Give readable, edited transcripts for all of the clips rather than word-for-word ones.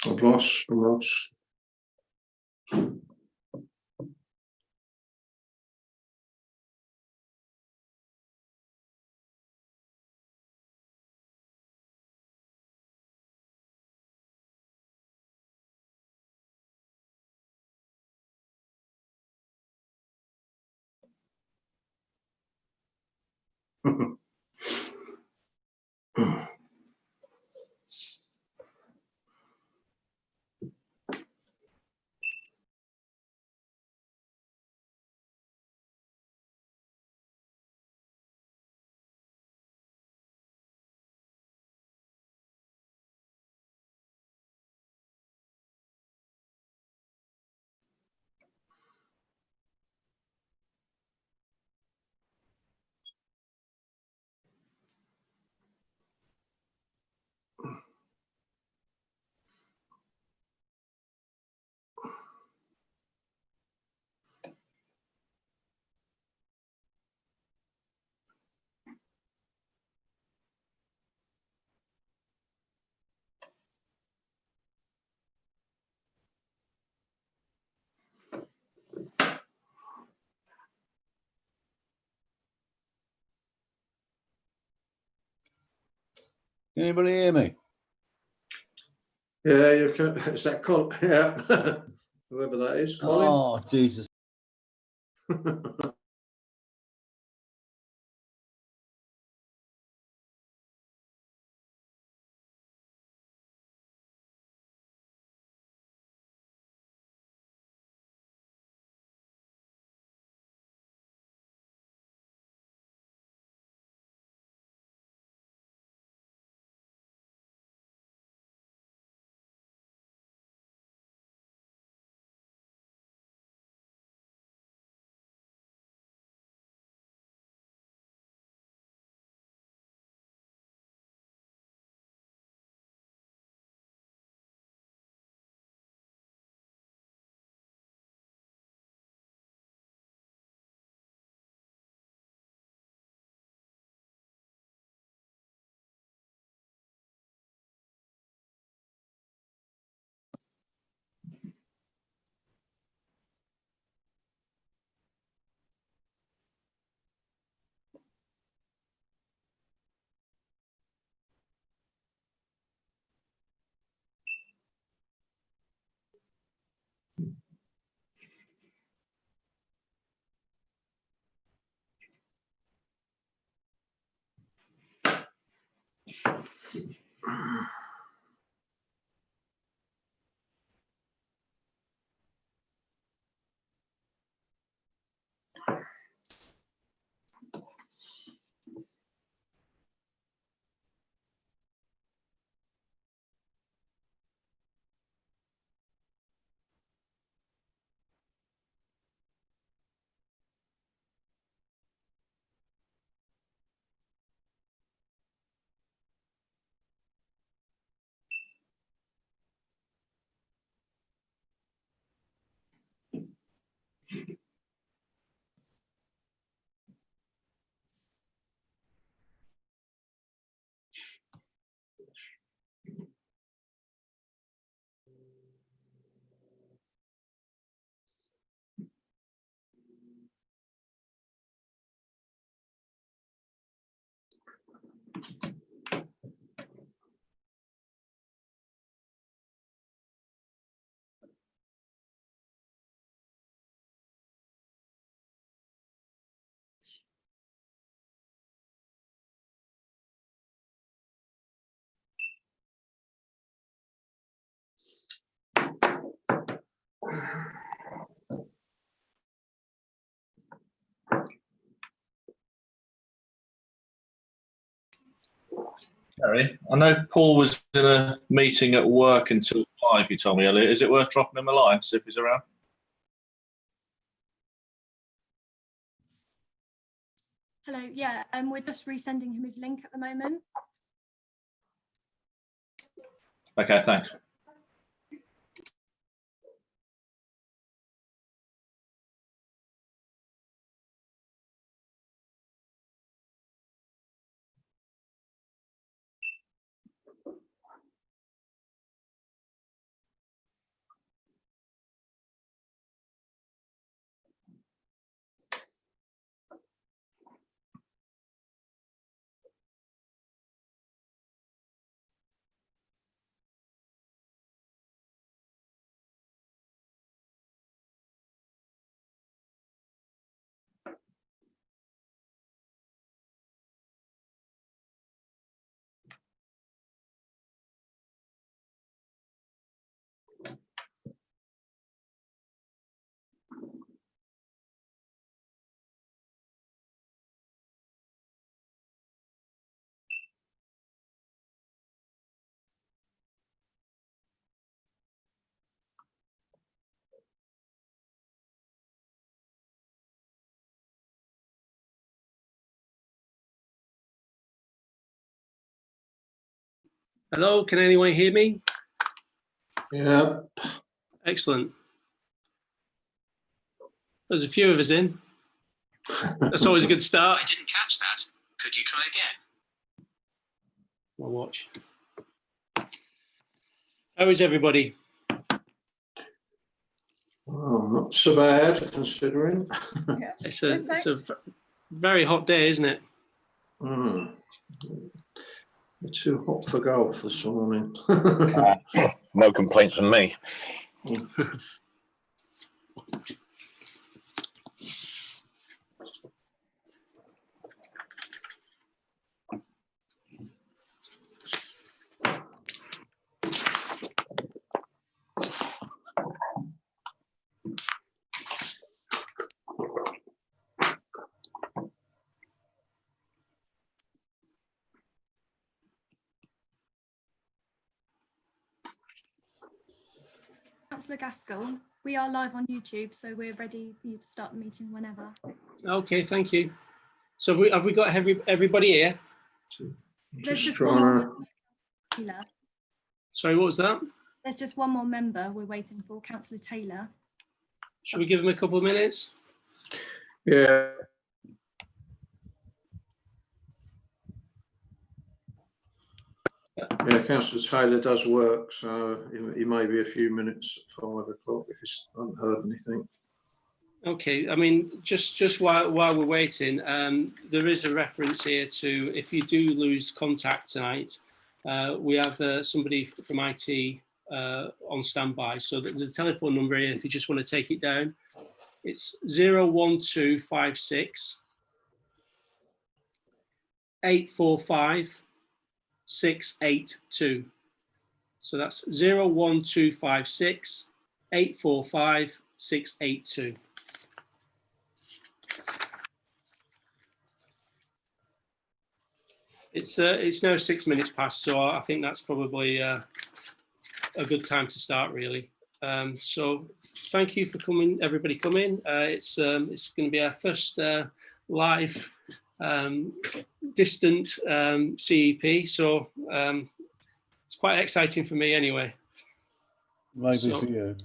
I've lost. Can anybody hear me? Yeah, you can. Is that Colin? Yeah, whoever that is, Colin. Oh, Jesus. Gary, I know Paul was in a meeting at work until 5, you told me earlier. Is it worth dropping him a line to see if he's around? Hello, yeah, we're just resending him his link at the moment. Okay, thanks. Hello, can anyone hear me? Yeah. Excellent. There's a few of us in. That's always a good start. I didn't catch that. Could you try again? I'll watch. How is everybody? Oh, not so bad considering. It's a very hot day, isn't it? Mm. It's too hot for golf this morning. No complaints from me. Councillor Gaskell, we are live on YouTube, so we're ready for you to start the meeting whenever. Okay, thank you. So have we got everybody here? There's just trying one more to. Taylor. Sorry, what was that? There's just one more member we're waiting for, Councillor Taylor. Should we give them a couple of minutes? Yeah. Yeah, Councillor Taylor does work, so he may be a few minutes at 5 o'clock if he's not heard anything. Okay, I mean, just while we're waiting, there is a reference here to if you do lose contact tonight, we have somebody from IT on standby. So there's a telephone number here if you just want to take it down. It's 01256 845 682. So that's 01256 845 682. It's now 6 minutes past, so I think that's probably a good time to start, really. So thank you for coming, everybody coming. It's going to be our first live distant CEP, so it's quite exciting for me anyway. Maybe So, for you.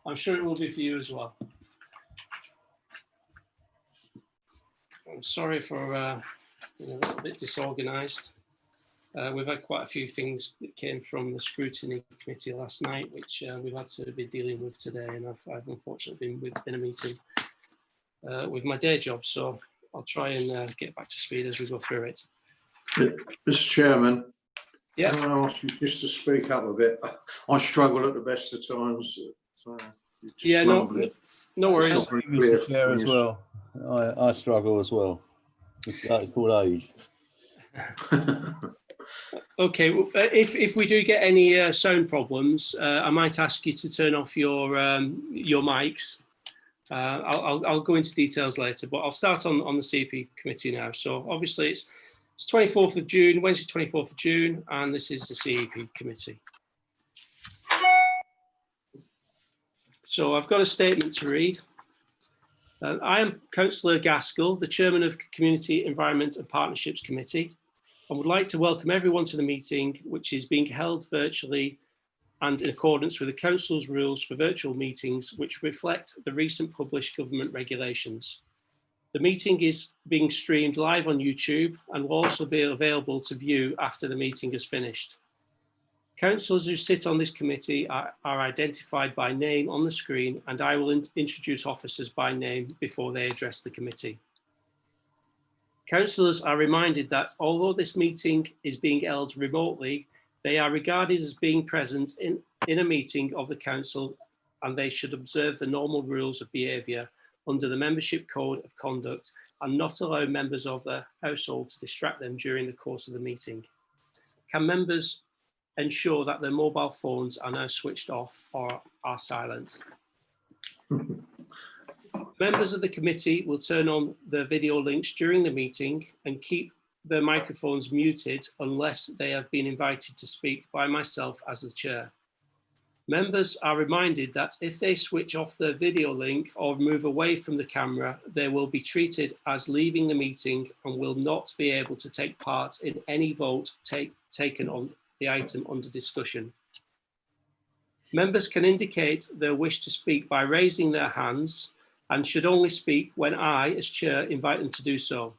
I'm sure it will be for you as well. I'm sorry for a little bit disorganised. We've had quite a few things that came from the scrutiny committee last night, which we've had to be dealing with today, and I've unfortunately been in a meeting with my day job, so I'll try and get back to speed as we go through it. Mr. Chairman, yeah, can I ask you just to speak up a bit? I struggle at the best of times. So yeah, no worries. Mr. Chair, as well. I struggle as well. It's called age. Okay, well, if we do get any sound problems, I might ask you to turn off your mics. I'll go into details later, but I'll start on the CP committee now. So obviously it's 24th of June, Wednesday 24th of June, and this is the CEP committee. So I've got a statement to read. I am Councillor Gaskell, the Chairman of Community Environment and Partnerships Committee, and would like to welcome everyone to the meeting, which is being held virtually and in accordance with the Council's rules for virtual meetings, which reflect the recent published government regulations. The meeting is being streamed live on YouTube and will also be available to view after the meeting is finished. Councillors who sit on this committee are identified by name on the screen, and I will introduce officers by name before they address the committee. Councillors are reminded that although this meeting is being held remotely, they are regarded as being present in a meeting of the council, and they should observe the normal rules of behaviour under the Membership Code of Conduct and not allow members of the household to distract them during the course of the meeting. Can members ensure that their mobile phones are now switched off or are silent? Members of the committee will turn on their video links during the meeting and keep their microphones muted unless they have been invited to speak by myself as the chair. Members are reminded that if they switch off their video link or move away from the camera, they will be treated as leaving the meeting and will not be able to take part in any vote taken on the item under discussion. Members can indicate their wish to speak by raising their hands and should only speak when I, as chair, invite them to do so.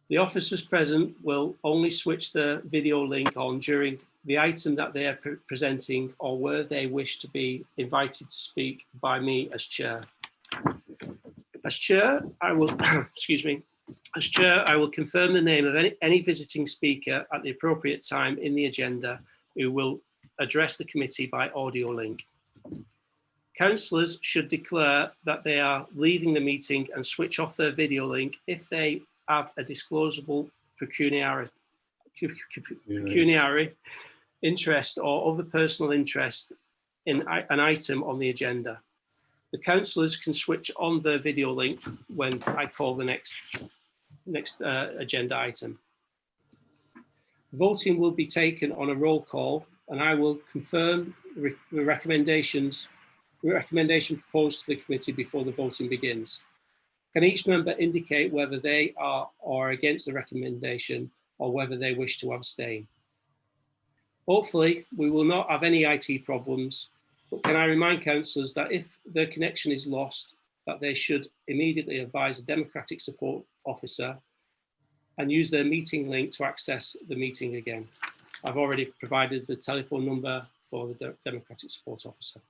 The officers present will only switch the video link on during the item that they are presenting or where they wish to be invited to speak by me as chair. As chair, I will, excuse me, as chair, I will confirm the name of any visiting speaker at the appropriate time in the agenda who will address the committee by audio link. Councillors should declare that they are leaving the meeting and switch off their video link if they have a disclosable pecuniary interest or other personal interest in an item on the agenda. The councillors can switch on their video link when I call the next agenda item. Voting will be taken on a roll call, and I will confirm the recommendation proposed to the committee before the voting begins. Can each member indicate whether they are or against the recommendation or whether they wish to abstain? Hopefully, we will not have any IT problems, but can I remind councillors that if their connection is lost, that they should immediately advise the Democratic Support Officer and use their meeting link to access the meeting again. I've already provided the telephone number for the Democratic Support Officer.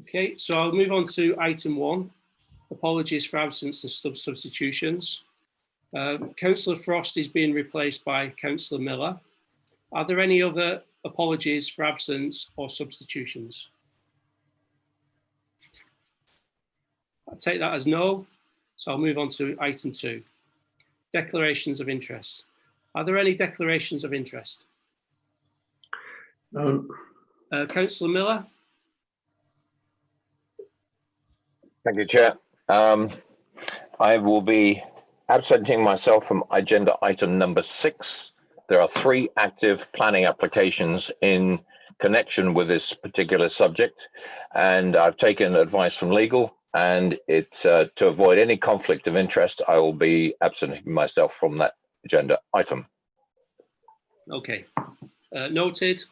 Okay, so I'll move on to item 1, apologies for absence and substitutions. Councillor Frost is being replaced by Councillor Miller. Are there any other apologies for absence or substitutions? I'll take that as no, so I'll move on to item 2, declarations of interest. Are there any declarations of interest? No. Councillor Miller? Thank you, Chair. I will be absenting myself from agenda item number 6. There are 3 active planning applications in connection with this particular subject, and I've taken advice from legal, and to avoid any conflict of interest, I will be absenting myself from that agenda item. Okay, noted.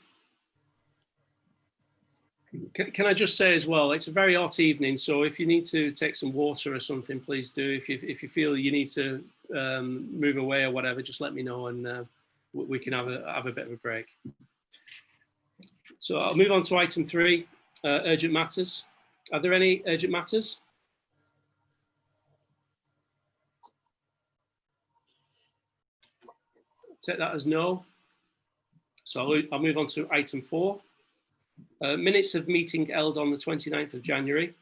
Can I just say as well, it's a very hot evening, so if you need to take some water or something, please do. If you feel you need to move away or whatever, just let me know, and we can have a bit of a break. So I'll move on to item 3, urgent matters. Are there any urgent matters? Take that as no. So I'll move on to item 4. Minutes of meeting held on the 29th of January.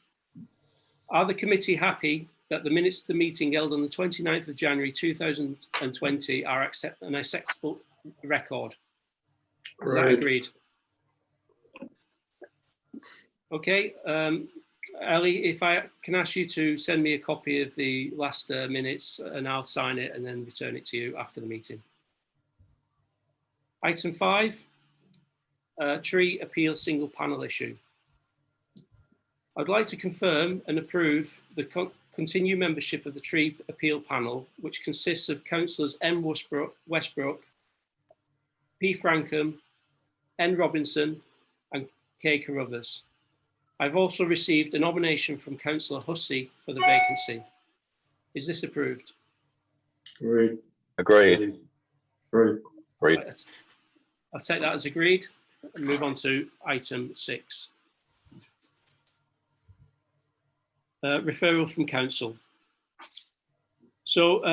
Are the committee happy that the minutes of the meeting held on the 29th of January 2020 are an acceptable record? Is that agreed? Okay, Ellie, if I can ask you to send me a copy of the last minutes and I'll sign it and then return it to you after the meeting. Item 5. Tree appeal single panel issue. I'd like to confirm and approve the continued membership of the tree appeal panel, which consists of councillors M. Westbrook, P. Frankham, N. Robinson, and K. Carruthers. I've also received a nomination from Councillor Hussey for the vacancy. Is this approved? Agreed. Agreed. Agreed. Agreed. Right, I'll take that as agreed and move on to item 6. Referral from council. So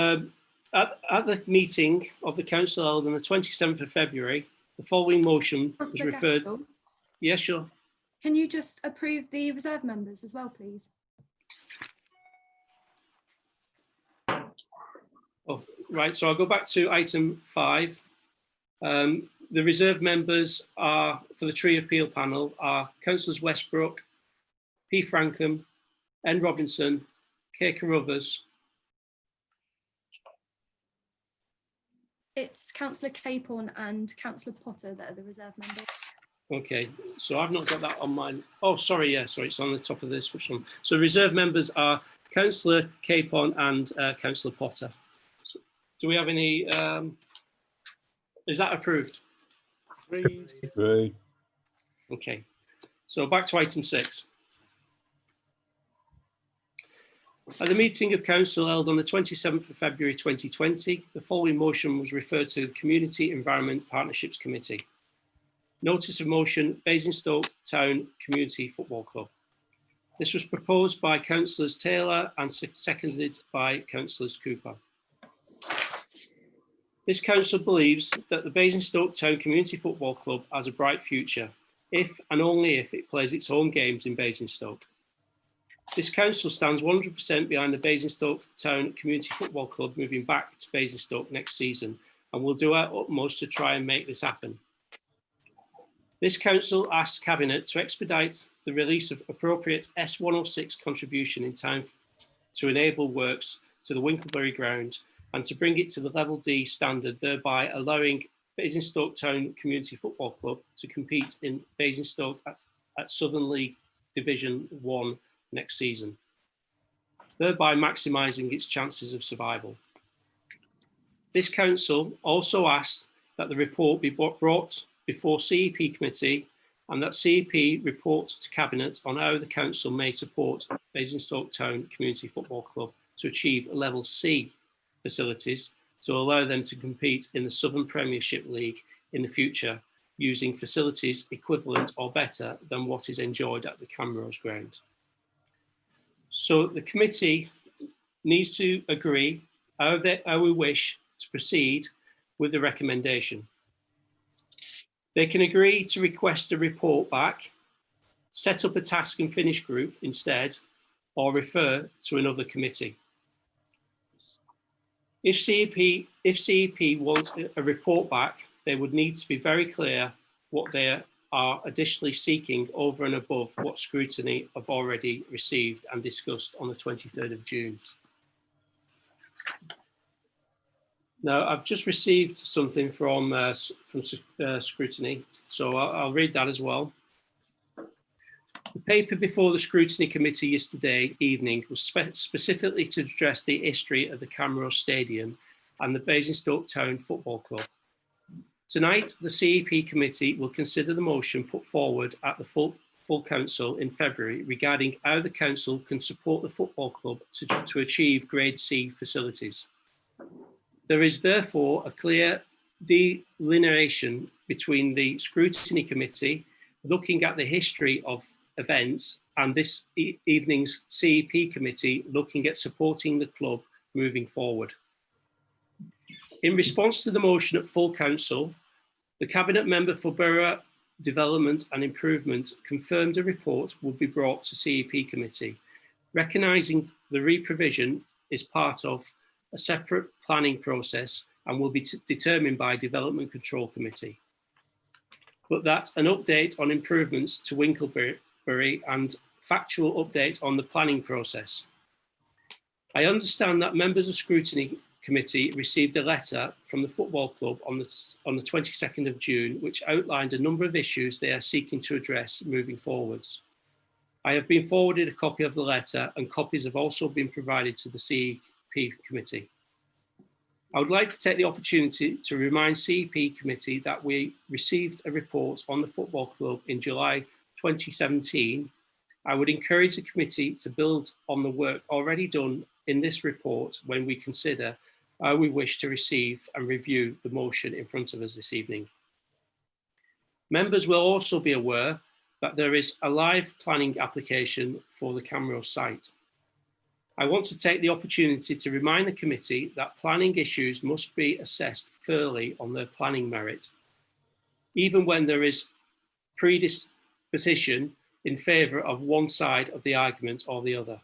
at the meeting of the council held on the 27th of February, the following motion was referred. Yeah, sure. Can you just approve the reserve members as well, please? Oh, right, so I'll go back to item 5. The reserve members are for the tree appeal panel are councillors Westbrook, P. Frankham, N. Robinson, K. Carruthers, It's Councillor Capon and Councillor Potter that are the reserve members. Okay, so I've not got that on mine. Oh, sorry, yeah, sorry, it's on the top of this. Which one? So reserve members are Councillor Capon and Councillor Potter. So, do we have any, is that approved? Agreed. Okay, so back to item 6. At the meeting of council held on the 27th of February 2020, the following motion was referred to the Community Environment Partnerships Committee. Notice of motion, Basingstoke Town Community Football Club. This was proposed by Councillors Taylor and seconded by Councillors Cooper. This council believes that the Basingstoke Town Community Football Club has a bright future, if and only if it plays its home games in Basingstoke. This council stands 100% behind the Basingstoke Town Community Football Club moving back to Basingstoke next season, and will do our utmost to try and make this happen. This council asks Cabinet to expedite the release of appropriate S106 contribution in time to enable works to the Winklebury ground and to bring it to the level D standard, thereby allowing Basingstoke Town Community Football Club to compete in Basingstoke at Southern League Division 1 next season, thereby maximising its chances of survival. This council also asked that the report be brought before CEP committee and that CEP report to Cabinet on how the council may support Basingstoke Town Community Football Club to achieve a level C facilities to allow them to compete in the Southern Premiership League in the future using facilities equivalent or better than what is enjoyed at the Camrose ground. So the committee needs to agree how we wish to proceed with the recommendation. They can agree to request a report back, set up a task and finish group instead, or refer to another committee. If CEP wants a report back, they would need to be very clear what they are additionally seeking over and above what scrutiny have already received and discussed on the 23rd of June. Now, I've just received something from scrutiny, so I'll read that as well. The paper before the scrutiny committee yesterday evening was specifically to address the history of the Camrose Stadium and the Basingstoke Town Football Club. Tonight, the CEP committee will consider the motion put forward at the full council in February regarding how the council can support the football club to achieve grade C facilities. There is therefore a clear delineation between the scrutiny committee looking at the history of events and this evening's CEP committee looking at supporting the club moving forward. In response to the motion at full council, the Cabinet Member for Borough Development and Improvement confirmed a report would be brought to CEP committee, recognising the re-provision is part of a separate planning process and will be determined by Development Control Committee, but that an update on improvements to Winklebury and factual update on the planning process. I understand that members of Scrutiny Committee received a letter from the football club on the 22nd of June, which outlined a number of issues they are seeking to address moving forwards. I have been forwarded a copy of the letter and copies have also been provided to the CEP committee. I would like to take the opportunity to remind CEP committee that we received a report on the football club in July 2017. I would encourage the committee to build on the work already done in this report when we consider how we wish to receive and review the motion in front of us this evening. Members will also be aware that there is a live planning application for the Camrose site. I want to take the opportunity to remind the committee that planning issues must be assessed fairly on their planning merit, even when there is predisposition in favour of one side of the argument or the other.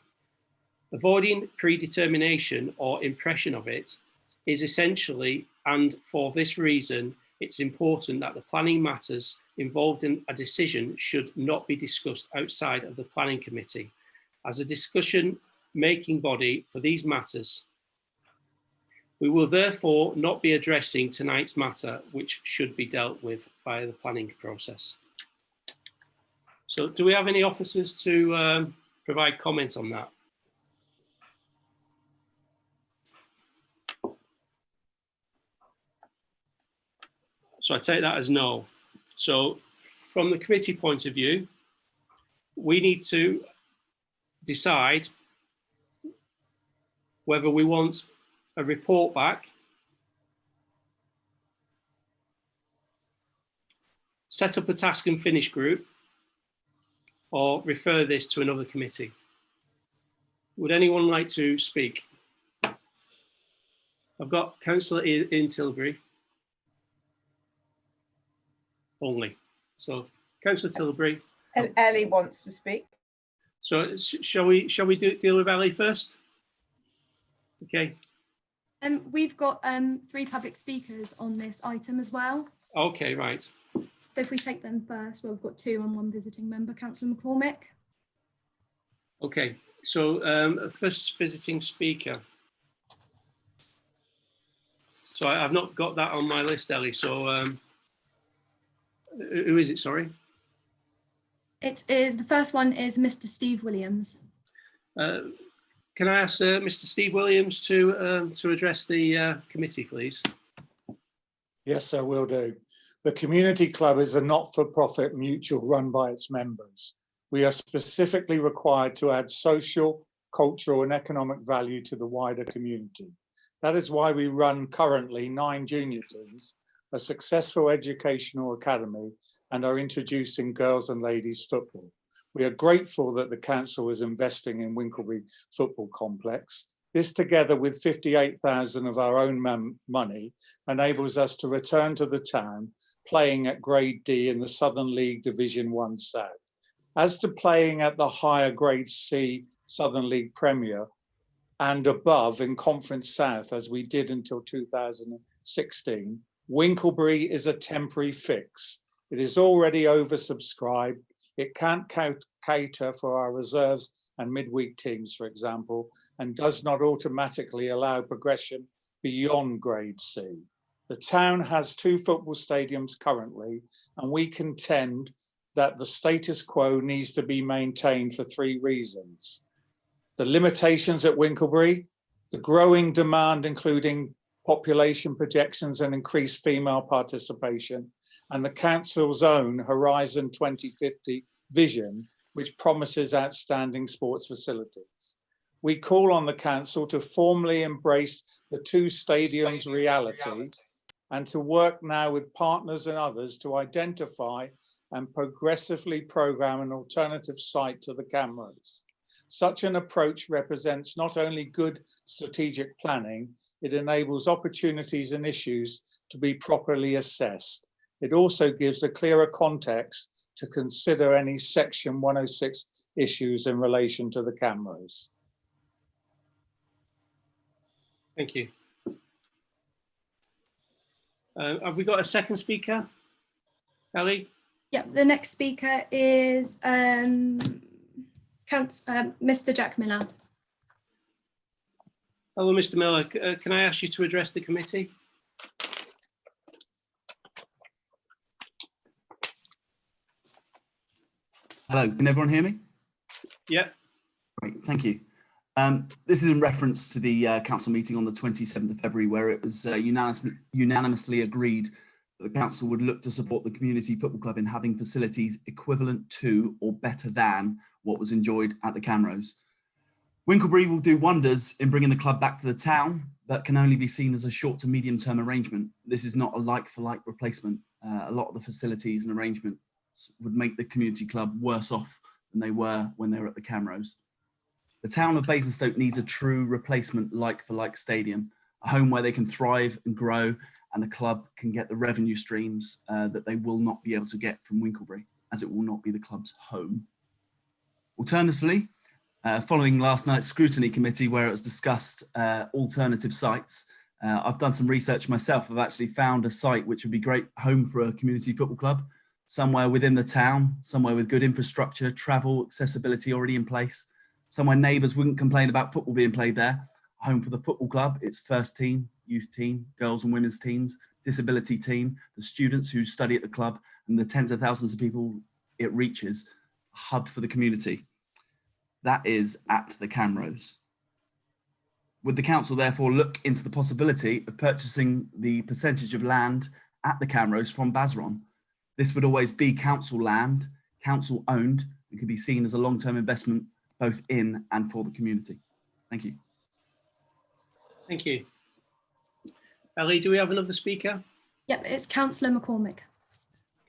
Avoiding predetermination or impression of it is essentially, and for this reason, it's important that the planning matters involved in a decision should not be discussed outside of the planning committee as a discussion making body for these matters. We will therefore not be addressing tonight's matter, which should be dealt with via the planning process. So do we have any officers to provide comment on that? So I take that as no. So from the committee point of view, we need to decide whether we want a report back, set up a task and finish group, or refer this to another committee. Would anyone like to speak? I've got Councillor Ian Tilbury only. So Councillor Tilbury. Ellie wants to speak. So shall we deal with Ellie first? Okay. We've got 3 public speakers on this item as well. Okay, right. So if we take them first, well, we've got 2 and 1 visiting member, Councillor McCormick. Okay, so first visiting speaker. So I've not got that on my list, Ellie. So who is it? Sorry. It is, the first one is Mr. Steve Williams. Can I ask Mr. Steve Williams to address the committee, please? Yes, I will do. The Community Club is a not-for-profit mutual run by its members. We are specifically required to add social, cultural and economic value to the wider community. That is why we run currently 9 junior teams, a successful educational academy, and are introducing girls and ladies football. We are grateful that the council is investing in Winkelbery Football Complex. This, together with 58,000 of our own money, enables us to return to the town, playing at Grade D in the Southern League Division 1 South. As to playing at the higher Grade C Southern League Premier and above in Conference South, as we did until 2016, Winkelbery is a temporary fix. It is already oversubscribed. It can't cater for our reserves and midweek teams, for example, and does not automatically allow progression beyond Grade C. The town has 2 football stadiums currently, and we contend that the status quo needs to be maintained for 3 reasons. The limitations at Winkelbery, the growing demand, including population projections and increased female participation, and the council's own Horizon 2050 vision, which promises outstanding sports facilities. We call on the council to formally embrace the 2 stadiums reality and to work now with partners and others to identify and progressively program an alternative site to the cameras. Such an approach represents not only good strategic planning, it enables opportunities and issues to be properly assessed. It also gives a clearer context to consider any Section 106 issues in relation to the cameras. Thank you. Have we got a second speaker? Ellie? Yep, the next speaker is Mr. Jack Miller. Hello, Mr. Miller. Can I ask you to address the committee? Hello, can everyone hear me? Yeah. Great, thank you. This is in reference to the council meeting on the 27th of February, where it was unanimously agreed that the council would look to support the Community Football Club in having facilities equivalent to or better than what was enjoyed at the Camrose. Winkelbery will do wonders in bringing the club back to the town, but can only be seen as a short to medium term arrangement. This is not a like-for-like replacement. A lot of the facilities and arrangements would make the community club worse off than they were when they were at the Camrose. The town of Basingstoke needs a true replacement like-for-like stadium, a home where they can thrive and grow, and the club can get the revenue streams that they will not be able to get from Winkelbery, as it will not be the club's home. Alternatively, following last night's scrutiny committee where it was discussed alternative sites, I've done some research myself. I've actually found a site which would be great home for a community football club, somewhere within the town, somewhere with good infrastructure, travel, accessibility already in place, somewhere neighbours wouldn't complain about football being played there, home for the football club, its first team, youth team, girls and women's teams, disability team, the students who study at the club, and the tens of thousands of people it reaches, a hub for the community. That is at the Camrose. Would the council therefore look into the possibility of purchasing the percentage of land at the Camrose from Basron? This would always be council land, council owned, and could be seen as a long-term investment both in and for the community. Thank you. Thank you. Ellie, do we have another speaker? Yep, it's Councillor McCormick.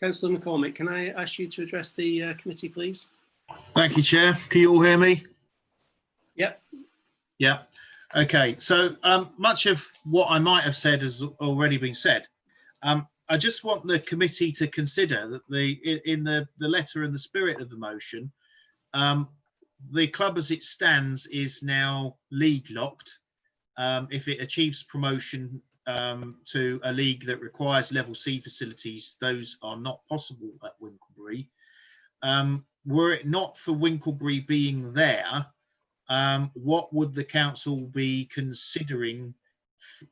Councillor McCormick, can I ask you to address the committee, please? Thank you, Chair. Can you all hear me? Yep. Yeah. Okay. So much of what I might have said has already been said. I just want the committee to consider that in the letter and the spirit of the motion, the club as it stands is now league locked. If it achieves promotion to a league that requires level C facilities, those are not possible at Winklebury. Were it not for Winklebury being there, what would the council be considering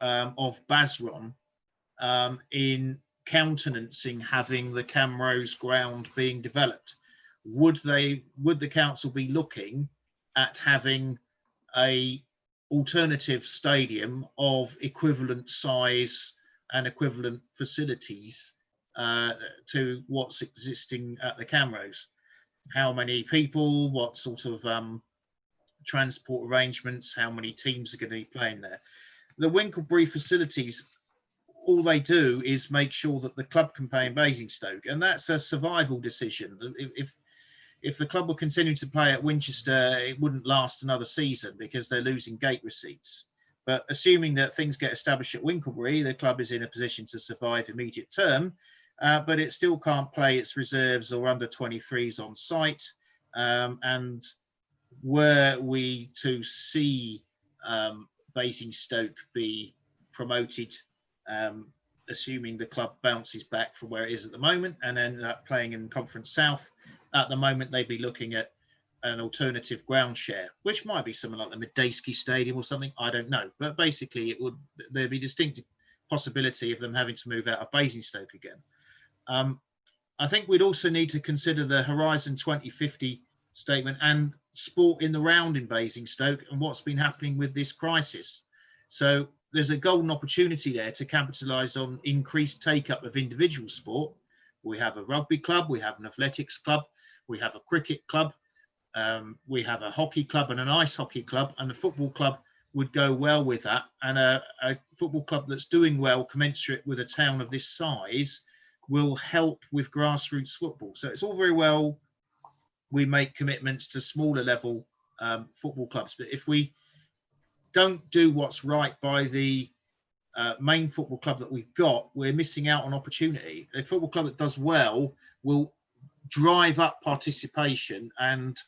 of Basron in countenancing having the Camrose ground being developed? Would the council be looking at having a alternative stadium of equivalent size and equivalent facilities to what's existing at the Camrose? How many people, what sort of transport arrangements, how many teams are going to be playing there? The Winklebury facilities, all they do is make sure that the club can play in Basingstoke, and that's a survival decision. If the club will continue to play at Winchester, it wouldn't last another season because they're losing gate receipts. But assuming that things get established at Winklebury, the club is in a position to survive immediate term, but it still can't play its reserves or under 23s on site. And were we to see Basingstoke be promoted, assuming the club bounces back from where it is at the moment and end up playing in Conference South, at the moment they'd be looking at an alternative ground share, which might be something like the Medeski Stadium or something, I don't know. But basically there'd be distinct possibility of them having to move out of Basingstoke again. I think we'd also need to consider the Horizon 2050 statement and sport in the round in Basingstoke and what's been happening with this crisis. So there's a golden opportunity there to capitalise on increased take-up of individual sport. We have a rugby club, we have an athletics club, we have a cricket club, we have a hockey club and an ice hockey club, and a football club would go well with that. And a football club that's doing well, commensurate with a town of this size, will help with grassroots football. So it's all very well we make commitments to smaller level football clubs, but if we don't do what's right by the main football club that we've got, we're missing out on opportunity. A football club that does well will drive up participation and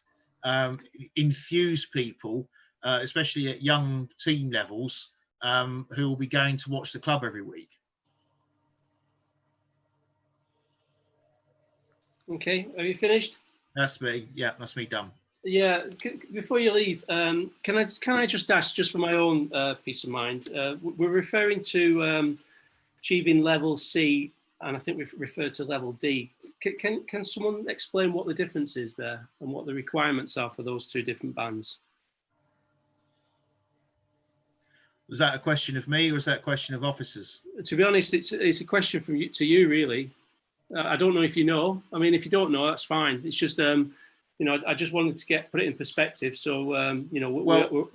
infuse people, especially at young team levels, who will be going to watch the club every week. Okay, have you finished? That's me. Yeah, that's me done. Yeah. Before you leave, can I just ask, just for my own peace of mind, we're referring to achieving level C, and I think we've referred to level D. Can someone explain what the difference is there and what the requirements are for those two different bands? Was that a question of me or was that a question of officers? To be honest, it's a question from you to you, really. I don't know if you know. I mean, if you don't know, that's fine. It's just, you know, I just wanted to put it in perspective, so you know,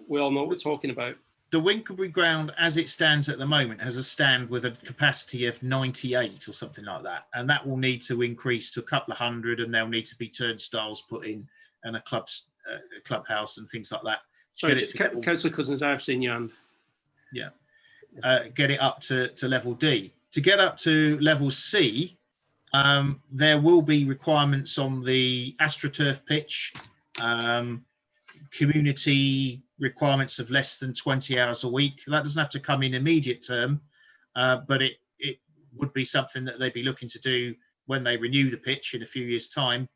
we all know what we're talking about. The Winklebury ground, as it stands at the moment, has a stand with a capacity of 98 or something like that, and that will need to increase to a couple of hundred, and there'll need to be turnstiles put in and a clubhouse and things like that. Sorry, Councillor Cousins, I've seen your hand. Yeah, get it up to level D. To get up to level C, there will be requirements on the AstroTurf pitch, community requirements of less than 20 hours a week. That doesn't have to come in immediate term, but it would be something that they'd be looking to do when they renew the pitch in a few years' time.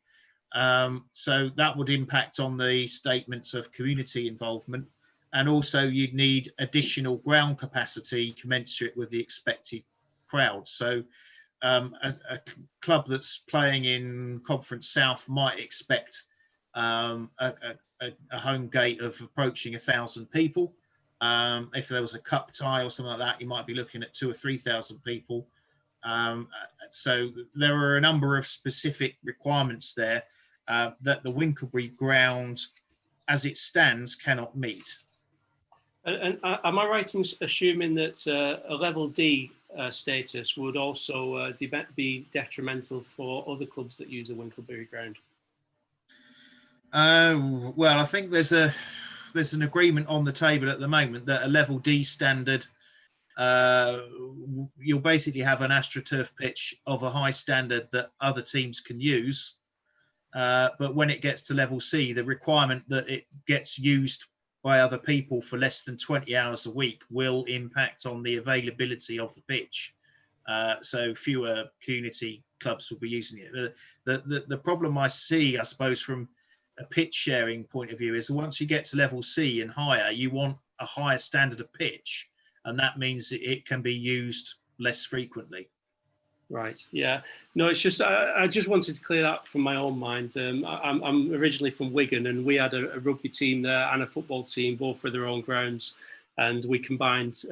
So that would impact on the statements of community involvement. and also you'd need additional ground capacity commensurate with the expected crowd. So a club that's playing in Conference South might expect a home gate of approaching 1,000 people. If there was a cup tie or something like that, you might be looking at 2,000 or 3,000 people. So there are a number of specific requirements there that the Winkelbury ground, as it stands, cannot meet. And am I right in assuming that a level D status would also be detrimental for other clubs that use the Winkelbury ground? Well, I think there's an agreement on the table at the moment that a level D standard, you'll basically have an AstroTurf pitch of a high standard that other teams can use. But when it gets to level C, the requirement that it gets used by other people for less than 20 hours a week will impact on the availability of the pitch. So fewer community clubs will be using it. The problem I see, I suppose, from a pitch sharing point of view is once you get to level C and higher, you want a higher standard of pitch, and that means it can be used less frequently. Right. Yeah. No, it's just I just wanted to clear that from my own mind. I'm originally from Wigan, and we had a rugby team there and a football team, both with their own grounds, and we combined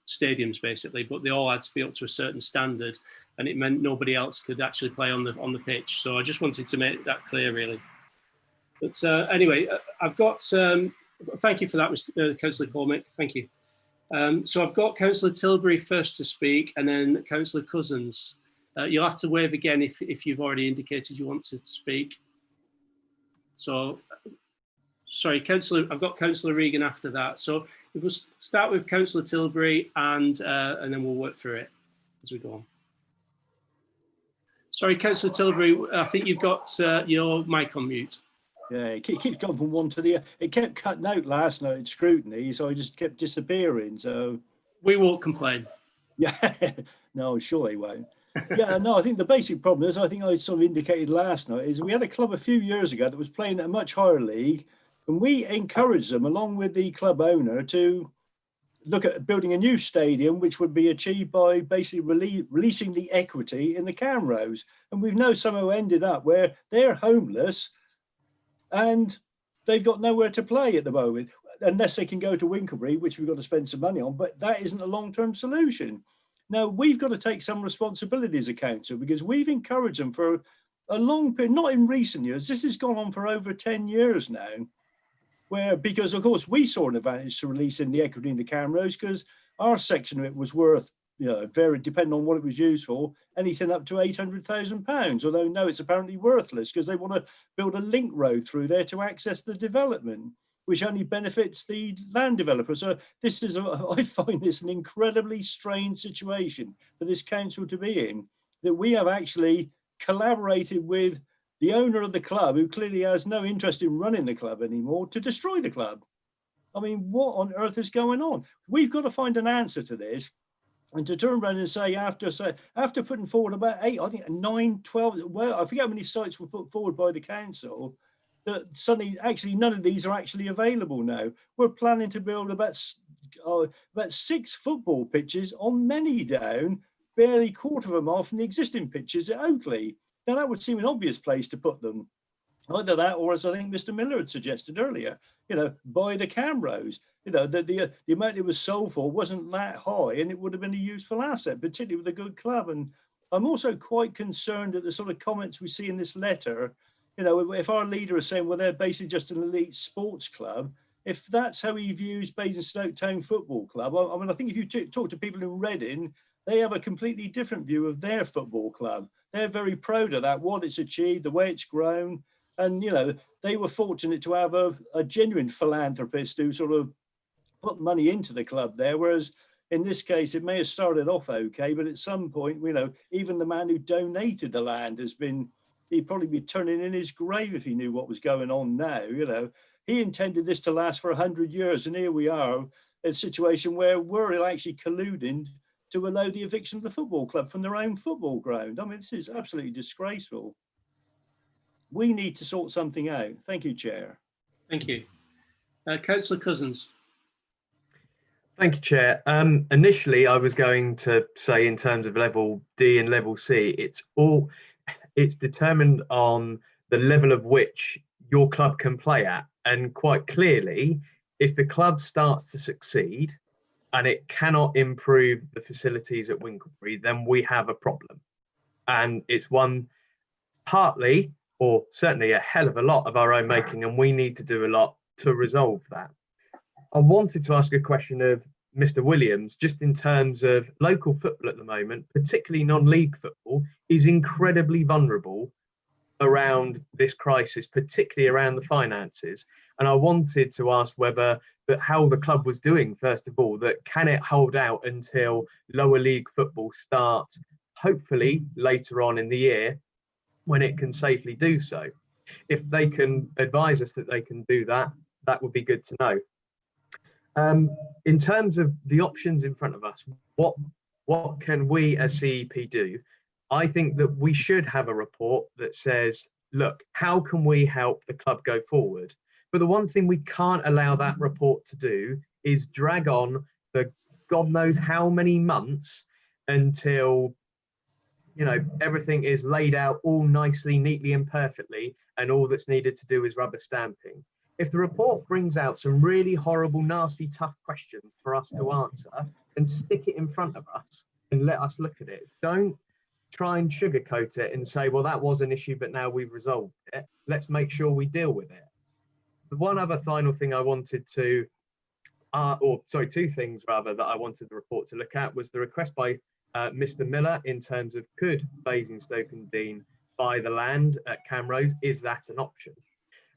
stadiums basically, but they all had to be up to a certain standard, and it meant nobody else could actually play on the pitch. So I just wanted to make that clear, really. But anyway, I've got. Thank you for that, Mr. Councillor Cormick. Thank you. So I've got Councillor Tilbury first to speak, and then Councillor Cousins. You'll have to wave again if you've already indicated you want to speak. So, sorry, I've got Councillor Regan after that. So if we'll start with Councillor Tilbury, and then we'll work through it as we go on. Sorry, Councillor Tilbury, I think you've got your mic on mute. Yeah, it keeps going from one to the other. It kept cutting out last night at scrutiny, so I just kept disappearing. So we won't complain. Yeah, no, sure they won't. Yeah, no, I think the basic problem is, I think I sort of indicated last night, is we had a club a few years ago that was playing at a much higher league, and we encouraged them, along with the club owner, to look at building a new stadium, which would be achieved by basically releasing the equity in the Camrose. And we've now somehow ended up where they're homeless and they've got nowhere to play at the moment, unless they can go to Winkelbury, which we've got to spend some money on, but that isn't a long-term solution. Now, we've got to take some responsibility as a council, because we've encouraged them for a long period, not in recent years, this has gone on for over 10 years now, because of course we saw an advantage to releasing the equity in the Camrose, because our section of it was worth, very, depending on what it was used for, anything up to £800,000. Although no, it's apparently worthless, because they want to build a link road through there to access the development, which only benefits the land developer. So this is, I find this an incredibly strange situation for this council to be in, that we have actually collaborated with the owner of the club, who clearly has no interest in running the club anymore, to destroy the club. I mean, what on earth is going on? We've got to find an answer to this. And to turn around and say, after putting forward about 8, I think 9, 12, well, I forget how many sites were put forward by the council, that suddenly, actually, none of these are actually available now. We're planning to build about 6 football pitches on Many Down, barely a quarter of them are from the existing pitches at Oakley. Now, that would seem an obvious place to put them. Either that, or as I think Mr. Miller had suggested earlier, by the Camrose. The amount it was sold for wasn't that high, and it would have been a useful asset, particularly with a good club. And I'm also quite concerned at the sort of comments we see in this letter. If our leader is saying, well, they're basically just an elite sports club, if that's how he views Basingstoke Town Football Club, I mean, I think if you talk to people in Reading, they have a completely different view of their football club. They're very proud of that, what it's achieved, the way it's grown. And, they were fortunate to have a genuine philanthropist who sort of put money into the club there. Whereas in this case, it may have started off okay, but at some point, even the man who donated the land he'd probably be turning in his grave if he knew what was going on now. He intended this to last for 100 years. And here we are in a situation where we're actually colluding to allow the eviction of the football club from their own football ground. I mean, this is absolutely disgraceful. We need to sort something out. Thank you, Chair. Thank you. Councillor Cousins. Thank you, Chair. Initially, I was going to say in terms of level D and level C, it's determined on the level of which your club can play at. And quite clearly, if the club starts to succeed and it cannot improve the facilities at Winklebury, then we have a problem. And it's one partly, or certainly a hell of a lot of our own making, and we need to do a lot to resolve that. I wanted to ask a question of Mr. Williams, just in terms of local football at the moment, particularly non-league football, is incredibly vulnerable around this crisis, particularly around the finances. And I wanted to ask whether how the club was doing, first of all, that can it hold out until lower league football starts, hopefully later on in the year, when it can safely do so. If they can advise us that they can do that, that would be good to know. In terms of the options in front of us, what can we as CEP do? I think that we should have a report that says, look, how can we help the club go forward? But the one thing we can't allow that report to do is drag on for God knows how many months until, you know, everything is laid out all nicely, neatly and perfectly, and all that's needed to do is rubber stamping. If the report brings out some really horrible, nasty, tough questions for us to answer, and stick it in front of us and let us look at it. Don't try and sugarcoat it and say, well, that was an issue, but now we've resolved it. Let's make sure we deal with it. The one other final thing I wanted to, two things rather, that I wanted the report to look at was the request by Mr. Miller in terms of could Basingstoke and Dean buy the land at Camrose? Is that an option?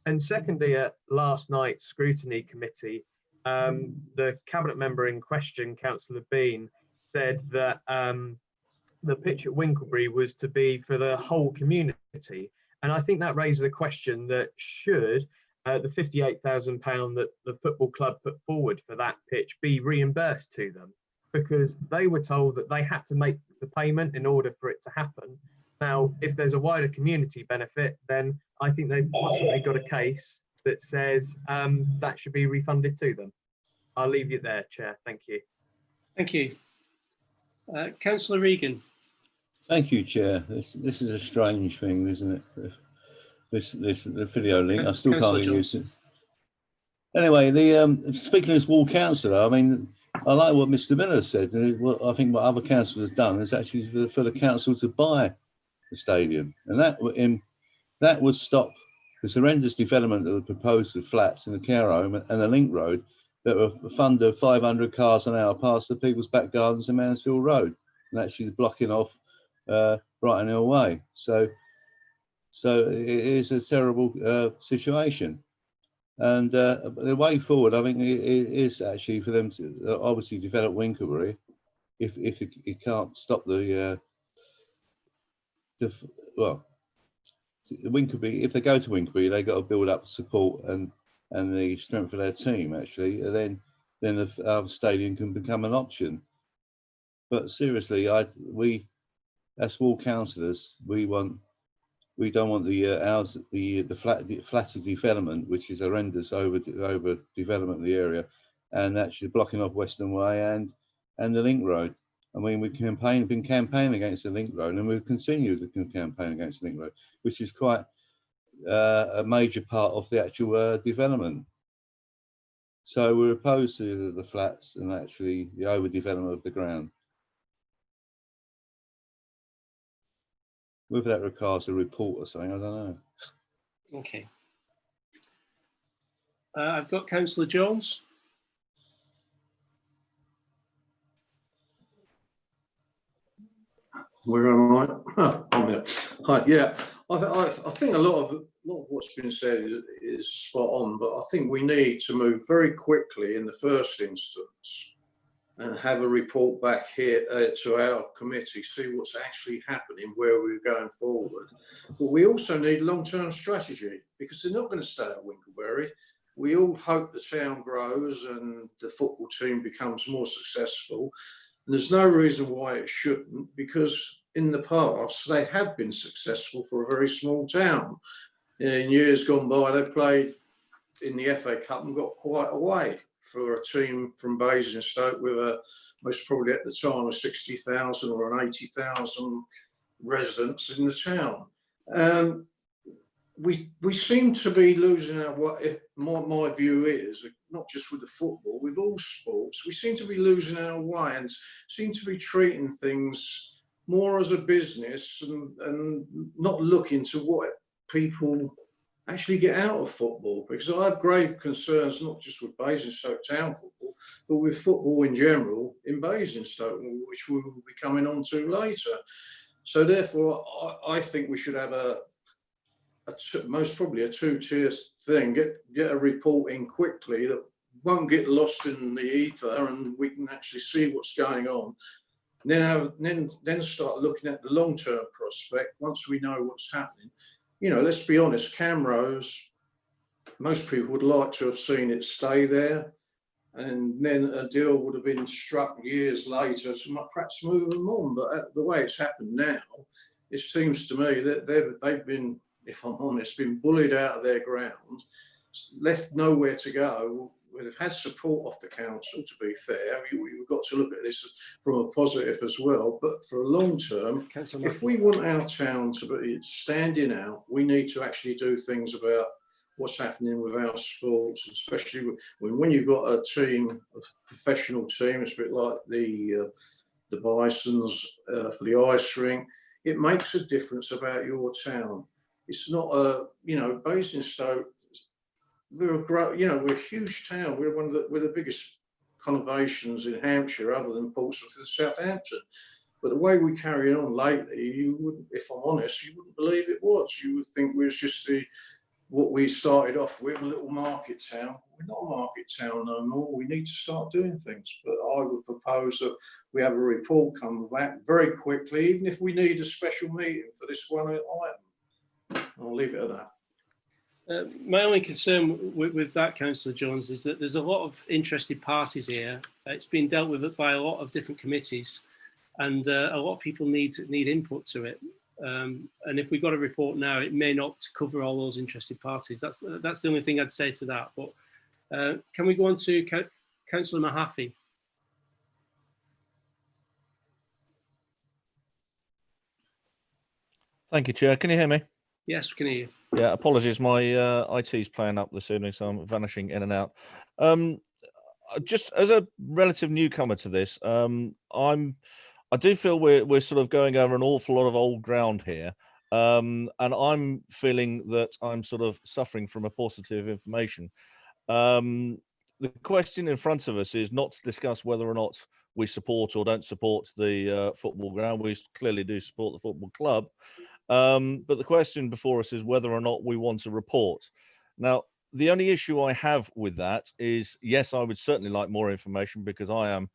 And secondly, at last night's scrutiny committee, the cabinet member in question, Councillor Bean, said that the pitch at Winklebury was to be for the whole community. And I think that raises a question that should the £58,000 that the football club put forward for that pitch be reimbursed to them? Because they were told that they had to make the payment in order for it to happen. Now, if there's a wider community benefit, then I think they've possibly got a case that says that should be refunded to them. I'll leave you there, Chair. Thank you. Thank you. Councillor Regan. Thank you, Chair. This is a strange thing, isn't it? The video link. I still can't use it. Anyway, speaking as ward councillor, I mean, I like what Mr. Miller said. What I think what other councillors have done is actually for the council to buy the stadium, and that would stop this horrendous development that was proposed of flats in the care home and the link road that were funded 500 cars an hour past the people's back gardens in Mansfield Road, and actually blocking off Brighton Hill Way. So it is a terrible situation. And the way forward, I think, it is actually for them to obviously develop Winklebury. If it can't stop the Winklebury, if they go to Winklebury, they got to build up support and the strength of their team. Actually, and then the stadium can become an option. But seriously, we as ward councillors, we don't want the flatter development, which is horrendous over development of the area, and actually blocking off Western Way and the link road. I mean, we've been campaigning against the link road, and we've continued to campaign against the link road, which is quite a major part of the actual development. So we're opposed to the flats and actually the overdevelopment of the ground. Whether that requires a report or something, I don't know. Okay. I've got Councillor Jones. Where am I? I'm here. Hi, yeah. I think a lot of what's been said is spot on, but I think we need to move very quickly in the first instance and have a report back here to our committee, see what's actually happening, where we're going forward. But we also need long-term strategy, because they're not going to stay at Winklebury. We all hope the town grows and the football team becomes more successful. And there's no reason why it shouldn't, because in the past they have been successful for a very small town. In years gone by, they played in the FA Cup and got quite a way for a team from Basingstoke with a most probably at the time a 60,000 or an 80,000 residents in the town. We seem to be losing our way. My view is, not just with the football, with all sports, we seem to be losing our way and seem to be treating things more as a business and not looking to what people actually get out of football. Because I have grave concerns, not just with Basingstoke town football, but with football in general in Basingstoke, which we will be coming on to later. So therefore, I think we should have most probably a two-tier thing. Get a report in quickly that won't get lost in the ether, and we can actually see what's going on. Then start looking at the long-term prospect once we know what's happening. You know, let's be honest, Camrose, most people would like to have seen it stay there, and then a deal would have been struck years later to perhaps move them on. But the way it's happened now, it seems to me that they've been, if I'm honest, been bullied out of their ground, left nowhere to go. They've had support off the council, to be fair. We've got to look at this from a positive as well. But for a long term, if we want our town to be standing out, we need to actually do things about what's happening with our sports, especially when you've got a team, a professional team. It's a bit like the Bisons for the ice rink. It makes a difference about your town. It's not Basingstoke. We're a huge town. We're the biggest conurbations in Hampshire, other than Portsmouth and Southampton. But the way we carry on lately, you wouldn't, if I'm honest, you wouldn't believe it was. You would think we was just what we started off with, a little market town. We're not a market town no more. We need to start doing things. But I would propose that we have a report come back very quickly, even if we need a special meeting for this one item. I'll leave it at that. My only concern with that, Councillor Jones, is that there's a lot of interested parties here. It's been dealt with by a lot of different committees, and a lot of people need input to it. And if we got a report now, it may not cover all those interested parties. That's the only thing I'd say to that. But can we go on to Councillor Mahaffey? Thank you, Chair. Can you hear me? Yes, we can hear you. Yeah, apologies. My IT's playing up this evening, so I'm vanishing in and out. Just as a relative newcomer to this, I do feel we're sort of going over an awful lot of old ground here, and I'm feeling that I'm sort of suffering from a paucity of information. The question in front of us is not to discuss whether or not we support or don't support the football ground. We clearly do support the football club. But the question before us is whether or not we want a report. Now, the only issue I have with that is, yes, I would certainly like more information because I am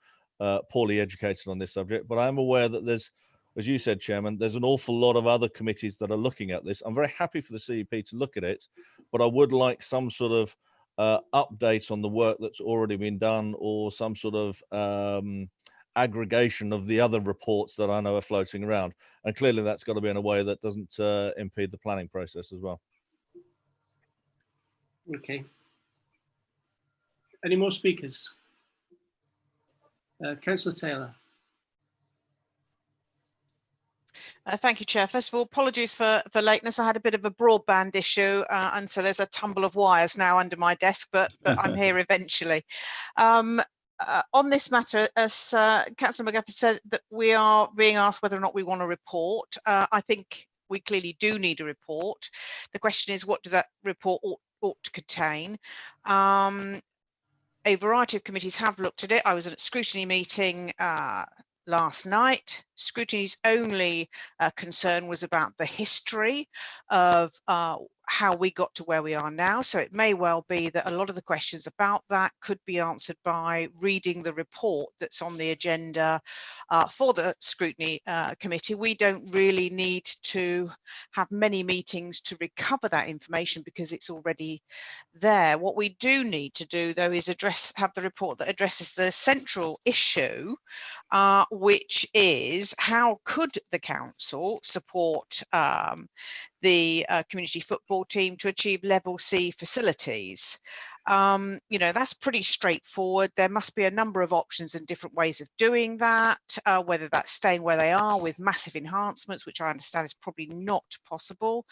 poorly educated on this subject, but I am aware that there's, as you said, Chairman, there's an awful lot of other committees that are looking at this. I'm very happy for the CEP to look at it, but I would like some sort of update on the work that's already been done, or some sort of aggregation of the other reports that I know are floating around. And clearly that's got to be in a way that doesn't impede the planning process as well. Okay. Any more speakers? Councillor Taylor. Thank you, Chair. First of all, apologies for lateness. I had a bit of a broadband issue, and so there's a tumble of wires now under my desk, but I'm here eventually. On this matter, as Councillor McGuffey said, that we are being asked whether or not we want a report. I think we clearly do need a report. The question is, what does that report ought to contain? A variety of committees have looked at it. I was at a scrutiny meeting last night. Scrutiny's only concern was about the history of how we got to where we are now. So it may well be that a lot of the questions about that could be answered by reading the report that's on the agenda for the scrutiny committee, we don't really need to have many meetings to recover that information because it's already there. What we do need to do, though, is have the report that addresses the central issue, which is how could the council support the community football team to achieve level C facilities. You know, that's pretty straightforward. There must be a number of options and different ways of doing that, whether that's staying where they are with massive enhancements, which I understand is probably not possible,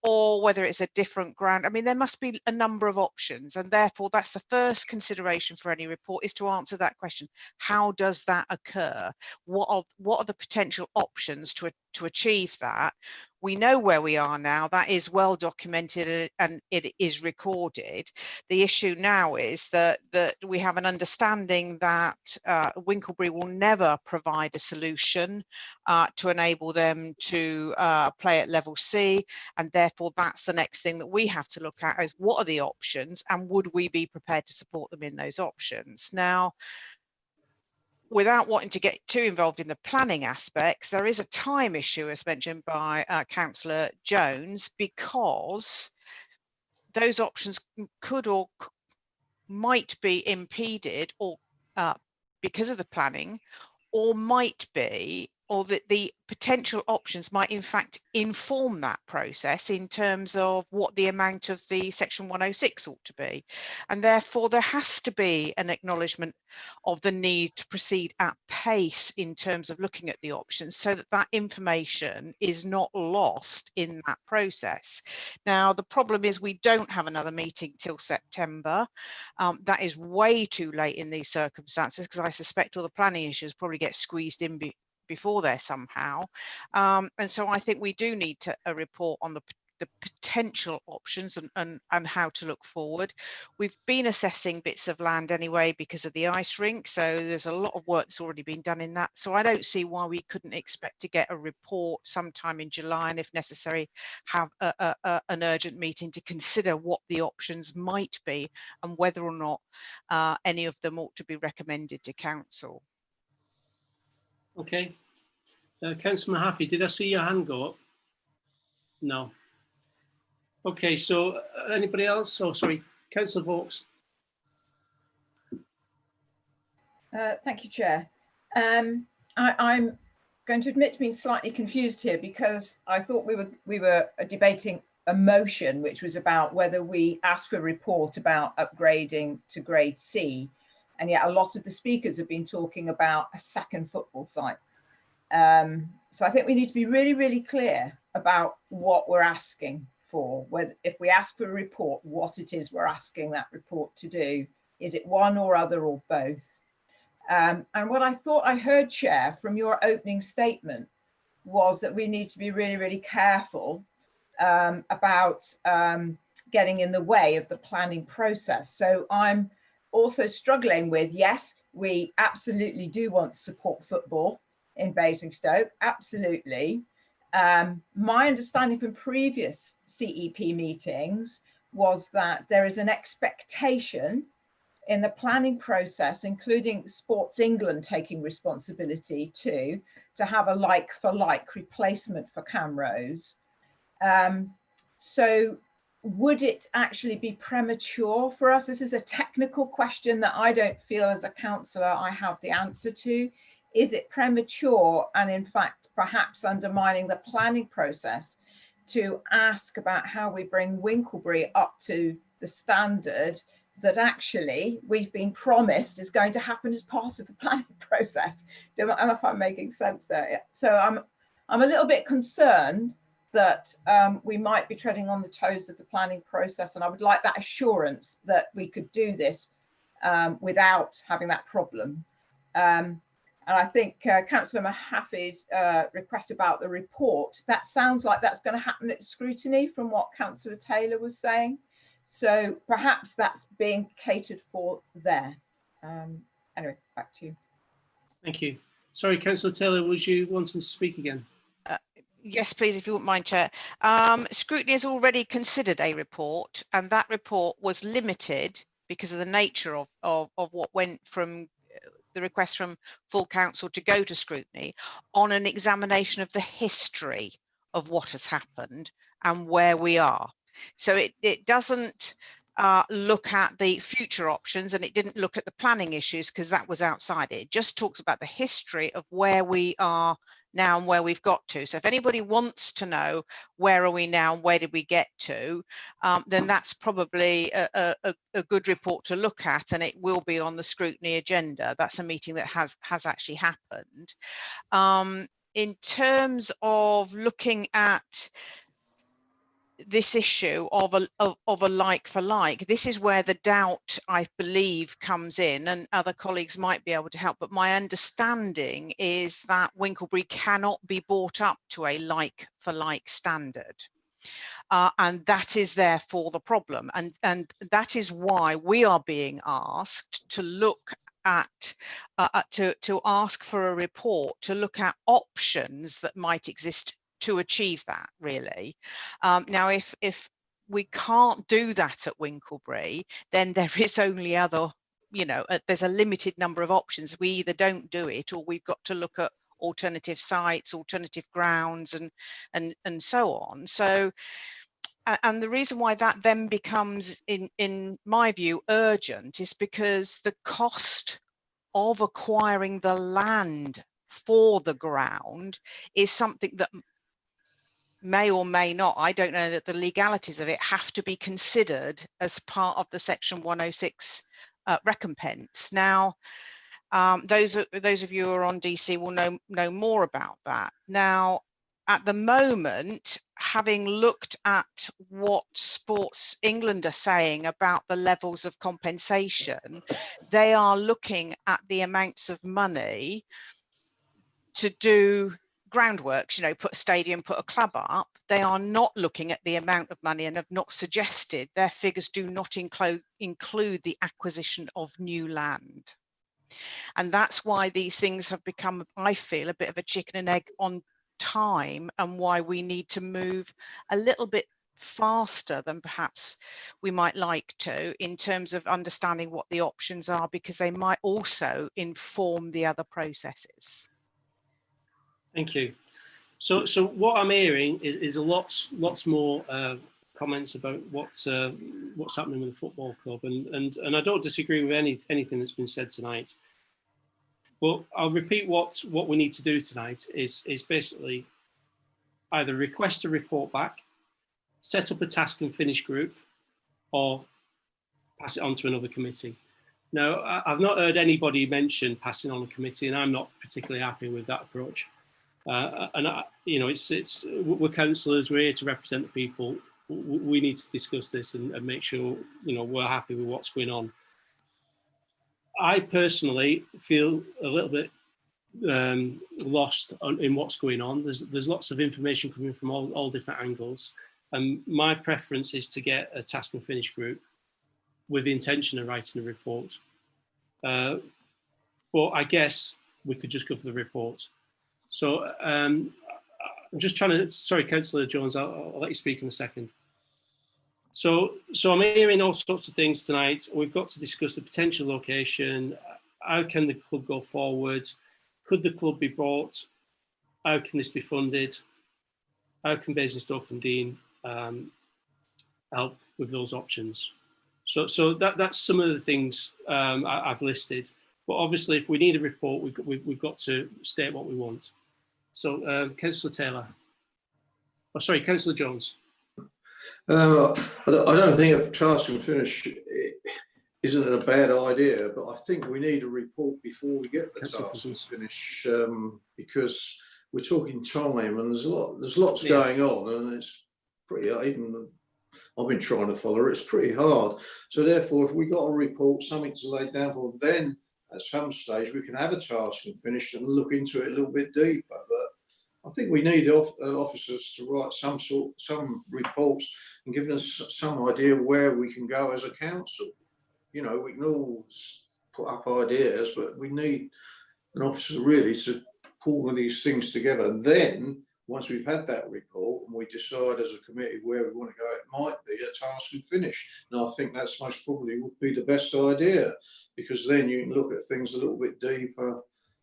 or whether it's a different ground. I mean, there must be a number of options, and therefore that's the first consideration for any report, is to answer that question. How does that occur? What are the potential options to achieve that? We know where we are now. That is well documented and it is recorded. The issue now is that we have an understanding that Winklebury will never provide a solution to enable them to play at level C, and therefore that's the next thing that we have to look at, is what are the options and would we be prepared to support them in those options. Now, without wanting to get too involved in the planning aspects, there is a time issue, as mentioned by Councillor Jones, because those options could or might be impeded or because of the planning, or might be, or that the potential options might in fact inform that process in terms of what the amount of the section 106 ought to be. And therefore there has to be an acknowledgement of the need to proceed at pace in terms of looking at the options, so that that information is not lost in that process. Now, the problem is we don't have another meeting till September. That is way too late in these circumstances, because I suspect all the planning issues probably get squeezed in before there somehow. And so I think we do need a report on the potential options and how to look forward. We've been assessing bits of land anyway because of the ice rink, so there's a lot of work that's already been done in that. So I don't see why we couldn't expect to get a report sometime in July, and if necessary have an urgent meeting to consider what the options might be and whether or not any of them ought to be recommended to council. Okay. Councillor Mahaffey, did I see your hand go up? No. Okay, so anybody else? Oh, sorry, Councillor Vaux. Thank you, Chair. I'm going to admit to being slightly confused here, because I thought we were debating a motion which was about whether we asked for a report about upgrading to grade C, and yet a lot of the speakers have been talking about a second football site. So I think we need to be really, really clear about what we're asking for. Whether, if we ask for a report, what it is we're asking that report to do. Is it one or other or both? And what I thought I heard, Chair, from your opening statement was that we need to be really, really careful about getting in the way of the planning process. So I'm also struggling with, yes, we absolutely do want to support football in Basingstoke, absolutely. My understanding from previous CEP meetings was that there is an expectation in the planning process, including Sports England taking responsibility too, to have a like-for-like replacement for Camrose. So would it actually be premature for us? This is a technical question that I don't feel as a councillor I have the answer to. Is it premature and in fact perhaps undermining the planning process to ask about how we bring Winklebury up to the standard that actually we've been promised is going to happen as part of the planning process? I don't know if I'm making sense there. So I'm a little bit concerned that we might be treading on the toes of the planning process, and I would like that assurance that we could do this without having that problem. And I think Councillor Mahaffey's request about the report, that sounds like that's going to happen at scrutiny from what Councillor Taylor was saying. So perhaps that's being catered for there. Anyway, back to you. Thank you. Sorry, Councillor Taylor, was you wanting to speak again? Yes, please, if you wouldn't mind, Chair. Scrutiny has already considered a report, and that report was limited because of the nature of what went from the request from full council to go to scrutiny on an examination of the history of what has happened and where we are. So it doesn't look at the future options, and it didn't look at the planning issues because that was outside it. It just talks about the history of where we are now and where we've got to. So if anybody wants to know where are we now and where did we get to, then that's probably a good report to look at, and it will be on the scrutiny agenda. That's a meeting that has actually happened. In terms of looking at this issue of a like for like, this is where the doubt, I believe, comes in, and other colleagues might be able to help, but my understanding is that Winklebury cannot be brought up to a like for like standard. And that is therefore the problem, and that is why we are being asked to look at to ask for a report to look at options that might exist to achieve that, really. Now, if we can't do that at Winklebury, then there is only other, you know, there's a limited number of options. We either don't do it, or we've got to look at alternative sites, alternative grounds, and so on. So, and the reason why that then becomes, in my view, urgent is because the cost of acquiring the land for the ground is something that may or may not, I don't know, that the legalities of it have to be considered as part of the Section 106 recompense. Now, those of you who are on DC will know more about that. Now, at the moment, having looked at what Sports England are saying about the levels of compensation, they are looking at the amounts of money to do groundworks, you know, put a stadium, put a club up. They are not looking at the amount of money and have not suggested, their figures do not include the acquisition of new land. And that's why these things have become, I feel, a bit of a chicken and egg on time, and why we need to move a little bit faster than perhaps we might like to in terms of understanding what the options are, because they might also inform the other processes. Thank you. So what I'm hearing is lots more comments about what's happening with the football club, and I don't disagree with anything that's been said tonight. But I'll repeat what we need to do tonight is basically either request a report back, set up a task and finish group, or pass it on to another committee. Now, I've not heard anybody mention passing on a committee, and I'm not particularly happy with that approach. You know, we're councillors, we're here to represent the people. We need to discuss this and make sure, you know, we're happy with what's going on. I personally feel a little bit lost in what's going on. There's lots of information coming from all different angles, and my preference is to get a task and finish group with the intention of writing a report. But I guess we could just go for the report. So I'm just trying to, sorry, Councillor Jones, I'll let you speak in a second. So I'm hearing all sorts of things tonight. We've got to discuss the potential location. How can the club go forward? Could the club be bought? How can this be funded? How can Basingstoke and Dean help with those options? So that's some of the things I've listed. But obviously, if we need a report, we've got to state what we want. So, Councillor Taylor. Oh, sorry, Councillor Jones. I don't think a task and finish isn't a bad idea, but I think we need a report before we get the task and finish, because we're talking time, and there's lots going on, and it's pretty, even I've been trying to follow it, it's pretty hard. So therefore, if we got a report, something to lay down for, then at some stage we can have a task and finish and look into it a little bit deeper. But I think we need officers to write some reports and give us some idea where we can go as a council. You know, we can all put up ideas, but we need an officer really to pull all these things together. And then once we've had that report and we decide as a committee where we want to go, it might be a task and finish. And I think that's most probably would be the best idea, because then you can look at things a little bit deeper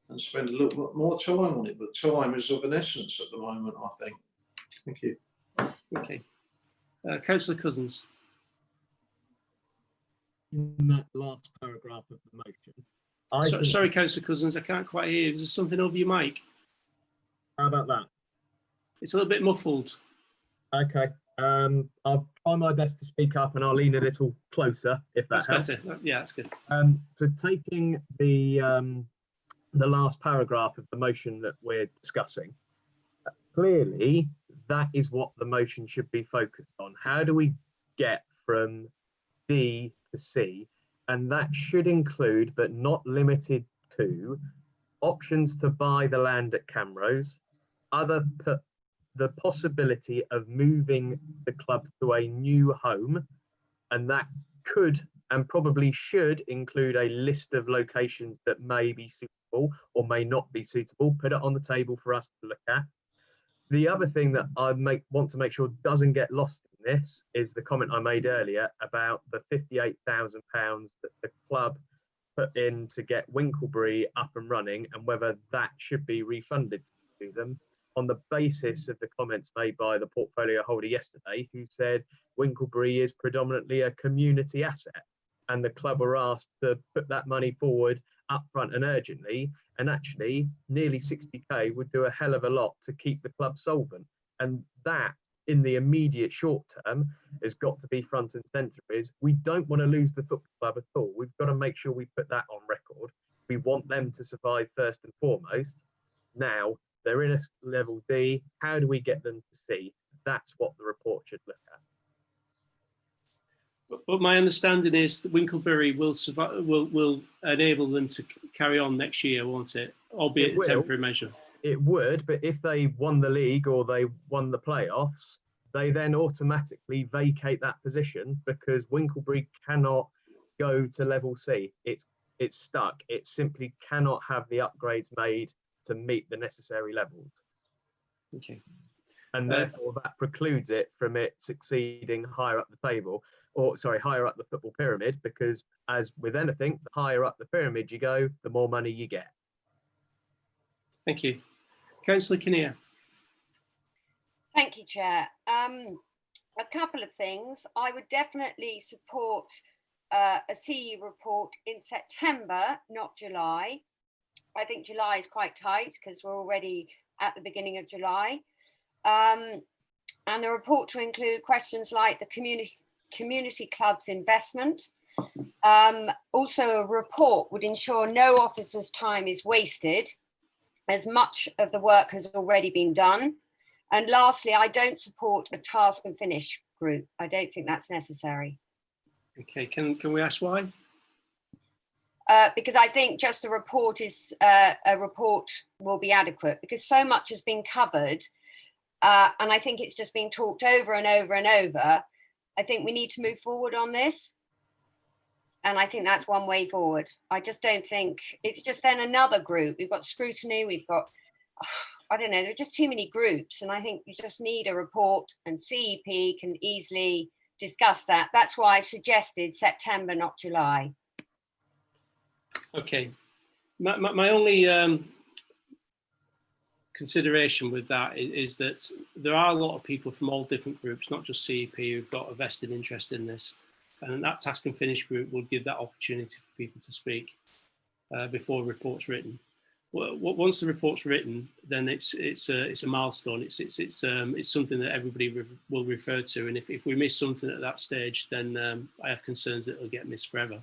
and spend a little bit more time on it. But time is of an essence at the moment, I think. Thank you. Okay. Councillor Cousins. In that last paragraph of the motion, Sorry, Councillor Cousins, I can't quite hear you. Is there something over your mic? How about that? It's a little bit muffled. Okay. I'll try my best to speak up, and I'll lean a little closer if that helps. That's better. Yeah, that's good. So taking the last paragraph of the motion that we're discussing, clearly that is what the motion should be focused on. How do we get from D to C? And that should include, but not limited to, options to buy the land at Camrose, the possibility of moving the club to a new home, and that could and probably should include a list of locations that may be suitable or may not be suitable. Put it on the table for us to look at. The other thing that I want to make sure doesn't get lost in this is the comment I made earlier about the £58,000 that the club put in to get Winklebury up and running, and whether that should be refunded to them on the basis of the comments made by the portfolio holder yesterday, who said Winklebury is predominantly a community asset, and the club were asked to put that money forward upfront and urgently, and actually nearly 60k would do a hell of a lot to keep the club solvent. And that, in the immediate short term, has got to be front and centre. Is we don't want to lose the football club at all. We've got to make sure we put that on record. We want them to survive first and foremost. Now they're in a level D. How do we get them to C? That's what the report should look at. But my understanding is that Winklebury will survive, will enable them to carry on next year, won't it? Albeit a temporary measure. It would, but if they won the league or they won the playoffs, they then automatically vacate that position, because Winklebury cannot go to level C. It's stuck. It simply cannot have the upgrades made to meet the necessary levels. Okay. And therefore that precludes it from it succeeding higher up the table, or sorry, higher up the football pyramid, because as with anything, the higher up the pyramid you go, the more money you get. Thank you. Councillor Kinnear. Thank you, Chair. A couple of things. I would definitely support a CE report in September, not July. I think July is quite tight because we're already at the beginning of July. And the report to include questions like the community club's investment. Also, a report would ensure no officer's time is wasted, as much of the work has already been done. And lastly, I don't support a task and finish group. I don't think that's necessary. Okay, can we ask why? Because I think just a report will be adequate, because so much has been covered, and I think it's just been talked over and over and over. I think we need to move forward on this, and I think that's one way forward. I just don't think it's just then another group. We've got scrutiny, we've got, I don't know, there are just too many groups, and I think you just need a report, and CEP can easily discuss that. That's why I've suggested September, not July. Okay, my only consideration with that is that there are a lot of people from all different groups, not just CEP, who've got a vested interest in this, and that task and finish group would give that opportunity for people to speak before the report's written. Once the report's written, then it's a milestone. It's something that everybody will refer to, and if we miss something at that stage, then I have concerns that it'll get missed forever.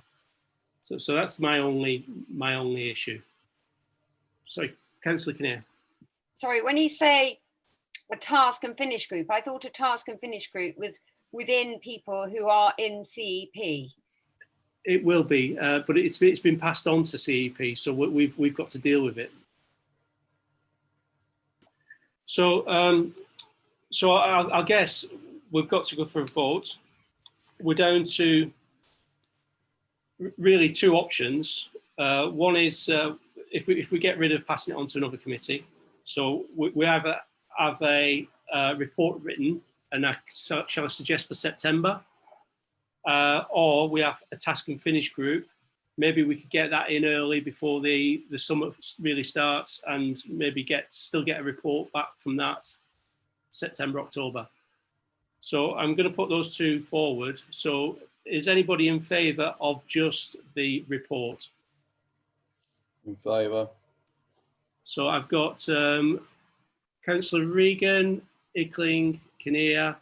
So that's my only issue. Sorry, Councillor Kinnear. Sorry, when you say a task and finish group, I thought a task and finish group was within people who are in CEP. It will be, but it's been passed on to CEP, so we've got to deal with it. So I guess we've got to go for a vote. We're down to really two options. One is if we get rid of passing it on to another committee. So we either have a report written, and shall I suggest for September? Or we have a task and finish group. Maybe we could get that in early before the summer really starts, and maybe still get a report back from that September, October. So I'm going to put those two forward. So is anybody in favour of just the report? In favour. So I've got Councillor Regan, Ickling, Kinnear,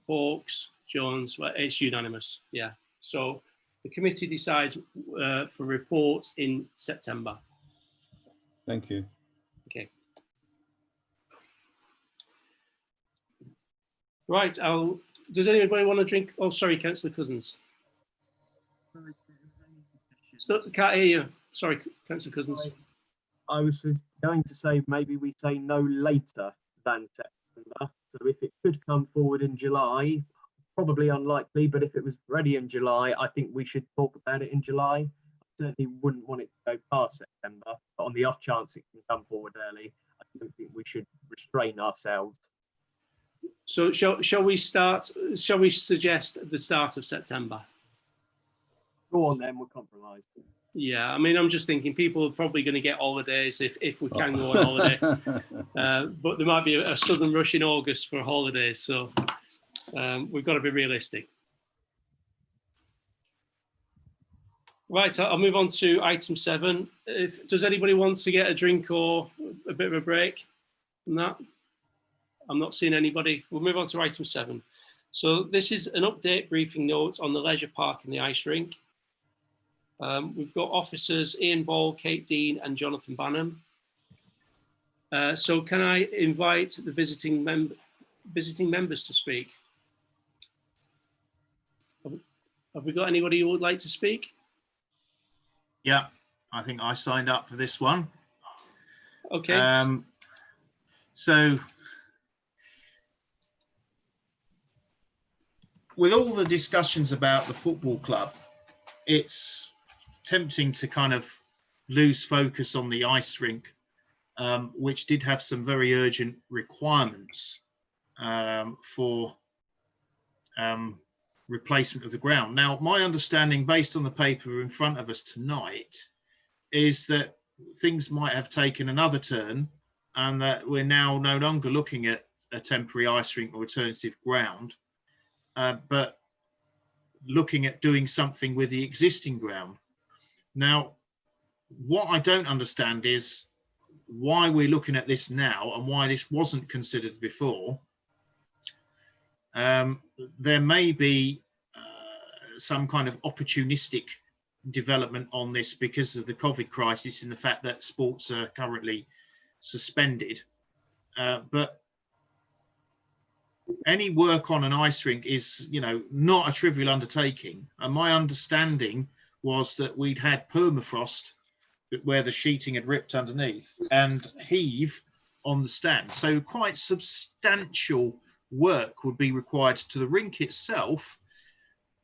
Hawkes, Jones. Well, it's unanimous. Yeah. So the committee decides for report in September. Thank you. Okay. Right. Does anybody want to drink? Oh, sorry, Councillor Cousins. Can't hear you. Sorry, Councillor Cousins. I was going to say maybe we say no later than September. So if it could come forward in July, probably unlikely, but if it was ready in July, I think we should talk about it in July. I certainly wouldn't want it to go past September, but on the off chance it can come forward early, I don't think we should restrain ourselves. So shall we suggest the start of September? Go on then, we'll compromise. Yeah, I mean, I'm just thinking people are probably going to get holidays if we can go on holiday. But there might be a sudden rush in August for holidays, so we've got to be realistic. Right, I'll move on to item 7. Does anybody want to get a drink or a bit of a break from that? I'm not seeing anybody. We'll move on to item 7. So this is an update briefing note on the leisure park and the ice rink. We've got officers Ian Ball, Kate Dean and Jonathan Banham. So can I invite the visiting members to speak? Have we got anybody who would like to speak? Yeah, I think I signed up for this one. Okay. So with all the discussions about the football club, it's tempting to kind of lose focus on the ice rink, which did have some very urgent requirements for replacement of the ground. Now, my understanding, based on the paper in front of us tonight, is that things might have taken another turn and that we're now no longer looking at a temporary ice rink or alternative ground, but looking at doing something with the existing ground. Now, what I don't understand is why we're looking at this now and why this wasn't considered before. There may be some kind of opportunistic development on this because of the COVID crisis and the fact that sports are currently suspended. But any work on an ice rink is, not a trivial undertaking. And my understanding was that we'd had permafrost where the sheeting had ripped underneath and heave on the stand. So quite substantial work would be required to the rink itself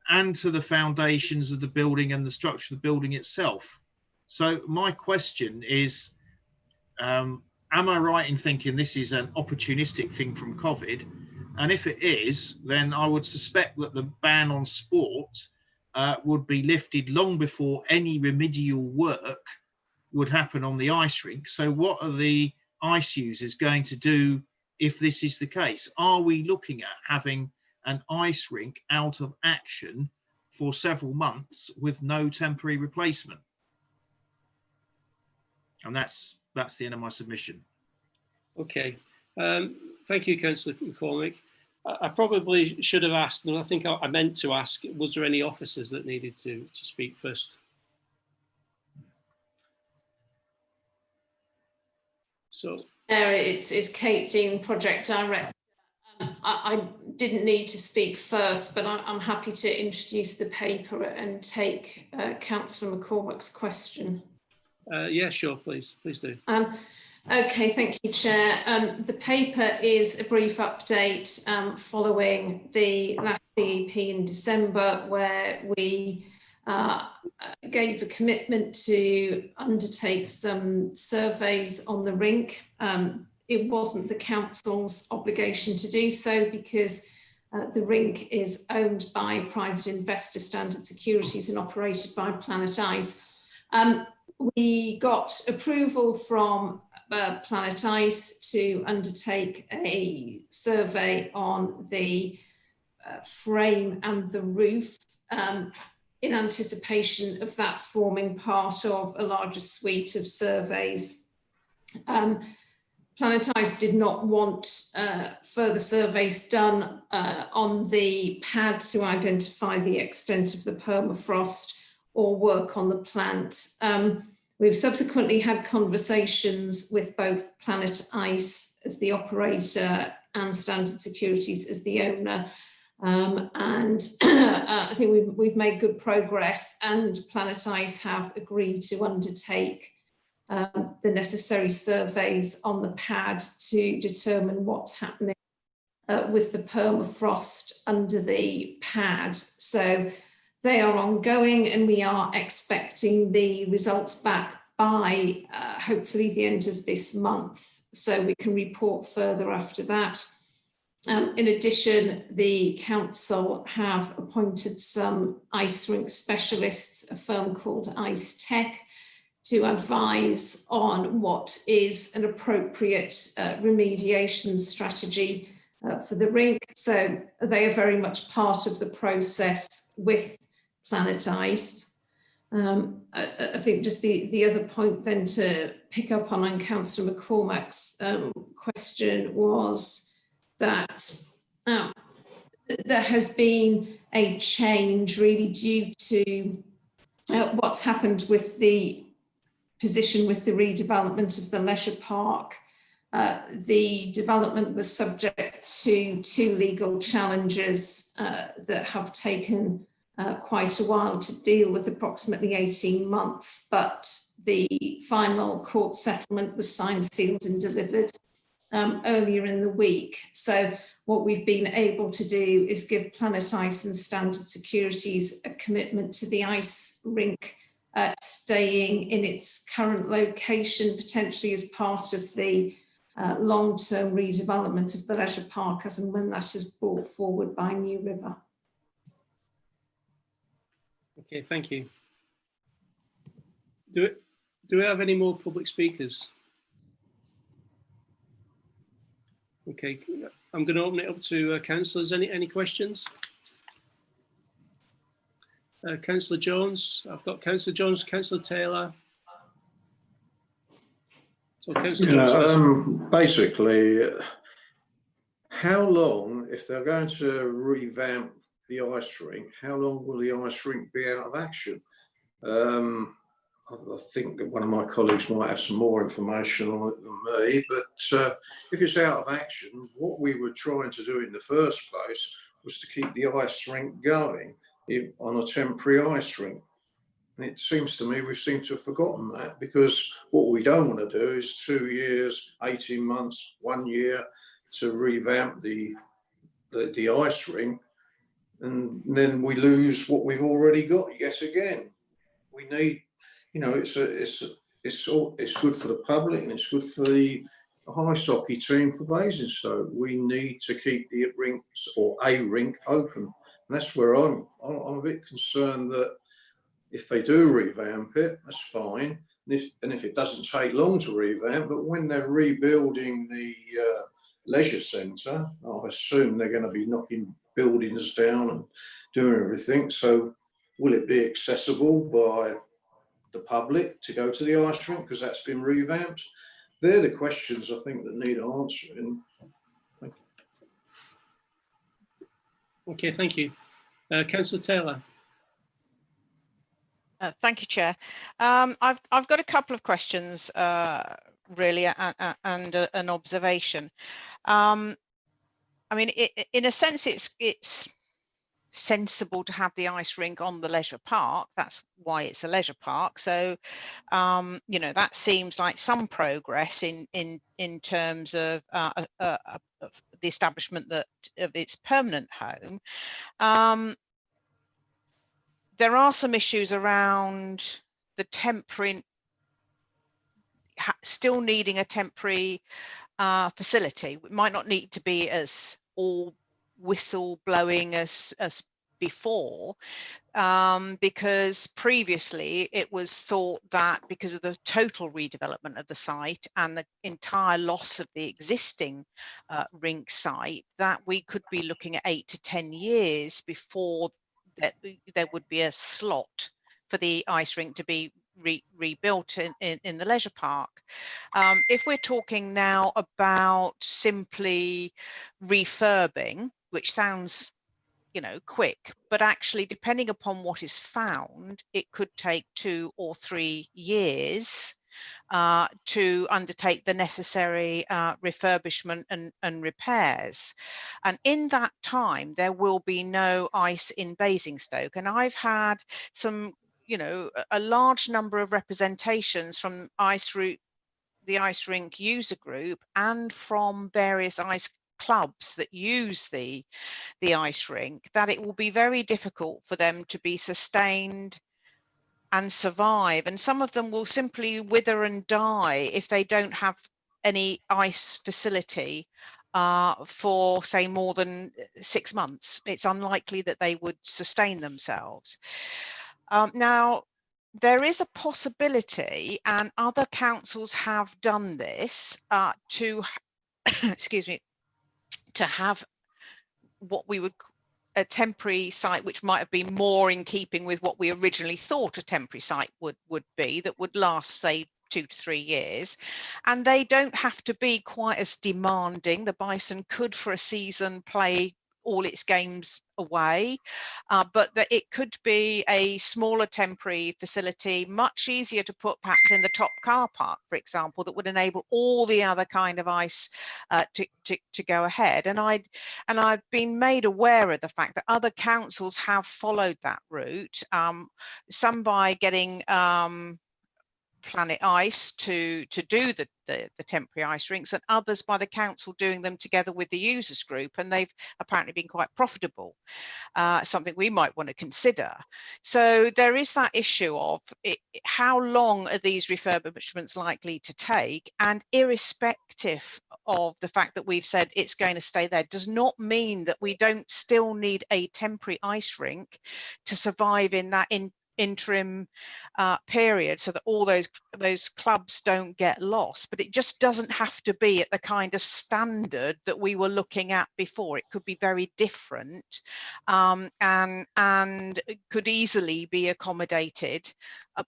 and to the foundations of the building and the structure of the building itself. So my question is, am I right in thinking this is an opportunistic thing from COVID? And if it is, then I would suspect that the ban on sport would be lifted long before any remedial work would happen on the ice rink. So what are the ice users going to do if this is the case? Are we looking at having an ice rink out of action for several months with no temporary replacement? And that's the end of my submission. Okay. Thank you, Councillor McCormick. I probably should have asked, and I think I meant to ask, was there any officers that needed to speak first? So it's Kate Dean, Project Director. I didn't need to speak first, but I'm happy to introduce the paper and take Councillor McCormick's question. Yeah, sure, please do. Okay, thank you, Chair. The paper is a brief update following the last CEP in December, where we gave a commitment to undertake some surveys on the rink. it wasn't the council's obligation to do so because the rink is owned by private investor Standard Securities and operated by Planet Ice. We got approval from Planet Ice to undertake a survey on the frame and the roof in anticipation of that forming part of a larger suite of surveys. Planet Ice did not want further surveys done on the pad to identify the extent of the permafrost or work on the plant. We've subsequently had conversations with both Planet Ice as the operator and Standard Securities as the owner. I think we've made good progress, and Planet Ice have agreed to undertake the necessary surveys on the pad to determine what's happening with the permafrost under the pad. So they are ongoing, and we are expecting the results back by hopefully the end of this month, so we can report further after that. In addition, the council have appointed some ice rink specialists, a firm called Ice Tech, to advise on what is an appropriate remediation strategy for the rink. So they are very much part of the process with Planet Ice. I think just the other point then to pick up on Councillor McCormack's question was that there has been a change really due to what's happened with the position with the redevelopment of the leisure park. The development was subject to 2 legal challenges that have taken quite a while to deal with, approximately 18 months, but the final court settlement was signed, sealed and delivered earlier in the week. So what we've been able to do is give Planet Ice and Standard Securities a commitment to the ice rink staying in its current location, potentially as part of the long-term redevelopment of the leisure park as and when that is brought forward by New River. Okay, thank you. Do we have any more public speakers? Okay, I'm going to open it up to councillors. Any questions? Councillor Jones, I've got Councillor Jones, Councillor Taylor. So Councillor Jones. Basically, how long, if they're going to revamp the ice rink, how long will the ice rink be out of action? I think that one of my colleagues might have some more information on it than me, but if it's out of action, what we were trying to do in the first place was to keep the ice rink going on a temporary ice rink. And it seems to me we seem to have forgotten that, because what we don't want to do is 2 years, 18 months, 1 year to revamp the ice rink, and then we lose what we've already got yet again. We need, you know, it's good for the public and it's good for the ice hockey team for Basingstoke. We need to keep the rinks, or a rink, open. And that's where I'm a bit concerned that if they do revamp it, that's fine. And if it doesn't take long to revamp, but when they're rebuilding the leisure centre, I assume they're going to be knocking buildings down and doing everything. So will it be accessible by the public to go to the ice rink because that's been revamped? They're the questions I think that need answering. Thank you. Okay, thank you. Councillor Taylor. Thank you, Chair. I've got a couple of questions, really, and an observation. I mean, in a sense, it's sensible to have the ice rink on the leisure park. That's why it's a leisure park. So, you know, that seems like some progress in terms of the establishment of its permanent home. There are some issues around the temporary, still needing a temporary facility. It might not need to be as all whistle blowing as before, because previously it was thought that because of the total redevelopment of the site and the entire loss of the existing rink site, that we could be looking at 8 to 10 years before that there would be a slot for the ice rink to be rebuilt in the leisure park. If we're talking now about simply refurbing, which sounds, you know, quick, but actually depending upon what is found, it could take 2 or 3 years to undertake the necessary refurbishment and repairs. And in that time, there will be no ice in Basingstoke. And I've had some, you know, a large number of representations from the ice rink user group and from various ice clubs that use the ice rink, that it will be very difficult for them to be sustained and survive, and some of them will simply wither and die if they don't have any ice facility for, say, more than 6 months. It's unlikely that they would sustain themselves. Now, there is a possibility, and other councils have done this, to excuse me, to have what we would a temporary site, which might have been more in keeping with what we originally thought a temporary site would be, that would last, say, 2 to 3 years. And they don't have to be quite as demanding. The Bison could for a season play all its games away, but that it could be a smaller temporary facility, much easier to put perhaps in the top car park, for example, that would enable all the other kind of ice to go ahead. And I've been made aware of the fact that other councils have followed that route, some by getting Planet Ice to do the temporary ice rinks, and others by the council doing them together with the users group, and they've apparently been quite profitable, something we might want to consider. So there is that issue of how long are these refurbishments likely to take, and irrespective of the fact that we've said it's going to stay there, does not mean that we don't still need a temporary ice rink to survive in that interim period, so that all those clubs don't get lost. But it just doesn't have to be at the kind of standard that we were looking at before. It could be very different, and could easily be accommodated,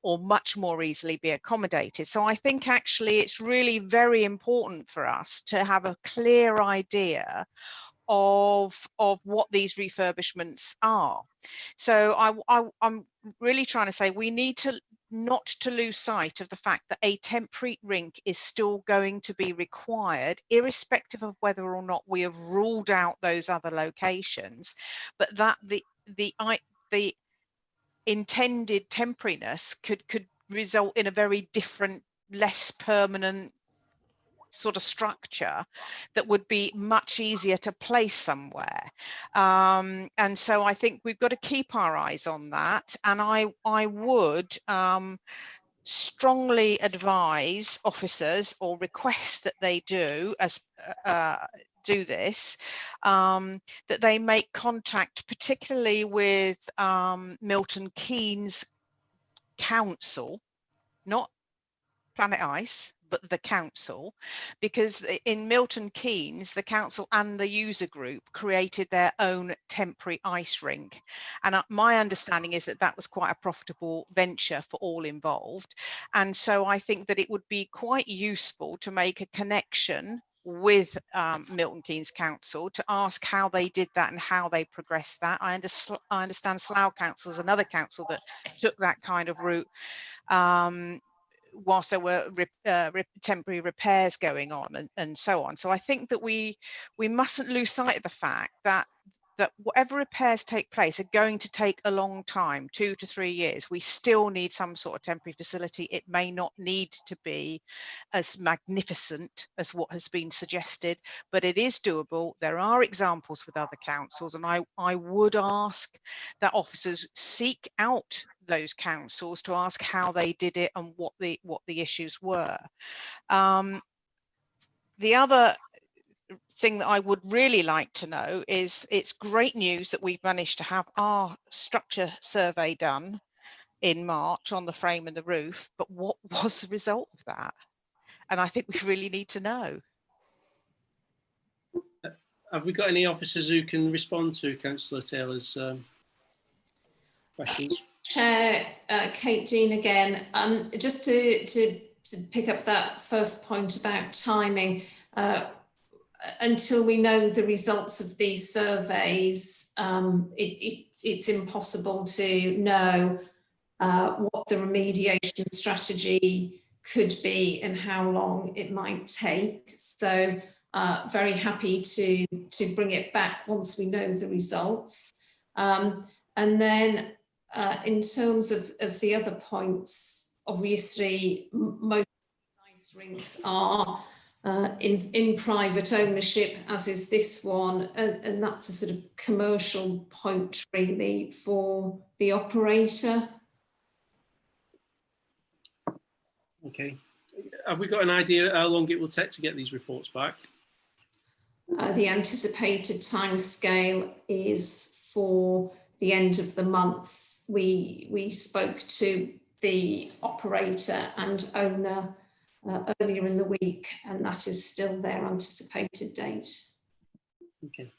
or much more easily be accommodated. So I think actually it's really very important for us to have a clear idea of what these refurbishments are. So I'm really trying to say we need to not to lose sight of the fact that a temporary rink is still going to be required, irrespective of whether or not we have ruled out those other locations, but that the intended temporariness could result in a very different, less permanent sort of structure that would be much easier to place somewhere. And so I think we've got to keep our eyes on that. And I would strongly advise officers, or request that they do this, that they make contact, particularly with Milton Keynes Council, not Planet Ice, but the council, because in Milton Keynes, the council and the user group created their own temporary ice rink. And my understanding is that that was quite a profitable venture for all involved. And so I think that it would be quite useful to make a connection with Milton Keynes Council to ask how they did that and how they progressed that. I understand Slough Council is another council that took that kind of route, whilst there were temporary repairs going on, and so on. So I think that we mustn't lose sight of the fact that whatever repairs take place are going to take a long time, 2 to 3 years. We still need some sort of temporary facility. It may not need to be as magnificent as what has been suggested, but it is doable. There are examples with other councils, and I would ask that officers seek out those councils to ask how they did it and what the issues were. The other thing that I would really like to know is, it's great news that we've managed to have our structure survey done in March on the frame and the roof, but what was the result of that? And I think we really need to know. Have we got any officers who can respond to Councillor Taylor's questions? Chair, Kate Dean again. Just to pick up that first point about timing, until we know the results of these surveys, it's impossible to know what the remediation strategy could be and how long it might take. So very happy to bring it back once we know the results. And then in terms of the other points, obviously most ice rinks are in private ownership, as is this one, and that's a sort of commercial point really for the operator. Okay. Have we got an idea how long it will take to get these reports back? The anticipated timescale is for the end of the month. We spoke to the operator and owner earlier in the week, and that is still their anticipated date. Okay.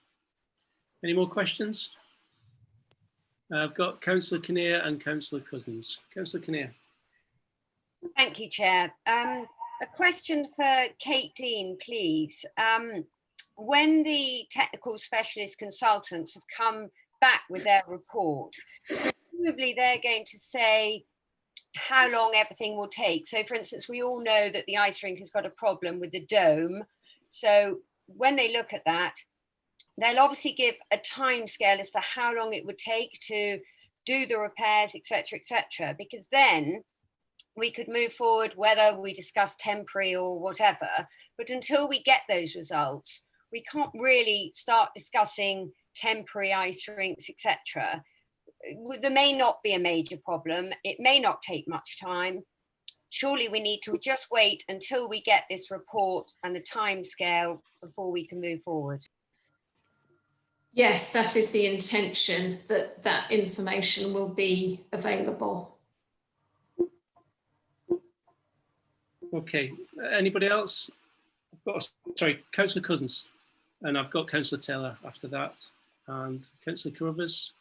Any more questions? I've got Councillor Kinnear and Councillor Cousins. Councillor Kinnear. Thank you, Chair. A question for Kate Dean, please. When the technical specialist consultants have come back with their report, presumably they're going to say how long everything will take. So for instance, we all know that the ice rink has got a problem with the dome. So when they look at that, they'll obviously give a time scale as to how long it would take to do the repairs, etc., because then we could move forward whether we discuss temporary or whatever. But until we get those results, we can't really start discussing temporary ice rinks, etc. There may not be a major problem. It may not take much time. Surely we need to just wait until we get this report and the time scale before we can move forward. Yes, that is the intention, that that information will be available. Okay, anybody else? I've got, sorry, Councillor Cousins, and I've got Councillor Taylor after that, and Councillor Carruthers.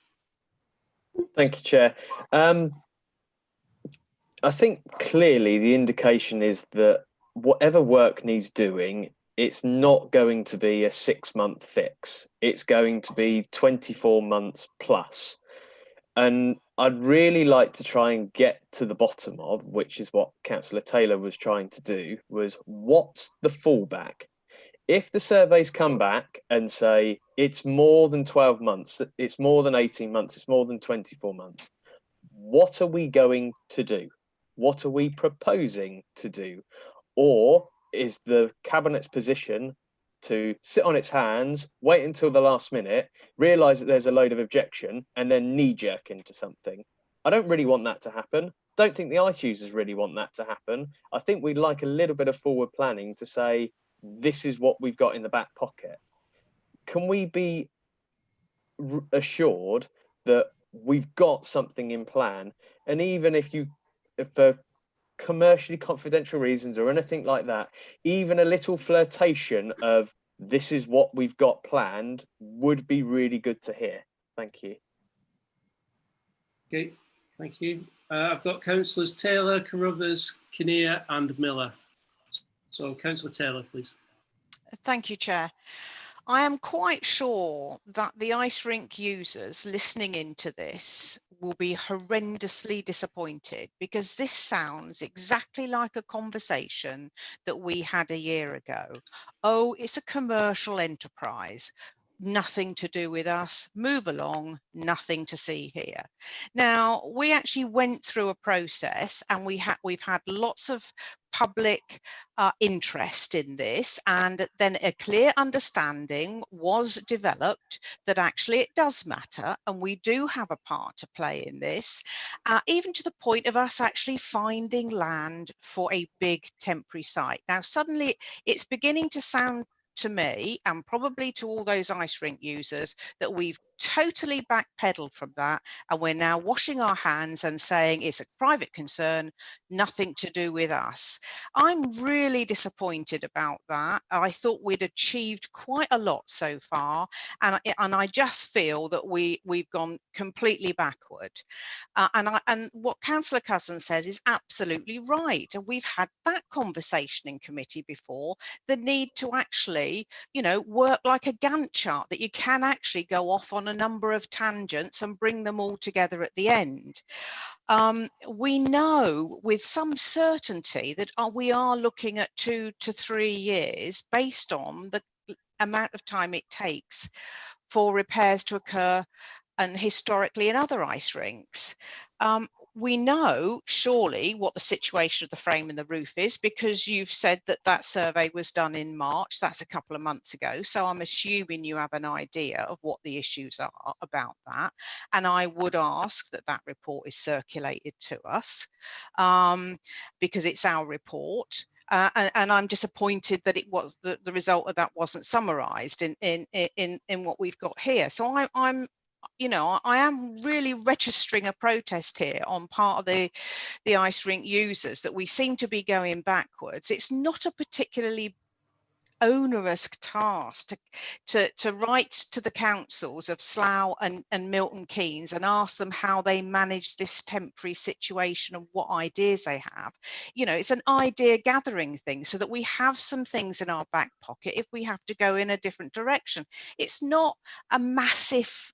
Thank you, Chair. I think clearly the indication is that whatever work needs doing, it's not going to be a 6-month fix. It's going to be 24 months plus. And I'd really like to try and get to the bottom of, which is what Councillor Taylor was trying to do, was what's the fallback? If the surveys come back and say it's more than 12 months, it's more than 18 months, it's more than 24 months, what are we going to do? What are we proposing to do? Or is the Cabinet's position to sit on its hands, wait until the last minute, realise that there's a load of objection, and then knee-jerk into something? I don't really want that to happen. Don't think the ice users really want that to happen. I think we'd like a little bit of forward planning to say, this is what we've got in the back pocket. Can we be assured that we've got something in plan? And even if for commercially confidential reasons or anything like that, even a little flirtation of this is what we've got planned would be really good to hear. Thank you. Okay, thank you. I've got Councillors Taylor, Carruthers, Kinnear and Miller. So Councillor Taylor, please. Thank you, Chair. I am quite sure that the ice rink users listening into this will be horrendously disappointed, because this sounds exactly like a conversation that we had a year ago. Oh, it's a commercial enterprise. Nothing to do with us, move along, nothing to see here. Now, we actually went through a process, and we've had lots of public interest in this, and then a clear understanding was developed that actually it does matter and we do have a part to play in this, even to the point of us actually finding land for a big temporary site. Now suddenly it's beginning to sound to me, and probably to all those ice rink users, that we've totally backpedaled from that, and we're now washing our hands and saying it's a private concern, nothing to do with us. I'm really disappointed about that. I thought we'd achieved quite a lot so far, and I just feel that we've gone completely backward. And what Councillor Cousin says is absolutely right. And we've had that conversation in committee before, the need to actually, you know, work like a Gantt chart, that you can actually go off on a number of tangents and bring them all together at the end. We know with some certainty that we are looking at 2 to 3 years based on the amount of time it takes for repairs to occur, and historically in other ice rinks. We know surely what the situation of the frame and the roof is, because you've said that that survey was done in March. That's a couple of months ago. So I'm assuming you have an idea of what the issues are about that. And I would ask that that report is circulated to us, because it's our report. And I'm disappointed that it was the result of that wasn't summarised in what we've got here. So I'm you know, I am really registering a protest here on part of the ice rink users, that we seem to be going backwards. It's not a particularly onerous task to write to the councils of Slough and Milton Keynes and ask them how they manage this temporary situation and what ideas they have. You know, it's an idea gathering thing so that we have some things in our back pocket if we have to go in a different direction. It's not a massive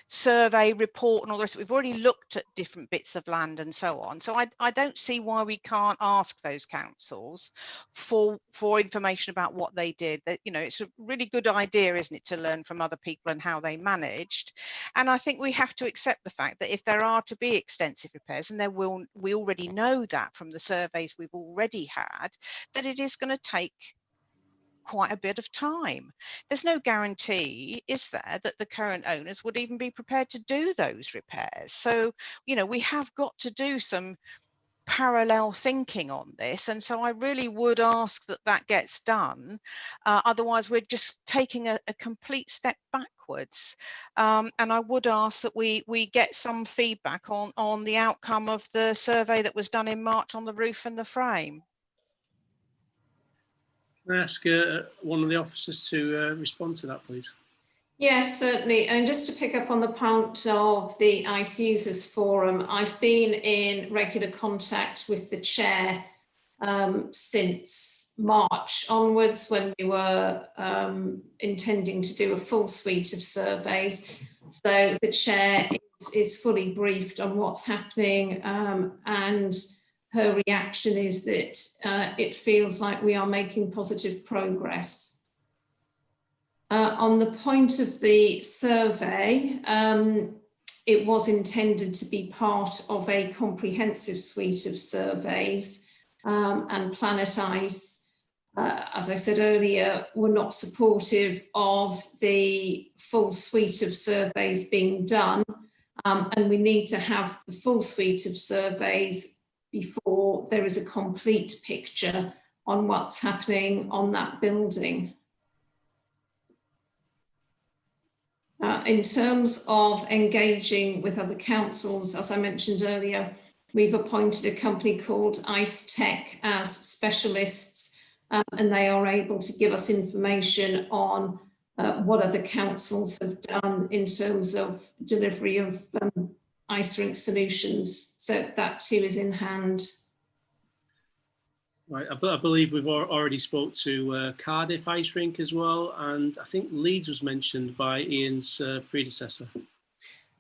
survey report and all this. We've already looked at different bits of land and so on. So I don't see why we can't ask those councils for information about what they did. That, you know, it's a really good idea, isn't it, to learn from other people and how they managed. And I think we have to accept the fact that if there are to be extensive repairs, and we already know that from the surveys we've already had, that it is going to take quite a bit of time. There's no guarantee, is there, that the current owners would even be prepared to do those repairs. So, you know, we have got to do some parallel thinking on this, and so I really would ask that that gets done. Otherwise we're just taking a complete step backwards, and I would ask that we get some feedback on the outcome of the survey that was done in March on the roof and the frame. Can I ask one of the officers to respond to that, please? Yes, certainly. And just to pick up on the point of the ICE Users Forum, I've been in regular contact with the chair since March onwards, when we were intending to do a full suite of surveys. So the chair is fully briefed on what's happening, and her reaction is that it feels like we are making positive progress. On the point of the survey, it was intended to be part of a comprehensive suite of surveys, and Planet Ice, as I said earlier, were not supportive of the full suite of surveys being done, and we need to have the full suite of surveys before there is a complete picture on what's happening on that building. In terms of engaging with other councils, as I mentioned earlier, we've appointed a company called Ice Tech as specialists, and they are able to give us information on what other councils have done in terms of delivery of ice rink solutions. So that too is in hand. Right, I believe we've already spoke to Cardiff Ice Rink as well, and I think Leeds was mentioned by Ian's predecessor.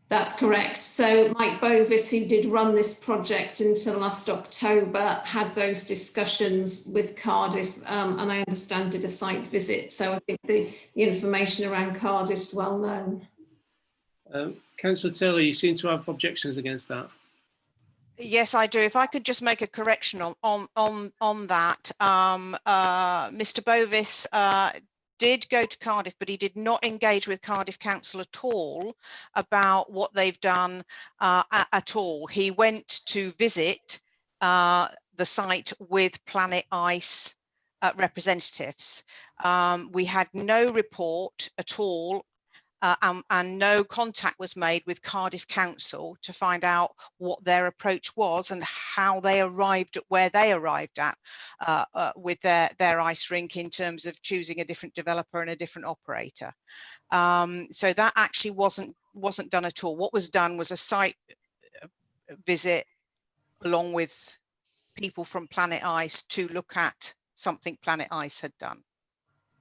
That's correct. So Mike Bovis, who did run this project until last October, had those discussions with Cardiff, and I understand did a site visit. So I think the information around Cardiff's well known. Councillor Taylor, you seem to have objections against that. Yes, I do. If I could just make a correction on that, Mr. Bovis did go to Cardiff, but he did not engage with Cardiff Council at all about what they've done at all. He went to visit the site with Planet Ice representatives. We had no report at all, and no contact was made with Cardiff Council to find out what their approach was and how they arrived at where they arrived at with their ice rink in terms of choosing a different developer and a different operator. So that actually wasn't done at all. What was done was a site visit along with people from Planet Ice to look at something Planet Ice had done.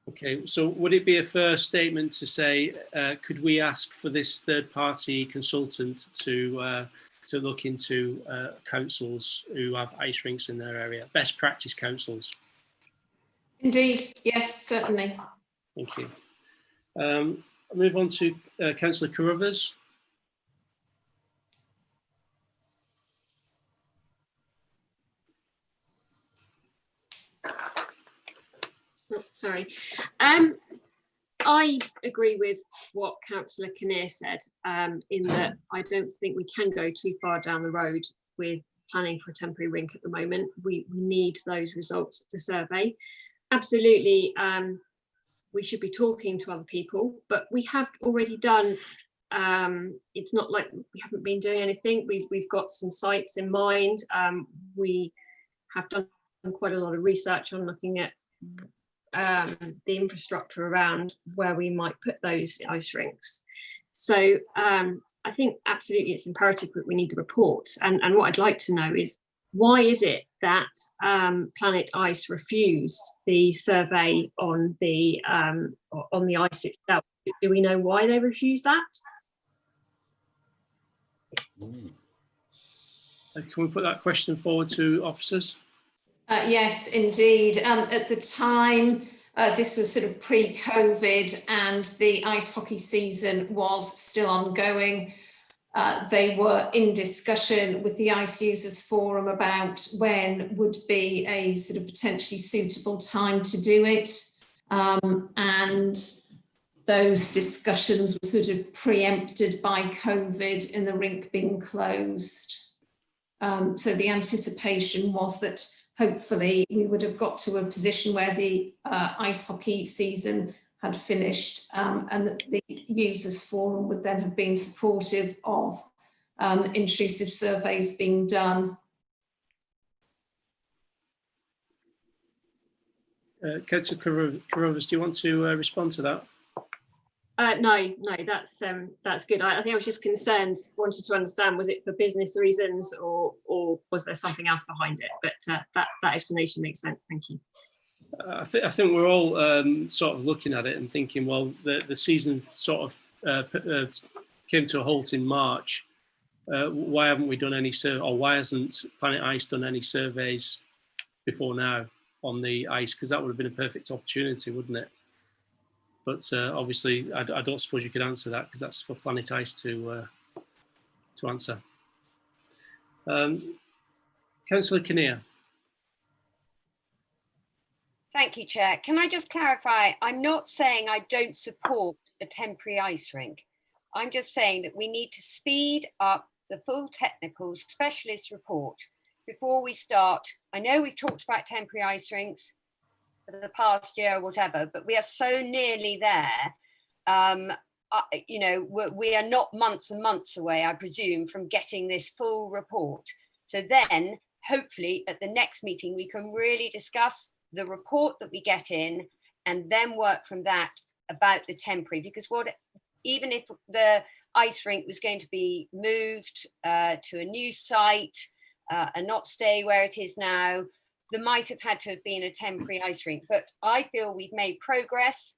Okay, so would it be a fair statement to say, could we ask for this third-party consultant to look into councils who have ice rinks in their area, best practice councils? Indeed, yes, certainly. Thank you. I'll move on to Councillor Carruthers. Oh, sorry. I agree with what Councillor Kinnear said, in that I don't think we can go too far down the road with planning for a temporary rink at the moment. We need those results of the survey. Absolutely, we should be talking to other people, but we have already done, it's not like we haven't been doing anything. We've got some sites in mind. We have done quite a lot of research on looking at the infrastructure around where we might put those ice rinks. So I think absolutely it's imperative that we need the reports. And what I'd like to know is, why is it that Planet Ice refused the survey on the ice itself? Do we know why they refused that? Can we put that question forward to officers? Yes, indeed. At the time, this was sort of pre-COVID and the ice hockey season was still ongoing. They were in discussion with the Ice Users Forum about when would be a sort of potentially suitable time to do it. And those discussions were sort of preempted by COVID and the rink being closed. So the anticipation was that hopefully we would have got to a position where the ice hockey season had finished, and that the Users Forum would then have been supportive of intrusive surveys being done. Councillor Carruthers, do you want to respond to that? No, that's good. I think I was just concerned, wanted to understand, was it for business reasons or was there something else behind it? But that explanation makes sense. Thank you. I think we're all sort of looking at it and thinking, well, the season sort of came to a halt in March. Why haven't we done any or why hasn't Planet Ice done any surveys before now on the ice? Because that would have been a perfect opportunity, wouldn't it? But obviously, I don't suppose you could answer that because that's for Planet Ice to answer. Councillor Kinnear. Thank you, Chair. Can I just clarify? I'm not saying I don't support a temporary ice rink. I'm just saying that we need to speed up the full technical specialist report before we start. I know we've talked about temporary ice rinks for the past year or whatever, but we are so nearly there. You know, we are not months and months away, I presume, from getting this full report. So then, hopefully, at the next meeting, we can really discuss the report that we get in and then work from that about the temporary. Because even if the ice rink was going to be moved to a new site and not stay where it is now, there might have had to have been a temporary ice rink. But I feel we've made progress.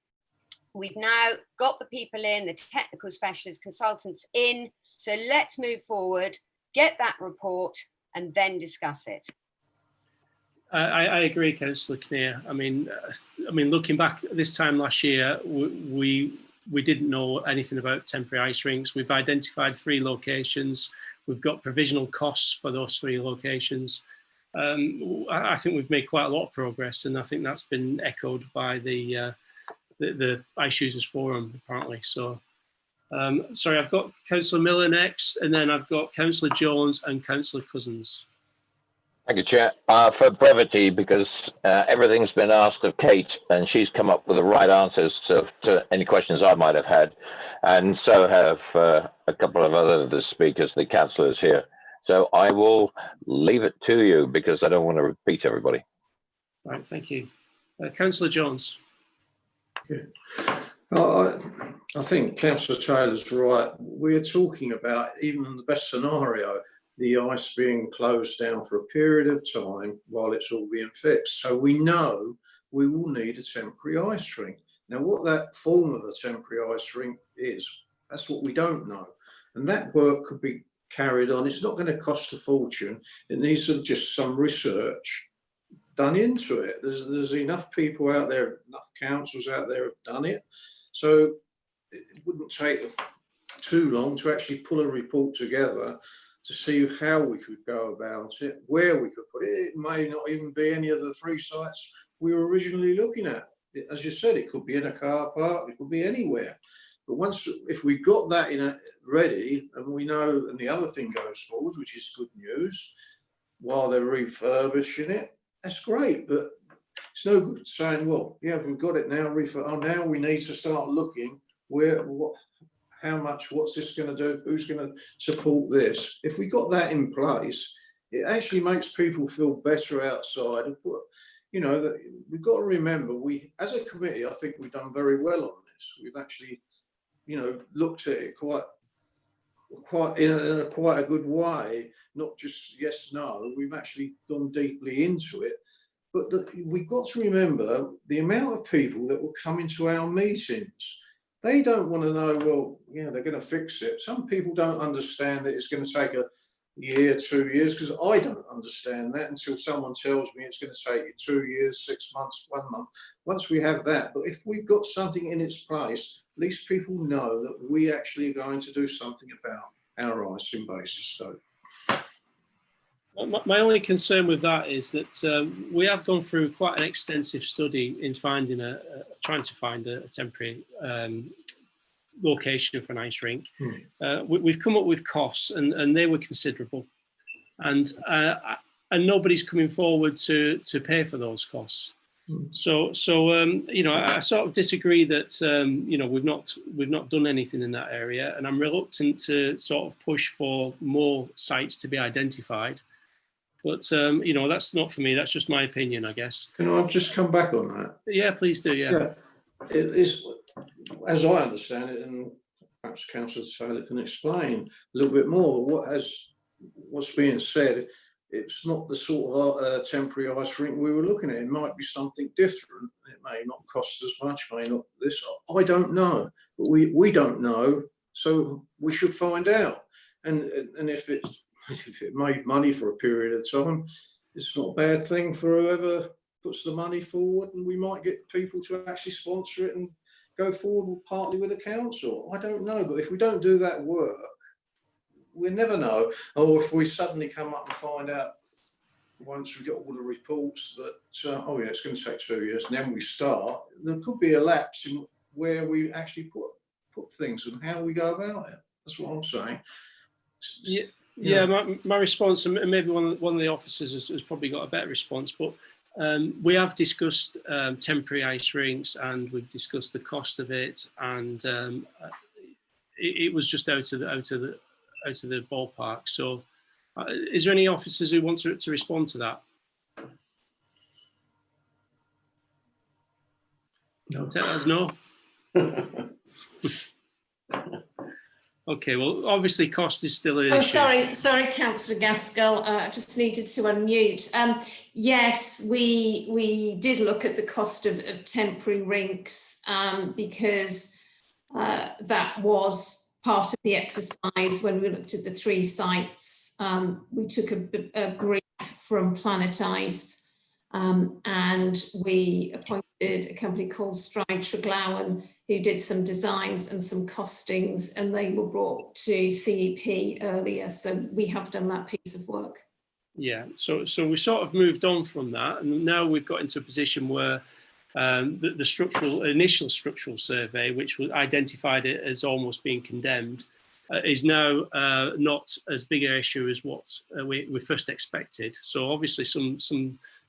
We've now got the people in, the technical specialist consultants in. So let's move forward, get that report, and then discuss it. I agree, Councillor Kinnear. I mean, looking back at this time last year, we didn't know anything about temporary ice rinks. We've identified 3 locations. We've got provisional costs for those 3 locations. I think we've made quite a lot of progress, and I think that's been echoed by the Ice Users Forum apparently. So, sorry, I've got Councillor Miller next, and then I've got Councillor Jones and Councillor Cousins. Thank you, Chair. For brevity, because everything's been asked of Kate, and she's come up with the right answers to any questions I might have had, and so have a couple of other speakers, the councillors here. So I will leave it to you because I don't want to repeat everybody. Right, thank you. Councillor Jones. I think Councillor Taylor's right. We're talking about, even in the best scenario, the ice being closed down for a period of time while it's all being fixed. So we know we will need a temporary ice rink. Now, what that form of a temporary ice rink is, that's what we don't know. And that work could be carried on. It's not going to cost a fortune. It needs just some research done into it. There's enough people out there, enough councils out there have done it. So it wouldn't take too long to actually pull a report together to see how we could go about it, where we could put it. It may not even be any of the 3 sites we were originally looking at. As you said, it could be in a car park, it could be anywhere. But if we got that ready, and we know, and the other thing goes forward, which is good news, while they're refurbishing it, that's great. But it's no good saying, well, yeah, we've got it now, now we need to start looking how much, what's this going to do, who's going to support this. If we got that in place, it actually makes people feel better outside. You know, that we've got to remember, as a committee, I think we've done very well on this. We've actually, you know, looked at it quite in a good way, not just yes, no. We've actually gone deeply into it. But we've got to remember the amount of people that will come into our meetings. They don't want to know, well, yeah, they're going to fix it. Some people don't understand that it's going to take a year, 2 years, because I don't understand that until someone tells me it's going to take you 2 years, 6 months, 1 month. Once we have that, but if we've got something in its place, at least people know that we actually are going to do something about our ice in Basingstoke. My only concern with that is that we have gone through quite an extensive study in finding trying to find a temporary location for an ice rink. We've come up with costs, and they were considerable, and nobody's coming forward to pay for those costs. So you know, I sort of disagree that you know, we've not done anything in that area, and I'm reluctant to sort of push for more sites to be identified. But you know, that's not for me. That's just my opinion, I guess. Can I just come back on that? Yeah, please do. Yeah. It is, as I understand it, and perhaps Councillor Taylor can explain a little bit more. What's being said, it's not the sort of temporary ice rink we were looking at. It might be something different. It may not cost as much, may not this. I don't know, but we don't know, so we should find out. And if it made money for a period of time, it's not a bad thing for whoever puts the money forward, and we might get people to actually sponsor it and go forward partly with the council. I don't know, but if we don't do that work, we'll never know. Or if we suddenly come up and find out once we get all the reports that, oh yeah, it's going to take 2 years, and then we start, there could be a lapse in where we actually put things and how we go about it. That's what I'm saying. Yeah, my response, and maybe one of the officers has probably got a better response, but we have discussed temporary ice rinks, and we've discussed the cost of it, and it was just out of the ballpark. So, is there any officers who want to respond to that? No. Take that as no. Okay, well, obviously cost is still an issue. Sorry, Councillor Gaskell, I just needed to unmute. Yes, we did look at the cost of temporary rinks because that was part of the exercise when we looked at the 3 sites. We took a brief from Planet Ice and we appointed a company called Stride Treglowan, who did some designs and some costings, and they were brought to CEP earlier. So we have done that piece of work. Yeah, so we sort of moved on from that, and now we've got into a position where the initial structural survey, which was identified it as almost being condemned, is now not as big an issue as what we first expected. So obviously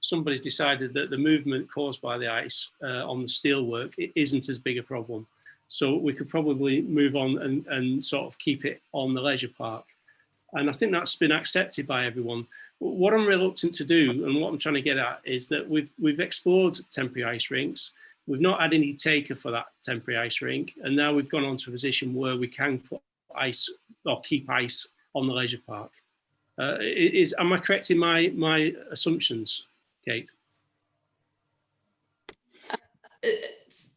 somebody decided that the movement caused by the ice on the steelwork isn't as big a problem. So we could probably move on and sort of keep it on the leisure park. And I think that's been accepted by everyone. What I'm reluctant to do, and what I'm trying to get at, is that we've explored temporary ice rinks. We've not had any taker for that temporary ice rink, and now we've gone on to a position where we can put ice or keep ice on the leisure park. Am I correct in my assumptions, Kate?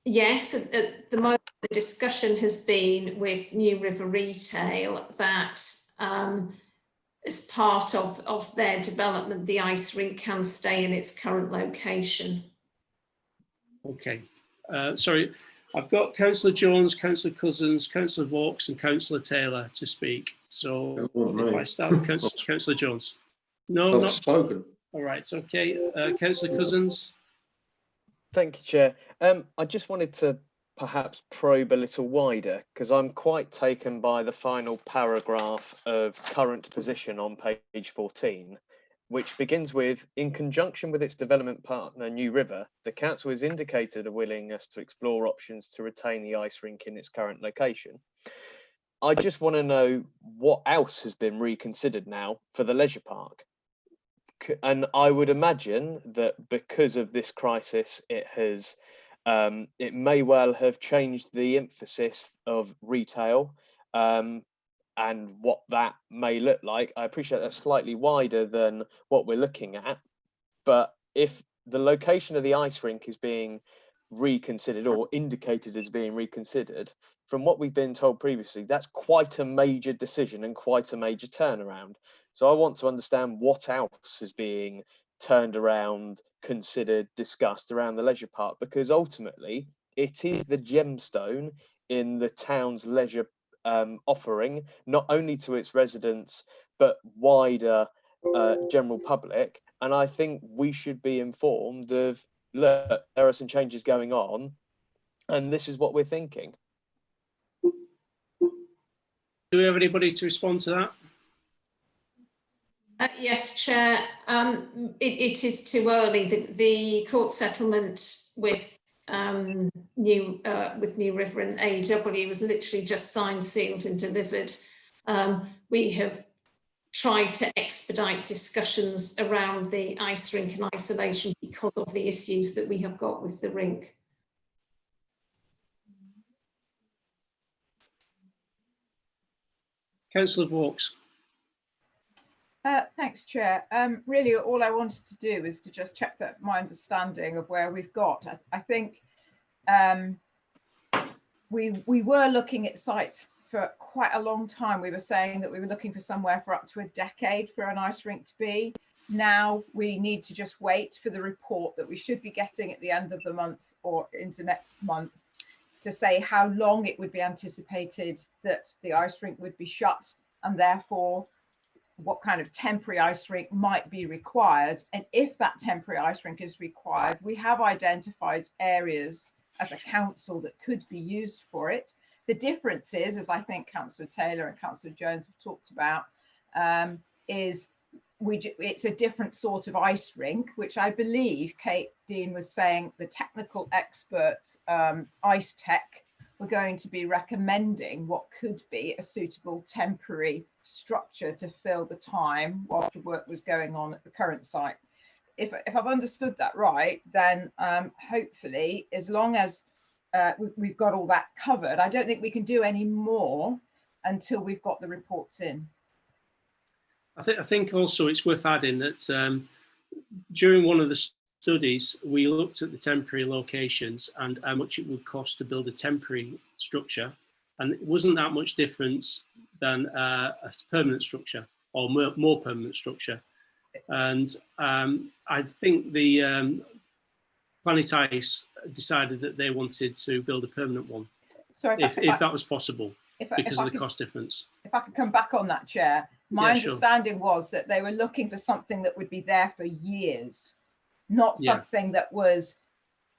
Yes, at the moment the discussion has been with New River Retail that as part of their development, the ice rink can stay in its current location. Okay, sorry, I've got Councillor Jones, Councillor Cousins, Councillor Vaux and Councillor Taylor to speak. So if I start with Councillor Jones. No, I've not spoken. All right, okay, Councillor Cousins. Thank you, Chair. I just wanted to perhaps probe a little wider, because I'm quite taken by the final paragraph of current position on page 14, which begins with, in conjunction with its development partner, New River, the council has indicated a willingness to explore options to retain the ice rink in its current location. I just want to know what else has been reconsidered now for the leisure park. And I would imagine that because of this crisis, it may well have changed the emphasis of retail and what that may look like. I appreciate that's slightly wider than what we're looking at, but if the location of the ice rink is being reconsidered or indicated as being reconsidered, from what we've been told previously, that's quite a major decision and quite a major turnaround. So I want to understand what else is being turned around, considered, discussed around the leisure park, because ultimately it is the gemstone in the town's leisure offering, not only to its residents, but wider general public. And I think we should be informed of, look, there are some changes going on, and this is what we're thinking. Do we have anybody to respond to that? Yes, Chair. It is too early. The court settlement with New River and AEW was literally just signed, sealed, and delivered. We have tried to expedite discussions around the ice rink and isolation because of the issues that we have got with the rink. Councillor Vaux. Thanks, Chair. Really, all I wanted to do is to just check that my understanding of where we've got. I think we were looking at sites for quite a long time. We were saying that we were looking for somewhere for up to a decade for an ice rink to be. Now we need to just wait for the report that we should be getting at the end of the month or into next month to say how long it would be anticipated that the ice rink would be shut, and therefore what kind of temporary ice rink might be required. And if that temporary ice rink is required, we have identified areas as a council that could be used for it. The difference is, as I think Councillor Taylor and Councillor Jones have talked about, it's a different sort of ice rink, which I believe Kate Dean was saying the technical experts, Ice Tech, were going to be recommending what could be a suitable temporary structure to fill the time whilst the work was going on at the current site. If I've understood that right, then hopefully, as long as we've got all that covered, I don't think we can do any more until we've got the reports in. I think also it's worth adding that during one of the studies, we looked at the temporary locations and how much it would cost to build a temporary structure. And it wasn't that much difference than a permanent structure or more permanent structure. And I think the Planet Ice decided that they wanted to build a permanent one. Sorry, if that was possible, because of the cost difference. If I could come back on that, Chair. My understanding was that they were looking for something that would be there for years, not something that was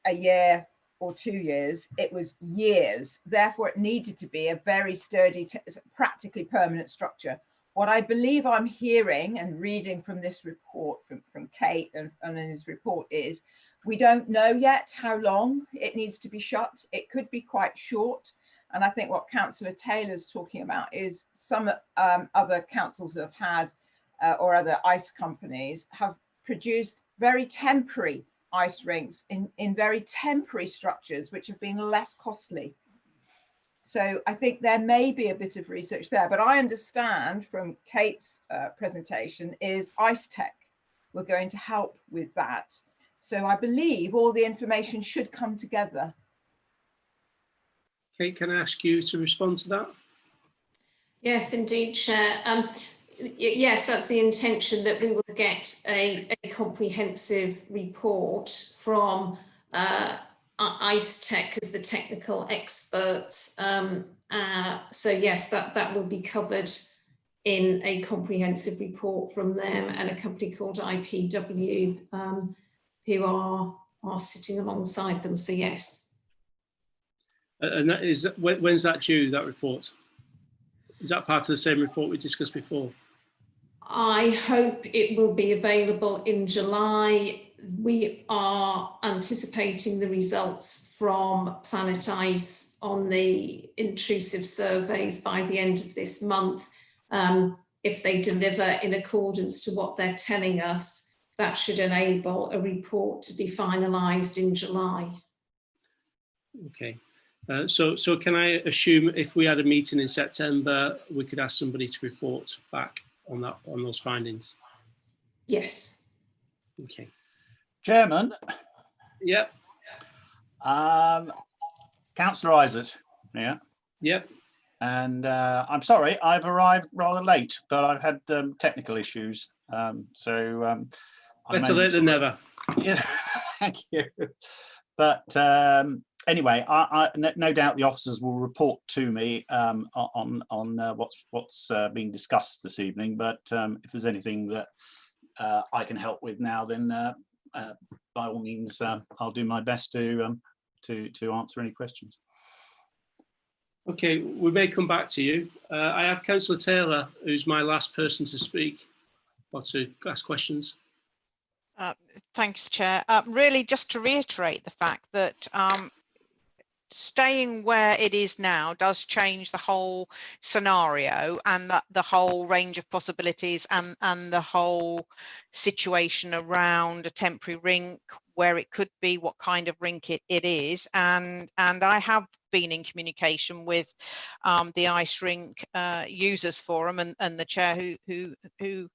a year or 2 years. It was years. Therefore, it needed to be a very sturdy, practically permanent structure. What I believe I'm hearing and reading from this report from Kate and in his report is we don't know yet how long it needs to be shut. It could be quite short. And I think what Councillor Taylor's talking about is some other councils have had, or other ice companies have produced very temporary ice rinks in very temporary structures, which have been less costly. So I think there may be a bit of research there, but I understand from Kate's presentation is Ice Tech were going to help with that. So I believe all the information should come together. Kate, can I ask you to respond to that? Yes, indeed, Chair. Yes, that's the intention, that we will get a comprehensive report from Ice Tech as the technical experts. So yes, that will be covered in a comprehensive report from them and a company called IPW, who are sitting alongside them. So yes. And that is, when's that due, that report? Is that part of the same report we discussed before? I hope it will be available in July. We are anticipating the results from Planet Ice on the intrusive surveys by the end of this month. If they deliver in accordance to what they're telling us, that should enable a report to be finalised in July. Okay. So can I assume if we had a meeting in September, we could ask somebody to report back on those findings? Yes. Okay. Chairman. Yep. Councillor Isaac. Yeah. Yep. And I'm sorry, I've arrived rather late, but I've had technical issues. Better late than never. Yeah, thank you. But anyway, no doubt the officers will report to me on what's being discussed this evening. But if there's anything that I can help with now, then by all means, I'll do my best to answer any questions. Okay, we may come back to you. I have Councillor Taylor, who's my last person to speak or to ask questions. Thanks, Chair. Really, just to reiterate the fact that staying where it is now does change the whole scenario and the whole range of possibilities and the whole situation around a temporary rink, where it could be, what kind of rink it is. And I have been in communication with the Ice Rink Users Forum and the chair who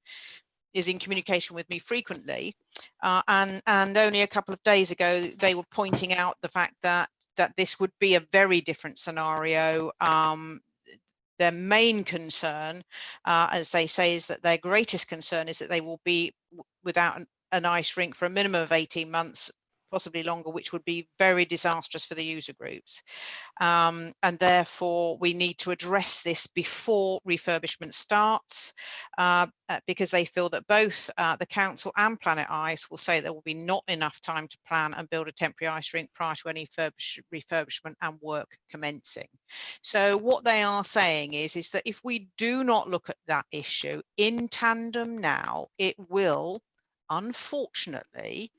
is in communication with me frequently. And only a couple of days ago, they were pointing out the fact that this would be a very different scenario. Their main concern, as they say, is that their greatest concern is that they will be without an ice rink for a minimum of 18 months, possibly longer, which would be very disastrous for the user groups. And therefore, we need to address this before refurbishment starts, because they feel that both the council and Planet Ice will say there will be not enough time to plan and build a temporary ice rink prior to any refurbishment and work commencing. So what they are saying is that if we do not look at that issue in tandem now, it will, unfortunately,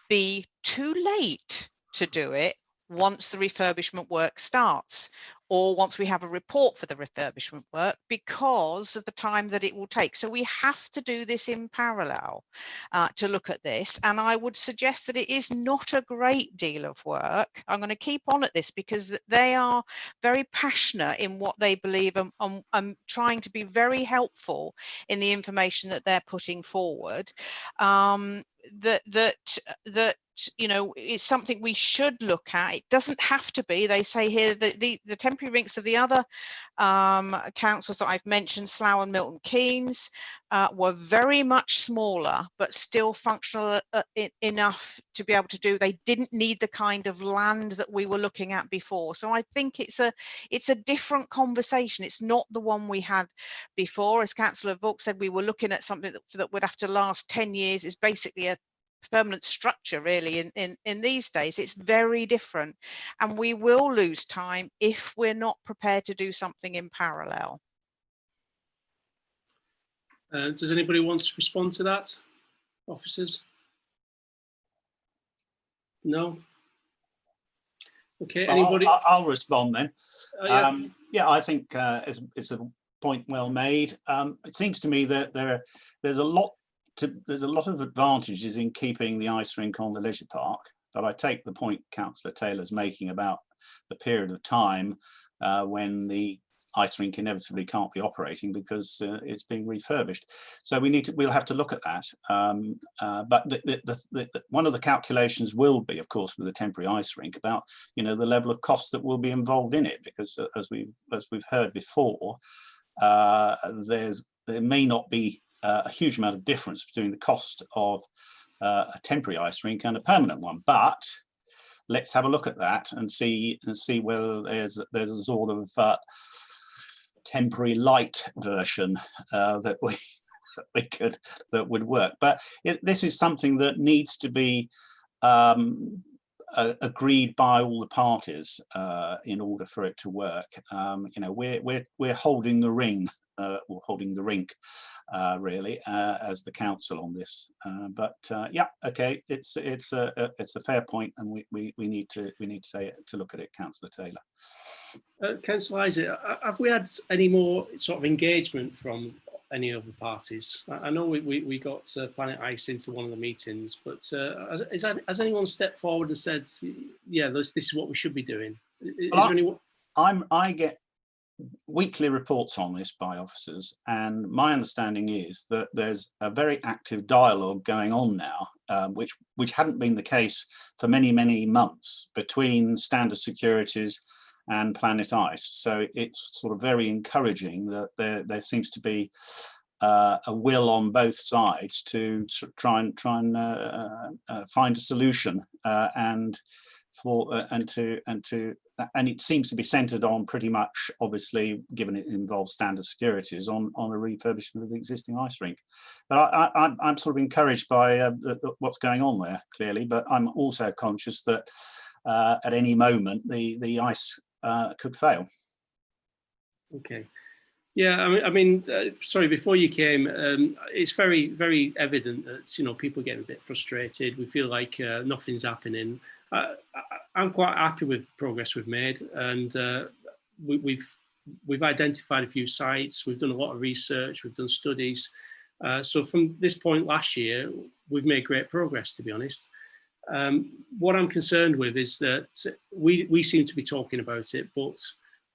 be too late to do it once the refurbishment work starts, or once we have a report for the refurbishment work, because of the time that it will take. So we have to do this in parallel to look at this. And I would suggest that it is not a great deal of work. I'm going to keep on at this because they are very passionate in what they believe, and I'm trying to be very helpful in the information that they're putting forward. That you know, is something we should look at. It doesn't have to be. They say here that the temporary rinks of the other councils that I've mentioned, Slough and Milton Keynes, were very much smaller, but still functional enough to be able to do. They didn't need the kind of land that we were looking at before. So I think it's a different conversation. It's not the one we had before. As Councillor Vaughn said, we were looking at something that would have to last 10 years. Is basically a permanent structure really in these days. It's very different, and we will lose time if we're not prepared to do something in parallel. Does anybody want to respond to that, officers? No? Okay, anybody? I'll respond then. Yeah. Yeah, I think it's a point well made. It seems to me that there's a lot of advantages in keeping the ice rink on the leisure park, but I take the point Councillor Taylor's making about the period of time when the ice rink inevitably can't be operating because it's being refurbished. So we'll have to look at that. But one of the calculations will be, of course, with a temporary ice rink about, you know, the level of costs that will be involved in it, because as we've heard before, there may not be a huge amount of difference between the cost of a temporary ice rink and a permanent one. But let's have a look at that and see whether there's a sort of temporary light version that would work. But this is something that needs to be agreed by all the parties in order for it to work. You know, we're holding the ring, or holding the rink, really, as the council on this. But yeah, okay, it's a fair point, and we need to look at it, Councillor Taylor. Councillor Isaac, have we had any more sort of engagement from any of the parties? I know we got Planet Ice into one of the meetings, but has anyone stepped forward and said, yeah, this is what we should be doing? I get weekly reports on this by officers, and my understanding is that there's a very active dialogue going on now, which hadn't been the case for many months between Standard Securities and Planet Ice. So it's sort of very encouraging that there seems to be a will on both sides to try and find a solution, and it seems to be centered on pretty much, obviously, given it involves Standard Securities, on a refurbishment of the existing ice rink. But I'm sort of encouraged by what's going on there, clearly, but I'm also conscious that at any moment the ice could fail. Okay. Yeah, I mean, sorry, before you came, it's very evident that, you know, people are getting a bit frustrated. We feel like nothing's happening. I'm quite happy with progress we've made, and we've identified a few sites. We've done a lot of research. We've done studies. So from this point last year, we've made great progress, to be honest. What I'm concerned with is that we seem to be talking about it, but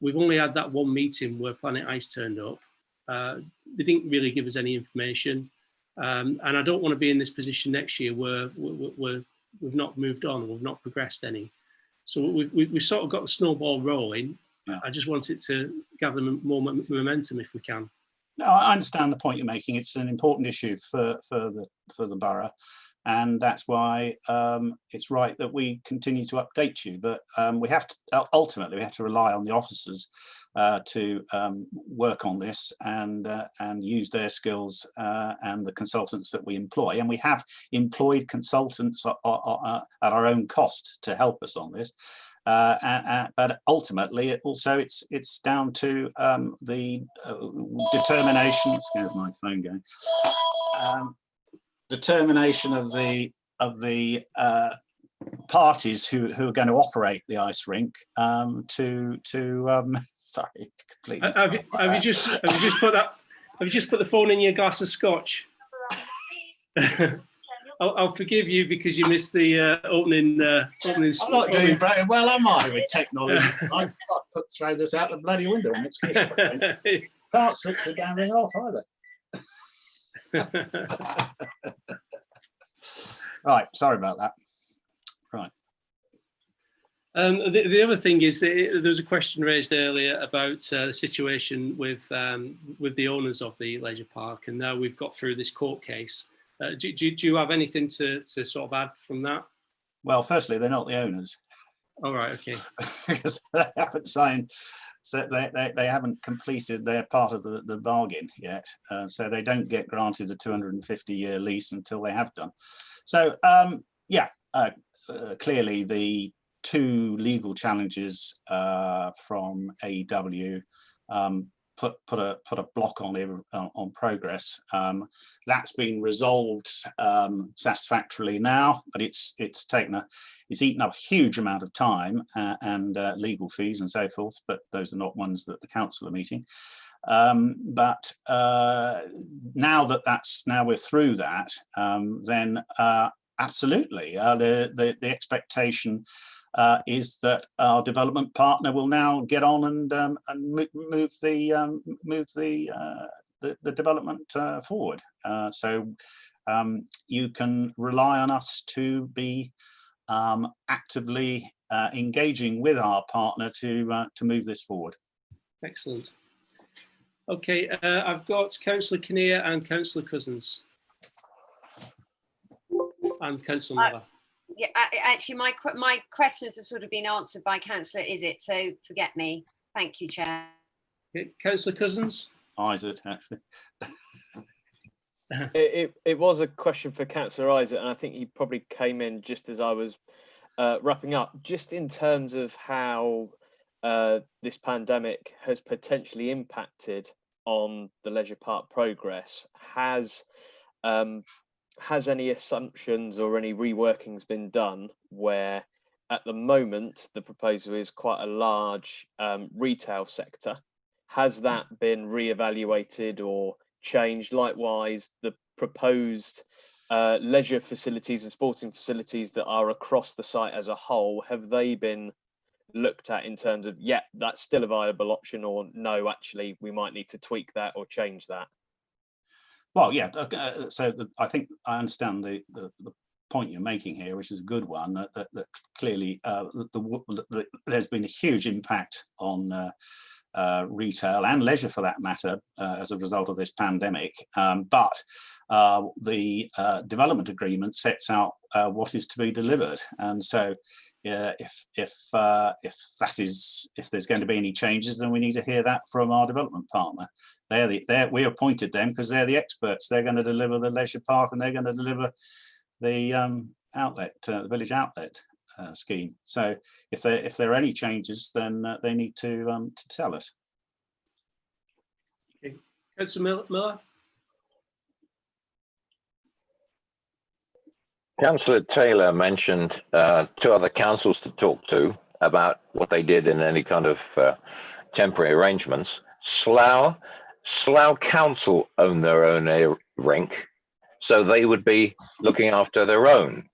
we've only had that one meeting where Planet Ice turned up. They didn't really give us any information. And I don't want to be in this position next year where we've not moved on, we've not progressed any. So we've sort of got the snowball rolling. Yeah. I just want it to gather more momentum if we can. No, I understand the point you're making. It's an important issue for the borough, and that's why it's right that we continue to update you. But we have to ultimately rely on the officers to work on this and use their skills and the consultants that we employ. And we have employed consultants at our own cost to help us on this. But ultimately, it's down to the determination. Excuse my phone going. Determination of the parties who are going to operate the ice rink sorry, completely. Have you just put the phone in your glass of scotch? I'll forgive you because you missed the opening. I'm not doing very well, am I, with technology? I could throw this out the bloody window. Can't switch the damn thing off either. Right, sorry about that. The other thing is there was a question raised earlier about the situation with the owners of the leisure park, and now we've got through this court case. Do you have anything to sort of add from that? Well, firstly, they're not the owners. All right, okay. Because they haven't signed, so they haven't completed their part of the bargain yet. So they don't get granted a 250-year lease until they have done. So yeah, clearly the two legal challenges from AEW put a block on progress. That's been resolved satisfactorily now, but it's eaten up a huge amount of time and legal fees and so forth. But those are not ones that the council are meeting. But now we're through that, then absolutely the expectation is that our development partner will now get on and move the development forward. So you can rely on us to be actively engaging with our partner to move this forward. Excellent. Okay, I've got Councillor Kinnear and Councillor Cousins. And Councillor Miller. Yeah, actually, my questions have sort of been answered by Councillor Isaac, so forget me. Thank you, Chair. Okay, Councillor Cousins. Isaac, actually. It was a question for Councillor Isaac, and I think he probably came in just as I was wrapping up. Just in terms of how this pandemic has potentially impacted on the leisure park progress, has any assumptions or any reworkings been done where at the moment the proposal is quite a large retail sector? Has that been re-evaluated or changed? Likewise, the proposed leisure facilities and sporting facilities that are across the site as a whole, have they been looked at in terms of, yeah, that's still a viable option, or no, actually we might need to tweak that or change that? Well, yeah, so I think I understand the point you're making here, which is a good one, that clearly there's been a huge impact on retail and leisure for that matter as a result of this pandemic. But the development agreement sets out what is to be delivered. And so if there's going to be any changes, then we need to hear that from our development partner. We appointed them because they're the experts. They're going to deliver the leisure park, and they're going to deliver the the village outlet scheme. So if there are any changes, then they need to tell us. Okay, Councillor Miller. Councillor Taylor mentioned two other councils to talk to about what they did in any kind of temporary arrangements. Slough Council own their own rink, so they would be looking after their own.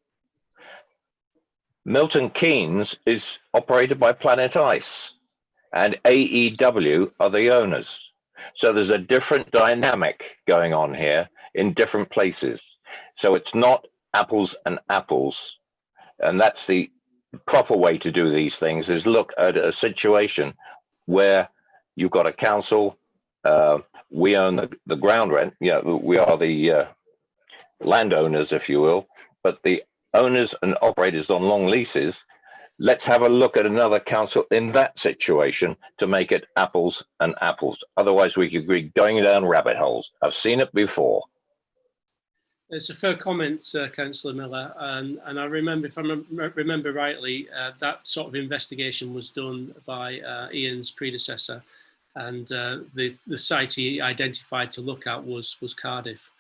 Milton Keynes is operated by Planet Ice, and AEW are the owners. So there's a different dynamic going on here in different places. So it's not apples and apples. And that's the proper way to do these things, is look at a situation where you've got a council, we own the ground rent, we are the landowners, if you will, but the owners and operators on long leases. Let's have a look at another council in that situation to make it apples and apples. Otherwise, we could be going down rabbit holes. I've seen it before. It's a fair comment, Councillor Miller, and I remember, if I remember rightly, that sort of investigation was done by Ian's predecessor, and the site he identified to look at was Cardiff.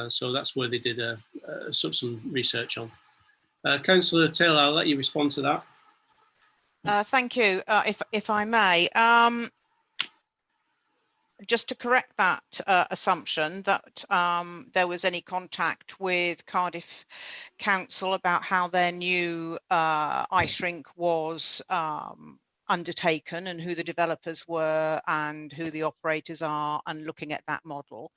So that's where they did some research on. Councillor Taylor, I'll let you respond to that. Thank you. If I may, just to correct that assumption that there was any contact with Cardiff Council about how their new ice rink was undertaken and who the developers were and who the operators are, and looking at that model.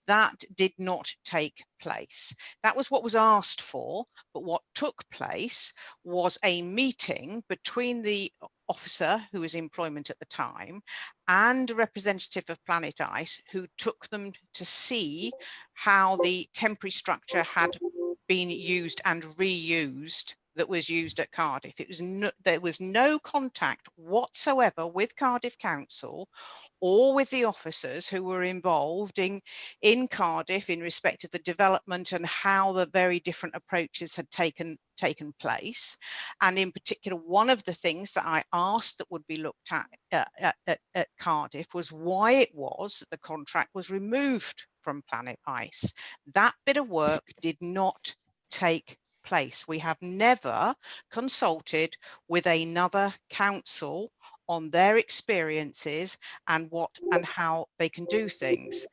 That did not take place. That was what was asked for, but what took place was a meeting between the officer who was in employment at the time and a representative of Planet Ice, who took them to see how the temporary structure had been used and reused that was used at Cardiff. There was no contact whatsoever with Cardiff Council or with the officers who were involved in Cardiff in respect of the development and how the very different approaches had taken place. And in particular, one of the things that I asked that would be looked at Cardiff was why it was that the contract was removed from Planet Ice. That bit of work did not take place. We have never consulted with another council on their experiences and how they can do things.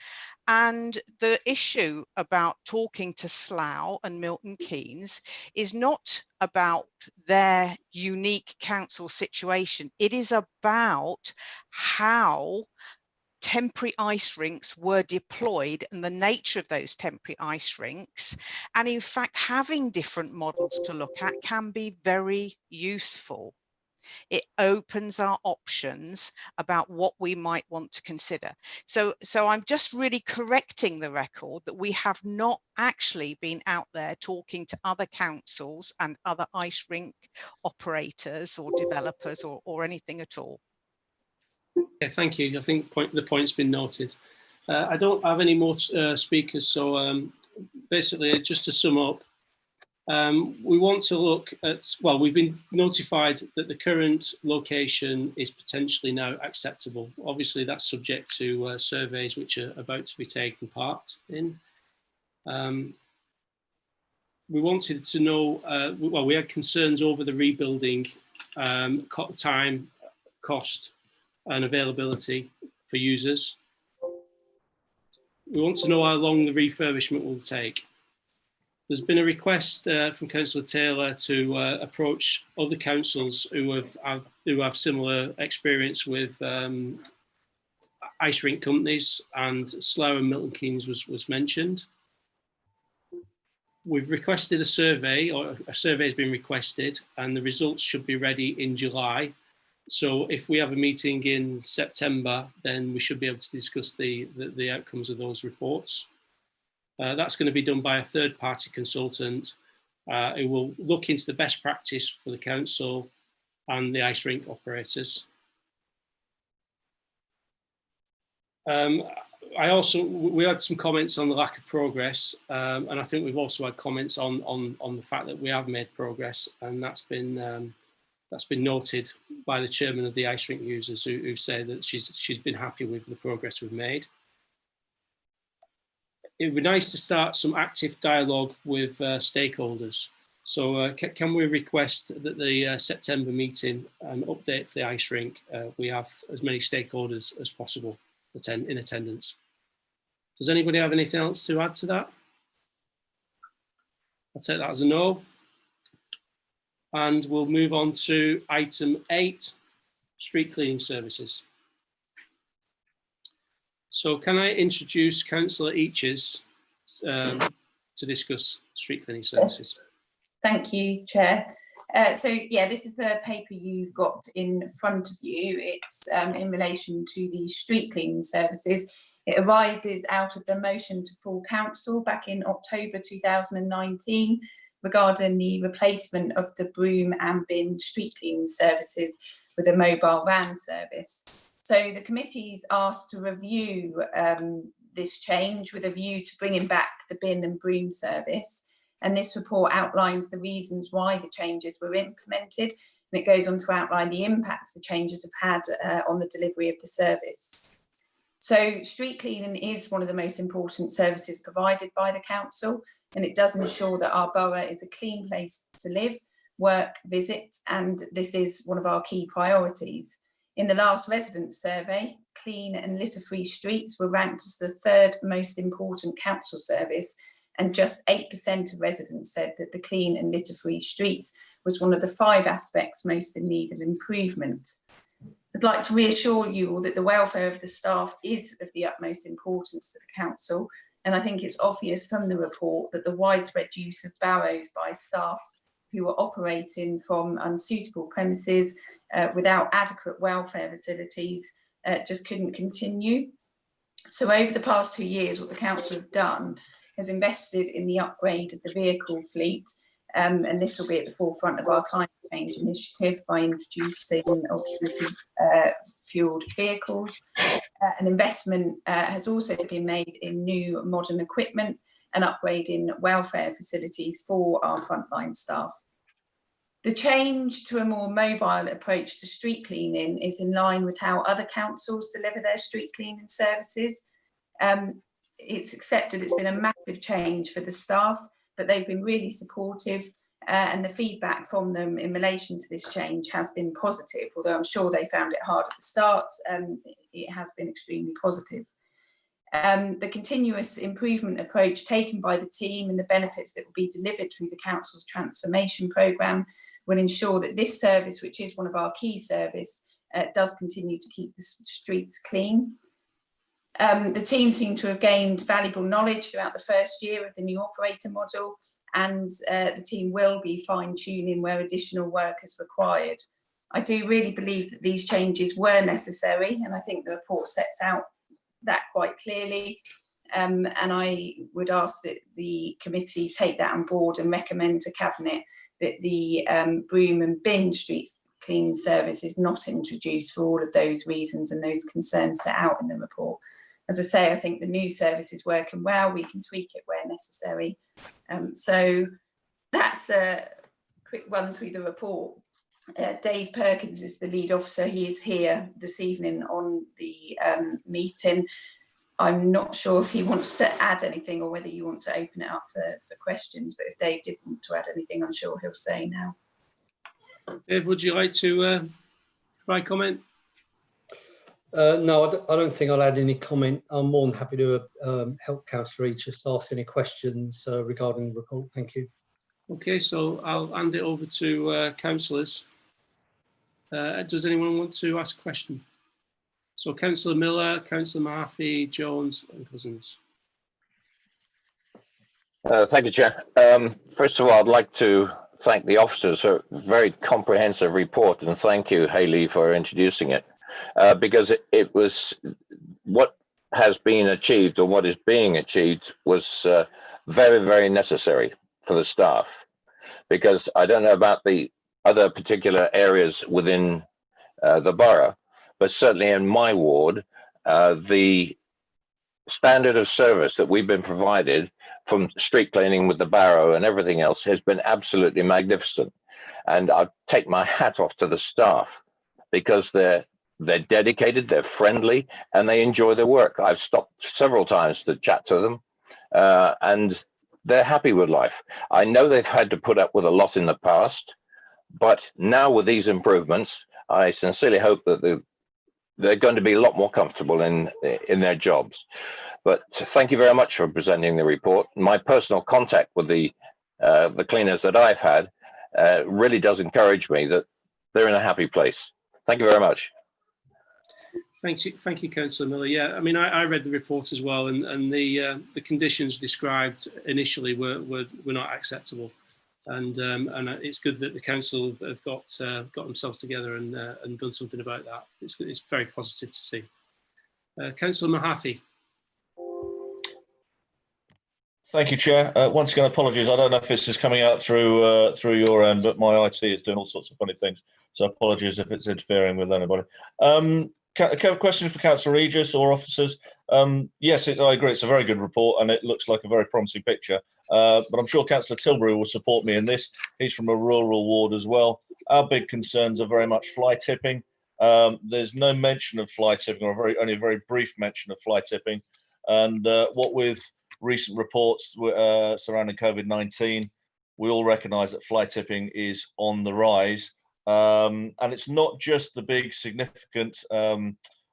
And the issue about talking to Slough and Milton Keynes is not about their unique council situation. It is about how temporary ice rinks were deployed and the nature of those temporary ice rinks. And in fact, having different models to look at can be very useful. It opens our options about what we might want to consider. So I'm just really correcting the record that we have not actually been out there talking to other councils and other ice rink operators or developers or anything at all. Okay, thank you. I think the point's been noted. I don't have any more speakers, so basically, just to sum up, we want to look at, well, we've been notified that the current location is potentially now acceptable. Obviously, that's subject to surveys which are about to be taken part in. We wanted to know, well, we had concerns over the rebuilding time, cost, and availability for users. We want to know how long the refurbishment will take. There's been a request from Councillor Taylor to approach other councils who have similar experience with ice rink companies, and Slough and Milton Keynes was mentioned. We've requested a survey, or a survey has been requested, and the results should be ready in July. So if we have a meeting in September, then we should be able to discuss the outcomes of those reports. That's going to be done by a third-party consultant who will look into the best practice for the council and the ice rink operators. We had some comments on the lack of progress, and I think we've also had comments on the fact that we have made progress, and that's been noted by the chairman of the ice rink users, who say that she's been happy with the progress we've made. It would be nice to start some active dialogue with stakeholders. So can we request that the September meeting, an update for the ice rink, we have as many stakeholders as possible in attendance. Does anybody have anything else to add to that? I'll take that as a no. And we'll move on to item 8, street cleaning services. So can I introduce Councillor Eaches to discuss street cleaning services? Yes. Thank you, Chair. So yeah, this is the paper you've got in front of you. It's in relation to the street cleaning services. It arises out of the motion to full council back in October 2019 regarding the replacement of the broom and bin street cleaning services with a mobile van service. So the committee's asked to review this change with a view to bringing back the bin and broom service. And this report outlines the reasons why the changes were implemented, and it goes on to outline the impacts the changes have had on the delivery of the service. So street cleaning is one of the most important services provided by the council, and it does ensure that our borough is a clean place to live, work, visit, and this is one of our key priorities. In the last residents' survey, clean and litter-free streets were ranked as the 3rd most important council service, and just 8% of residents said that the clean and litter-free streets was one of the 5 aspects most in need of improvement. I'd like to reassure you all that the welfare of the staff is of the utmost importance to the council, and I think it's obvious from the report that the widespread use of barrows by staff who are operating from unsuitable premises without adequate welfare facilities just couldn't continue. So over the past 2 years, what the council have done has invested in the upgrade of the vehicle fleet, and this will be at the forefront of our climate change initiative by introducing alternative fueled vehicles. An investment has also been made in new modern equipment and upgrading welfare facilities for our frontline staff. The change to a more mobile approach to street cleaning is in line with how other councils deliver their street cleaning services. It's accepted it's been a massive change for the staff, but they've been really supportive, and the feedback from them in relation to this change has been positive. Although I'm sure they found it hard at the start, it has been extremely positive. The continuous improvement approach taken by the team and the benefits that will be delivered through the council's transformation programme will ensure that this service, which is one of our key services, does continue to keep the streets clean. The team seem to have gained valuable knowledge throughout the first year of the new operator model, and the team will be fine-tuning where additional work is required. I do really believe that these changes were necessary, and I think the report sets out that quite clearly. And I would ask that the committee take that on board and recommend to Cabinet that the broom and bin streets clean service is not introduced for all of those reasons and those concerns set out in the report. As I say, I think the new service is working well. We can tweak it where necessary. So that's a quick run through the report. Dave Perkins is the lead officer. He is here this evening on the meeting. I'm not sure if he wants to add anything or whether you want to open it up for questions, but if Dave did want to add anything, I'm sure he'll say now. Dave, would you like to provide comment? No, I don't think I'll add any comment. I'm more than happy to help Councillor Reid just ask any questions regarding the report. Thank you. Okay, so I'll hand it over to councillors. Does anyone want to ask a question? So Councillor Miller, Councillor Murphy, Jones and Cousins. Thank you, Chair. First of all, I'd like to thank the officers for a very comprehensive report, and thank you, Hayley, for introducing it, because it was what has been achieved, or what is being achieved, was very, very necessary for the staff, because I don't know about the other particular areas within the borough, but certainly in my ward, the standard of service that we've been provided from street cleaning with the barrow and everything else has been absolutely magnificent. And I take my hat off to the staff, because they're dedicated, they're friendly, and they enjoy their work. I've stopped several times to chat to them, and they're happy with life. I know they've had to put up with a lot in the past, but now with these improvements, I sincerely hope that they're going to be a lot more comfortable in their jobs. But thank you very much for presenting the report. My personal contact with the cleaners that I've had really does encourage me that they're in a happy place. Thank you very much. Thank you, Councillor Miller. Yeah, I mean, I read the report as well, and the conditions described initially were not acceptable, and it's good that the council have got themselves together and done something about that. It's very positive to see. Councillor Mahaffey. Thank you, Chair. Once again, apologies. I don't know if this is coming out through your end, but my IT is doing all sorts of funny things. So apologies if it's interfering with anybody. A question for Councillor Regis or officers. Yes, I agree. It's a very good report, and it looks like a very promising picture. But I'm sure Councillor Tilbury will support me in this. He's from a rural ward as well. Our big concerns are very much fly tipping. There's no mention of fly tipping, or only a very brief mention of fly tipping. And what with recent reports surrounding COVID-19, we all recognise that fly tipping is on the rise. And it's not just the big significant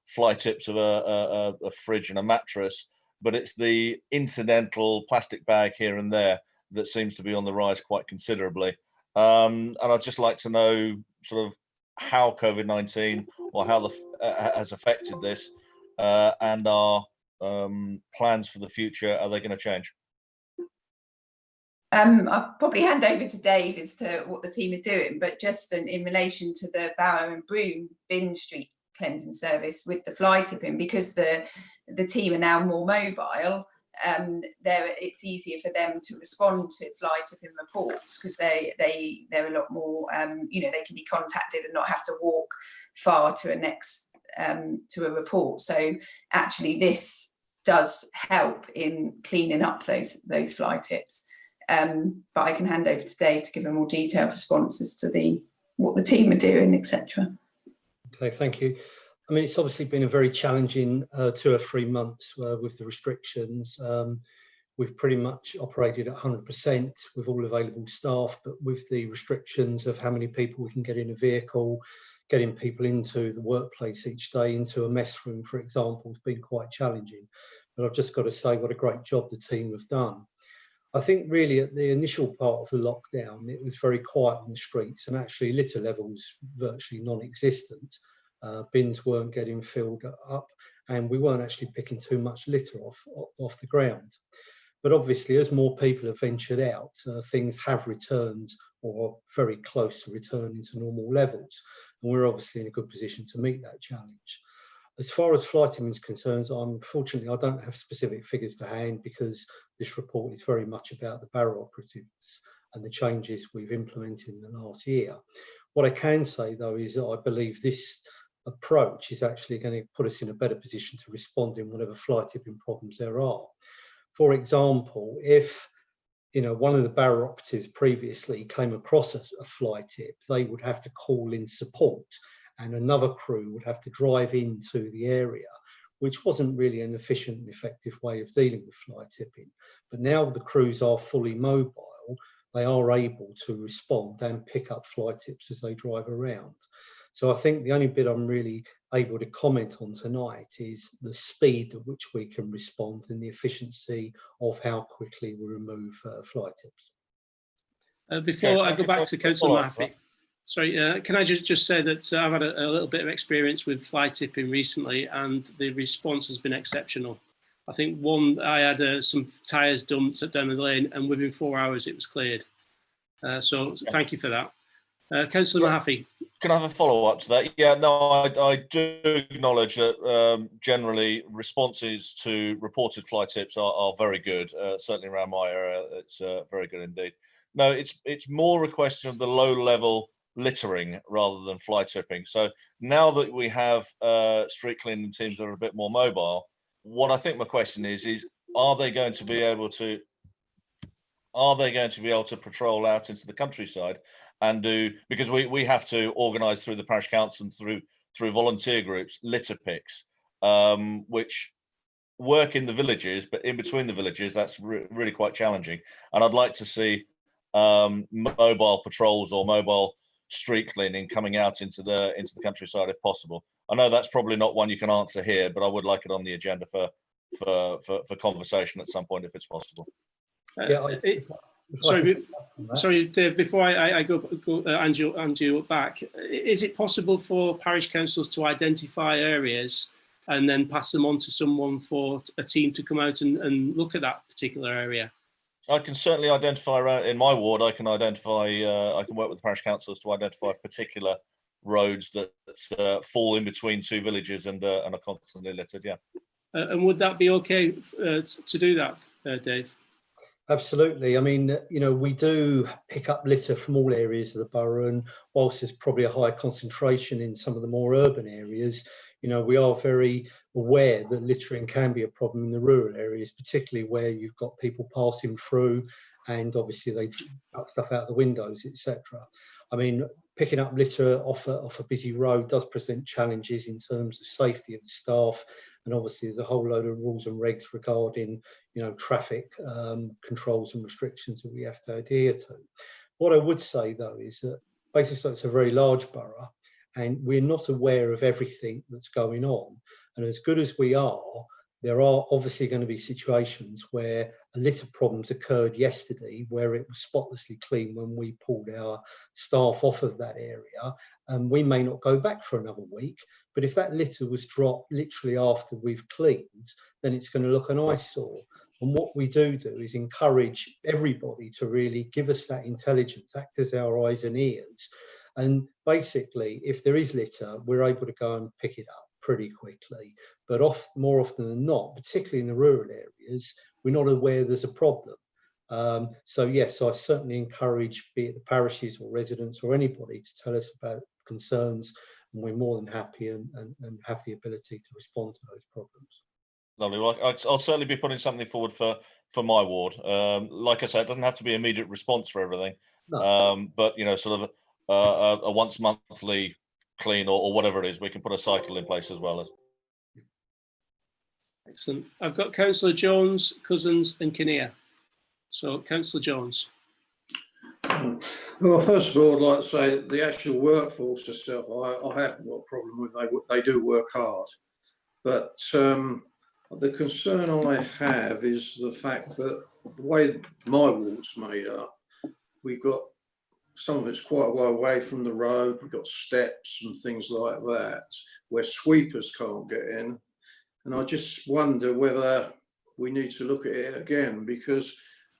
fly tips of a fridge and a mattress, but it's the incidental plastic bag here and there that seems to be on the rise quite considerably. And I'd just like to know sort of how COVID-19 or how has affected this, and our plans for the future, are they going to change? I'll probably hand over to Dave as to what the team are doing, but just in relation to the Barrow and Broom bin street cleansing service with the fly tipping, because the team are now more mobile, it's easier for them to respond to fly tipping reports, because they're a lot more, you know, they can be contacted and not have to walk far to to a report. So actually this does help in cleaning up those fly tips. But I can hand over to Dave to give a more detailed response as to what the team are doing, etc. Okay, thank you. I mean, it's obviously been a very challenging 2 or 3 months with the restrictions. We've pretty much operated at 100% with all available staff, but with the restrictions of how many people we can get in a vehicle, getting people into the workplace each day, into a mess room, for example, has been quite challenging. But I've just got to say what a great job the team have done. I think really at the initial part of the lockdown, it was very quiet on the streets, and actually litter levels virtually non-existent. Bins weren't getting filled up, and we weren't actually picking too much litter off the ground. But obviously, as more people have ventured out, things have returned, or very close to returning to normal levels. And we're obviously in a good position to meet that challenge. As far as fly tipping is concerned, unfortunately, I don't have specific figures to hand, because this report is very much about the Barrow operatives and the changes we've implemented in the last year. What I can say, though, is that I believe this approach is actually going to put us in a better position to respond in whatever fly tipping problems there are. For example, if one of the Barrow operatives previously came across a fly tip, they would have to call in support, and another crew would have to drive into the area, which wasn't really an efficient and effective way of dealing with fly tipping. But now the crews are fully mobile, they are able to respond and pick up fly tips as they drive around. So I think the only bit I'm really able to comment on tonight is the speed at which we can respond and the efficiency of how quickly we remove fly tips. Before I go back to Councillor Murphy, sorry, can I just say that I've had a little bit of experience with fly tipping recently, and the response has been exceptional. I think I had some tyres dumped down the lane, and within 4 hours it was cleared. So thank you for that. Councillor Mahaffey. Can I have a follow-up to that? Yeah, no, I do acknowledge that generally responses to reported fly tips are very good. Certainly around my area, it's very good indeed. No, it's more a question of the low-level littering rather than fly tipping. So now that we have street cleaning teams that are a bit more mobile, what I think my question is are they going to be able to patrol out into the countryside and do, because we have to organise through the parish council and through volunteer groups litter picks, which work in the villages, but in between the villages that's really quite challenging. And I'd like to see mobile patrols or mobile street cleaning coming out into the countryside if possible. I know that's probably not one you can answer here, but I would like it on the agenda for conversation at some point if it's possible. Sorry, Dave, before I go Andrew back, is it possible for parish councils to identify areas and then pass them on to someone for a team to come out and look at that particular area? I can certainly identify around in my ward. I can identify. I can work with the parish councils to identify particular roads that fall in between two villages and are constantly littered. Yeah. And would that be okay to do that, Dave? Absolutely. I mean, we do pick up litter from all areas of the borough, and whilst there's probably a high concentration in some of the more urban areas, we are very aware that littering can be a problem in the rural areas, particularly where you've got people passing through and obviously they chuck stuff out the windows, etc. I mean, picking up litter off a busy road does present challenges in terms of safety of the staff, and obviously there's a whole load of rules and regs regarding traffic controls and restrictions that we have to adhere to. What I would say though is that Basingstoke's a very large borough, and we're not aware of everything that's going on. And as good as we are, there are obviously going to be situations where a litter problems occurred yesterday where it was spotlessly clean when we pulled our staff off of that area, and we may not go back for another week. But if that litter was dropped literally after we've cleaned, then it's going to look an eyesore. And what we do is encourage everybody to really give us that intelligence, act as our eyes and ears. And basically, if there is litter, we're able to go and pick it up pretty quickly. But more often than not, particularly in the rural areas, we're not aware there's a problem. So yes, I certainly encourage, be it the parishes or residents or anybody, to tell us about concerns, and we're more than happy and have the ability to respond to those problems. Lovely. Well, I'll certainly be putting something forward for my ward. Like I said, it doesn't have to be immediate response for everything, no. But you know, sort of a once monthly clean or whatever it is, we can put a cycle in place as well. As excellent. I've got Councillor Jones, Cousins, and Kinnear. So, Councillor Jones. Well, first of all, I'd like to say the actual workforce itself, I haven't got a problem with. They do work hard, but the concern I have is the fact that the way my ward's made up, we've got some of it's quite a way away from the road. We've got steps and things like that where sweepers can't get in, and I just wonder whether we need to look at it again, because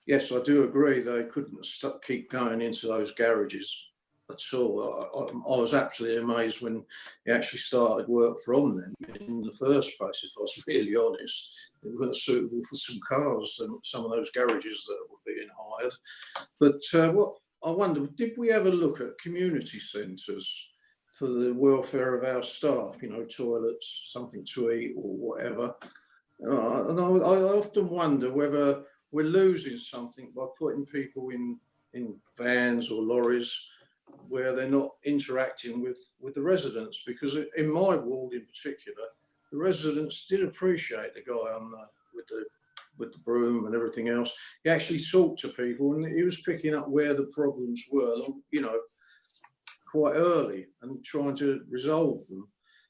yes, I do agree they couldn't keep going into those garages at all. I was absolutely amazed when he actually started work from them in the first place, if I was really honest. It wasn't suitable for some cars and some of those garages that were being hired. But what I wonder, did we ever look at community centres for the welfare of our staff, you know, toilets, something to eat or whatever? And I often wonder whether we're losing something by putting people in vans or lorries where they're not interacting with the residents, because in my ward in particular, the residents did appreciate the guy on with the broom and everything else. He actually talked to people and he was picking up where the problems were, you know, quite early and trying to resolve them.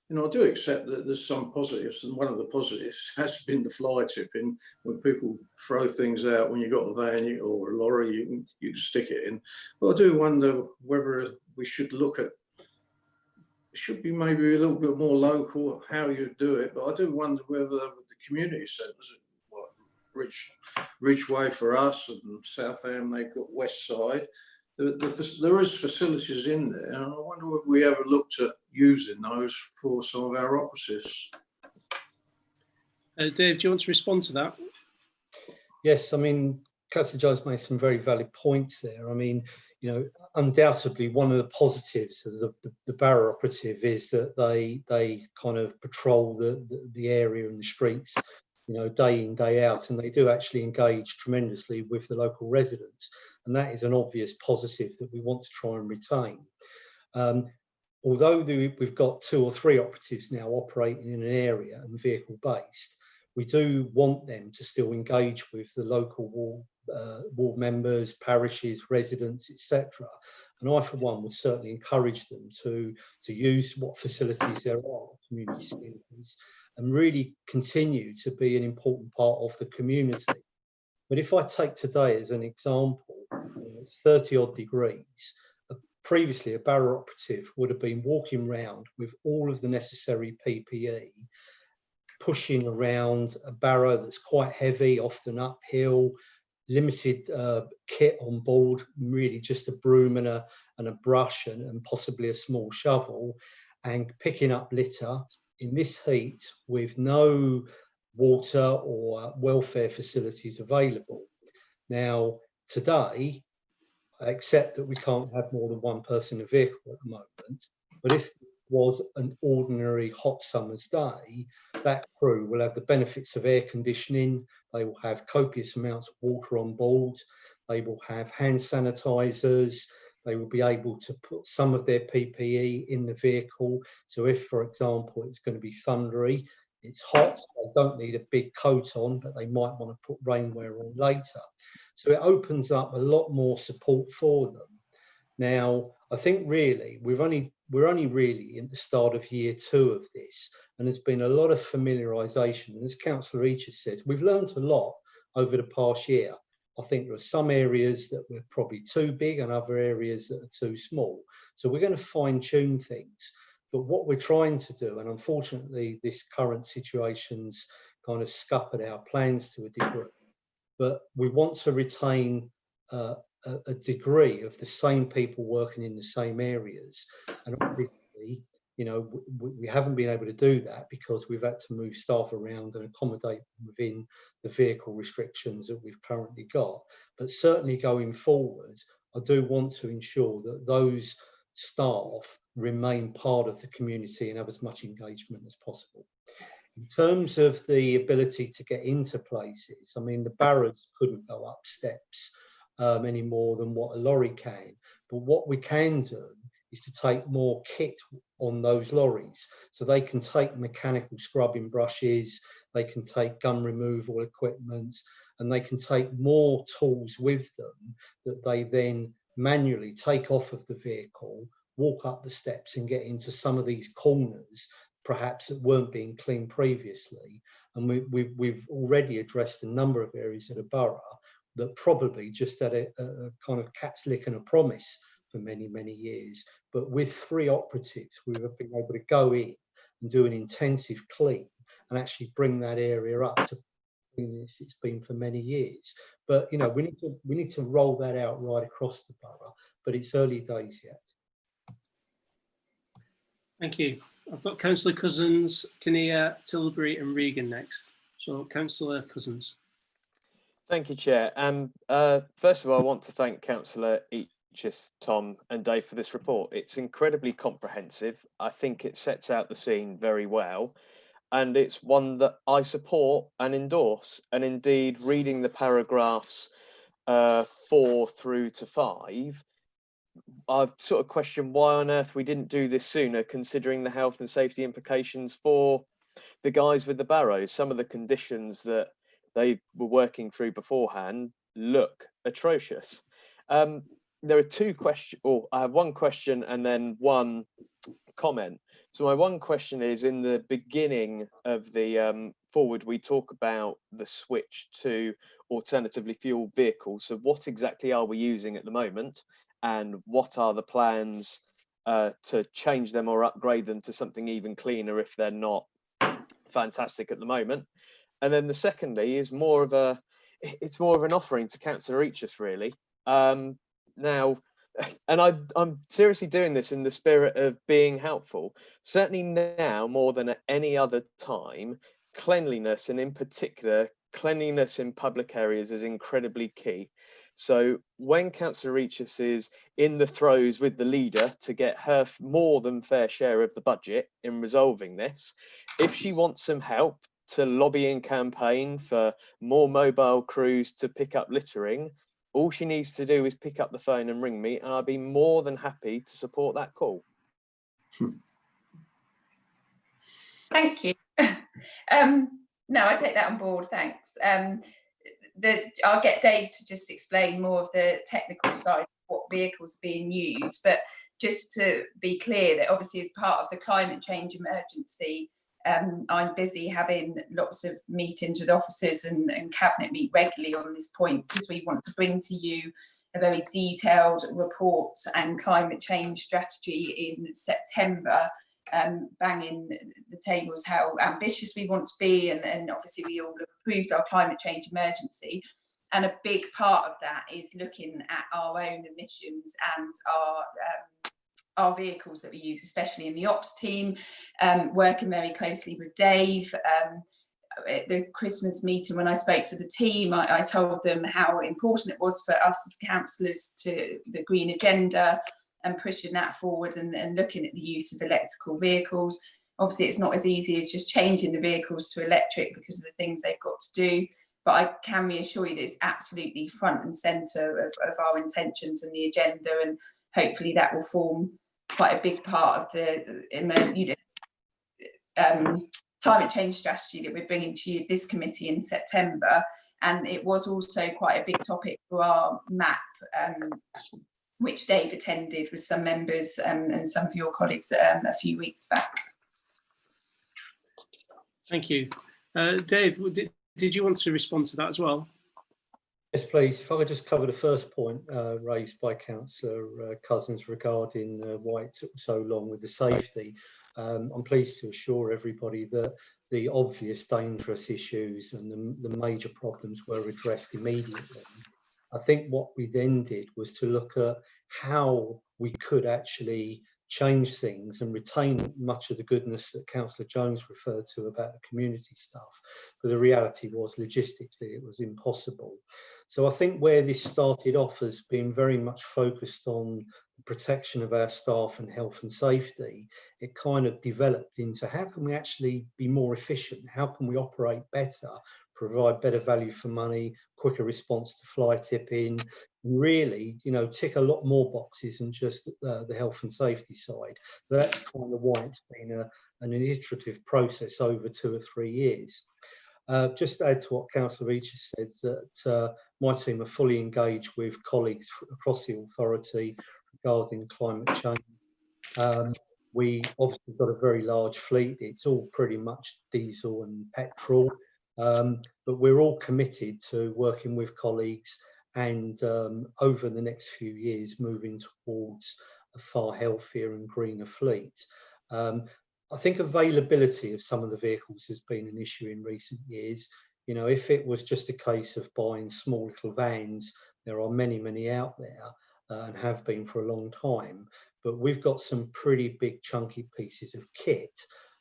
You know, I do accept that there's some positives, and one of the positives has been the fly tipping. When people throw things out, when you've got a van or a lorry, you can stick it in. But I do wonder whether we should look at, it should be maybe a little bit more local how you do it. But I do wonder whether the community centres, Ridgeway for us and Southam, they've got West Side. There is facilities in there, and I wonder if we ever looked at using those for some of our operatives. Dave, do you want to respond to that? Yes, I mean, Councillor Jones made some very valid points there. I mean, you know, undoubtedly one of the positives of the Barrow operative is that they kind of patrol the area and the streets, you know, day in, day out, and they do actually engage tremendously with the local residents. And that is an obvious positive that we want to try and retain. Although we've got 2 or 3 operatives now operating in an area and vehicle based, we do want them to still engage with the local ward members, parishes, residents, etc. And I, for one, would certainly encourage them to use what facilities there are, community centres, and really continue to be an important part of the community. But if I take today as an example, it's 30 odd degrees. Previously, a Barrow operative would have been walking around with all of the necessary PPE, pushing around a barrow that's quite heavy, often uphill, limited kit on board, really just a broom and a brush and possibly a small shovel, and picking up litter in this heat with no water or welfare facilities available. Now, today, I accept that we can't have more than one person in a vehicle at the moment, but if it was an ordinary hot summer's day, that crew will have the benefits of air conditioning, they will have copious amounts of water on board, they will have hand sanitizers, they will be able to put some of their PPE in the vehicle. So if, for example, it's going to be thundery, it's hot, they don't need a big coat on, but they might want to put rainwear on later. So it opens up a lot more support for them. Now, I think really we're only really in the start of year 2 of this, and there's been a lot of familiarisation. And as Councillor Eacher says, we've learned a lot over the past year. I think there are some areas that were probably too big and other areas that are too small. So we're going to fine tune things. But what we're trying to do, and unfortunately this current situation's kind of scuppered our plans to a degree, but we want to retain a degree of the same people working in the same areas. And obviously, you know, we haven't been able to do that because we've had to move staff around and accommodate within the vehicle restrictions that we've currently got. But certainly going forward, I do want to ensure that those staff remain part of the community and have as much engagement as possible. In terms of the ability to get into places, I mean, the barrows couldn't go up steps any more than what a lorry can. But what we can do is to take more kit on those lorries. So they can take mechanical scrubbing brushes, they can take gum removal equipment, and they can take more tools with them that they then manually take off of the vehicle, walk up the steps and get into some of these corners perhaps that weren't being cleaned previously. And we've already addressed a number of areas of the borough that probably just had a kind of cat's lick and a promise for many, many years. But with 3 operatives, we have been able to go in and do an intensive clean and actually bring that area up to cleanliness it's been for many years. But you know, we need to roll that out right across the borough, but it's early days yet. Thank you. I've got Councillor Cousins, Kinnear, Tilbury and Regan next. So Councillor Cousins. Thank you, Chair. First of all, I want to thank Councillor Eacher, Tom and Dave for this report. It's incredibly comprehensive. I think it sets out the scene very well. And it's one that I support and endorse. And indeed, reading the paragraphs 4 through to 5, I've sort of questioned why on earth we didn't do this sooner, considering the health and safety implications for the guys with the barrows. Some of the conditions that they were working through beforehand look atrocious. There are 2 questions, or I have 1 question and then 1 comment. So my 1 question is, in the beginning of the forward, we talk about the switch to alternatively fueled vehicles. So what exactly are we using at the moment? And what are the plans to change them or upgrade them to something even cleaner if they're not fantastic at the moment? And then the secondly is more of an offering to Councillor Eacher, really. Now, and I'm seriously doing this in the spirit of being helpful. Certainly now, more than at any other time, cleanliness, and in particular, cleanliness in public areas is incredibly key. So when Councillor Eacher is in the throes with the leader to get her more than fair share of the budget in resolving this, if she wants some help to lobby and campaign for more mobile crews to pick up littering, all she needs to do is pick up the phone and ring me, and I'd be more than happy to support that call. Thank you. No, I take that on board, thanks. I'll get Dave to just explain more of the technical side of what vehicles are being used, but just to be clear that obviously as part of the climate change emergency, I'm busy having lots of meetings with officers and cabinet meet regularly on this point, because we want to bring to you a very detailed report and climate change strategy in September, banging the tables how ambitious we want to be, and obviously we all approved our climate change emergency, and a big part of that is looking at our own emissions and our vehicles that we use, especially in the ops team, working very closely with Dave. At the Christmas meeting, when I spoke to the team, I told them how important it was for us as councillors to the green agenda and pushing that forward and looking at the use of electrical vehicles. Obviously, it's not as easy as just changing the vehicles to electric because of the things they've got to do. But I can reassure you that it's absolutely front and centre of our intentions and the agenda, and hopefully that will form quite a big part of the climate change strategy that we're bringing to you, this committee, in September. And it was also quite a big topic for our map, which Dave attended with some members and some of your colleagues a few weeks back. Thank you. Dave, did you want to respond to that as well? Yes, please. If I could just cover the first point raised by Councillor Cousins regarding why it took so long with the safety. I'm pleased to assure everybody that the obvious dangerous issues and the major problems were addressed immediately. I think what we then did was to look at how we could actually change things and retain much of the goodness that Councillor Jones referred to about the community stuff. But the reality was, logistically, it was impossible. So I think where this started off as being very much focused on the protection of our staff and health and safety, it kind of developed into how can we actually be more efficient? How can we operate better, provide better value for money, quicker response to fly tipping, and really, you know, tick a lot more boxes than just the health and safety side. So that's kind of why it's been an iterative process over 2 or 3 years. Just to add to what Councillor Reach said, that my team are fully engaged with colleagues across the authority regarding climate change. We obviously got a very large fleet. It's all pretty much diesel and petrol, but we're all committed to working with colleagues and over the next few years moving towards a far healthier and greener fleet. I think availability of some of the vehicles has been an issue in recent years. You know, if it was just a case of buying small little vans, there are many, many out there and have been for a long time. But we've got some pretty big chunky pieces of kit.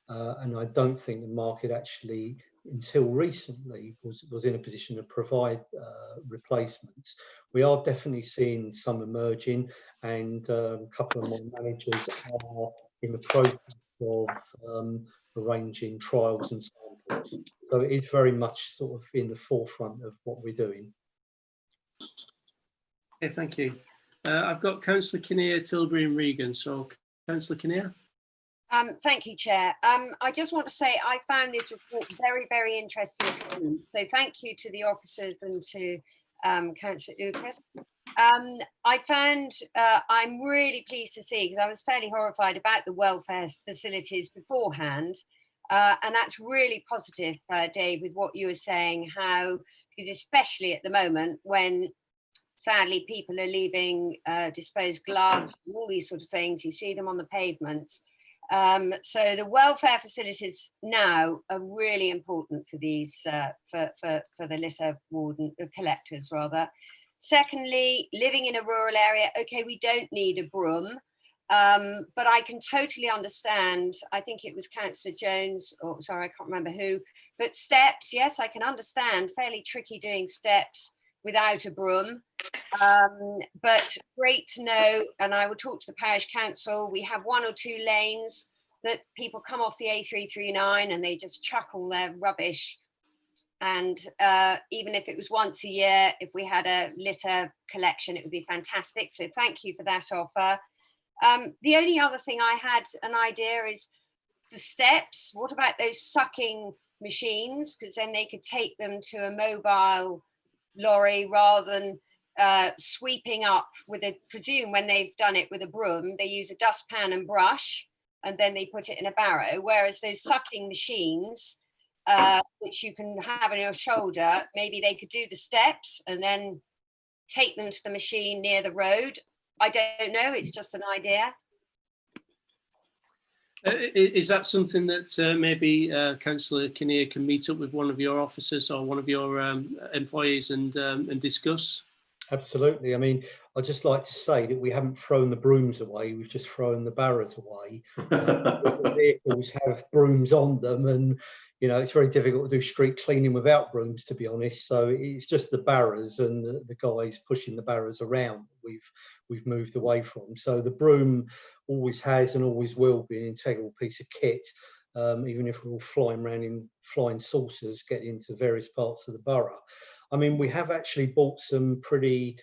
And I don't think the market actually, until recently, was in a position to provide replacements. We are definitely seeing some emerging, and a couple of my managers are in the process of arranging trials and samples. So it is very much sort of in the forefront of what we're doing. Okay, thank you. I've got Councillor Kinnear, Tilbury and Regan. So Councillor Kinnear. Thank you, Chair. I just want to say I found this report very, very interesting too. So thank you to the officers and to Councillor Lucas. I found I'm really pleased to see, because I was fairly horrified about the welfare facilities beforehand, and that's really positive, Dave, with what you were saying, how, because especially at the moment when sadly people are leaving disposed gloves and all these sort of things, you see them on the pavements. So the welfare facilities now are really important for these, for the litter warden, the collectors rather. Secondly, living in a rural area, okay, we don't need a broom, but I can totally understand, I think it was Councillor Jones, or sorry, I can't remember who, but steps, yes, I can understand, fairly tricky doing steps without a broom. But great to know, and I will talk to the parish council, we have 1 or 2 lanes that people come off the A339 and they just chuck all their rubbish. And even if it was once a year, if we had a litter collection, it would be fantastic. So thank you for that offer. The only other thing I had an idea is the steps. What about those sucking machines? Because then they could take them to a mobile lorry rather than sweeping up with a, presume when they've done it with a broom, they use a dustpan and brush and then they put it in a barrow. Whereas those sucking machines, which you can have on your shoulder, maybe they could do the steps and then take them to the machine near the road. I don't know, it's just an idea. Is that something that maybe Councillor Kinnear can meet up with one of your officers or one of your employees and discuss? Absolutely. I mean, I'd just like to say that we haven't thrown the brooms away, we've just thrown the barrows away. The vehicles have brooms on them, and you know, it's very difficult to do street cleaning without brooms, to be honest. So it's just the barrows and the guys pushing the barrows around we've moved away from. So the broom always has and always will be an integral piece of kit, even if we're all flying around in flying saucers getting into various parts of the borough. I mean, we have actually bought some pretty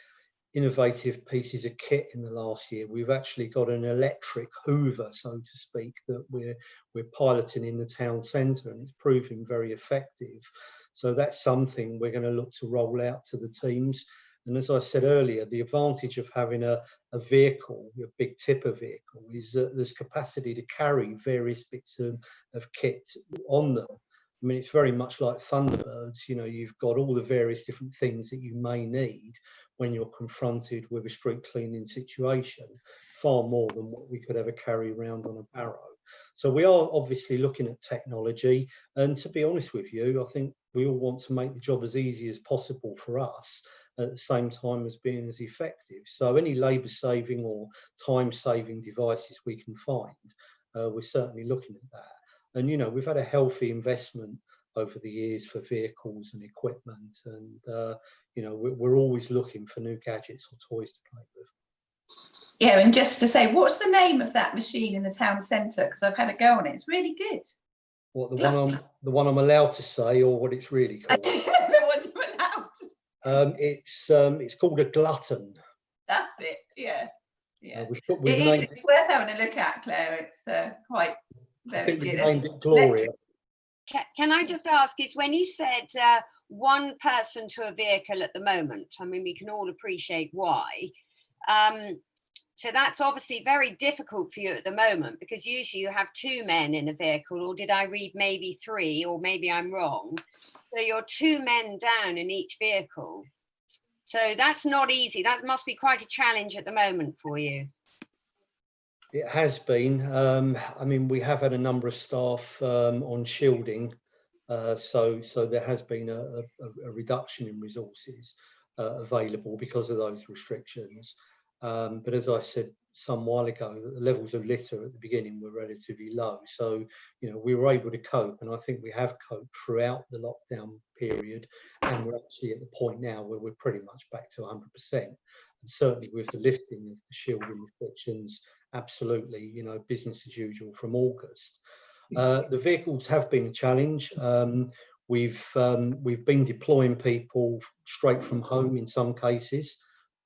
innovative pieces of kit in the last year. We've actually got an electric hoover, so to speak, that we're piloting in the town centre, and it's proving very effective. So that's something we're going to look to roll out to the teams. And as I said earlier, the advantage of having a vehicle, a big tipper vehicle, is that there's capacity to carry various bits of kit on them. I mean, it's very much like Thunderbirds. You know, you've got all the various different things that you may need when you're confronted with a street cleaning situation, far more than what we could ever carry around on a barrow. So we are obviously looking at technology, and to be honest with you, I think we all want to make the job as easy as possible for us, at the same time as being as effective. So any labour saving or time saving devices we can find, we're certainly looking at that. And, you know, we've had a healthy investment over the years for vehicles and equipment, and you know, we're always looking for new gadgets or toys to play with. Yeah, and just to say, what's the name of that machine in the town centre? Because I've had a go on it. It's really good. What, the one I'm allowed to say, or what it's really called? The one you're allowed. It's called a glutton. That's it. Yeah, yeah. It's worth having a look at, Claire. It's quite very I think good. we've named it Gloria. Can I just ask, is when you said one person to a vehicle at the moment, I mean, we can all appreciate why. So that's obviously very difficult for you at the moment, because usually you have 2 men in a vehicle, or did I read maybe 3, or maybe I'm wrong? So you're 2 men down in each vehicle. So that's not easy. That must be quite a challenge at the moment for you. It has been. I mean, we have had a number of staff on shielding, so there has been a reduction in resources available because of those restrictions. But as I said some while ago, the levels of litter at the beginning were relatively low. So, you know, we were able to cope, and I think we have coped throughout the lockdown period. And we're actually at the point now where we're pretty much back to 100%. And certainly with the lifting of the shielding restrictions, absolutely, you know, business as usual from August. The vehicles have been a challenge. We've been deploying people straight from home in some cases.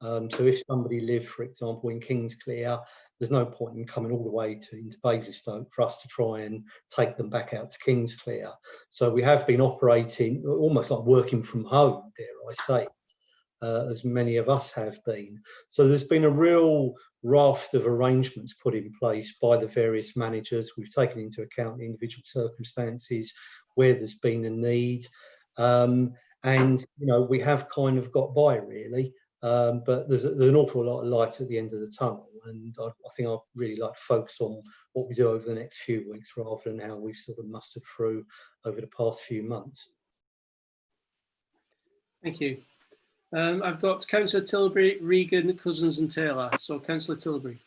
So if somebody lived, for example, in Kingsclear, there's no point in coming all the way into Basingstoke for us to try and take them back out to Kingsclear. So we have been operating almost like working from home, dare I say, as many of us have been. So there's been a real raft of arrangements put in place by the various managers. We've taken into account the individual circumstances where there's been a need. And, you know, we have kind of got by really. But there's an awful lot of light at the end of the tunnel, and I think I'd really like to focus on what we do over the next few weeks rather than how we've sort of mustered through over the past few months. Thank you. I've got Councillor Tilbury, Regan, Cousins and Taylor. So Councillor Tilbury.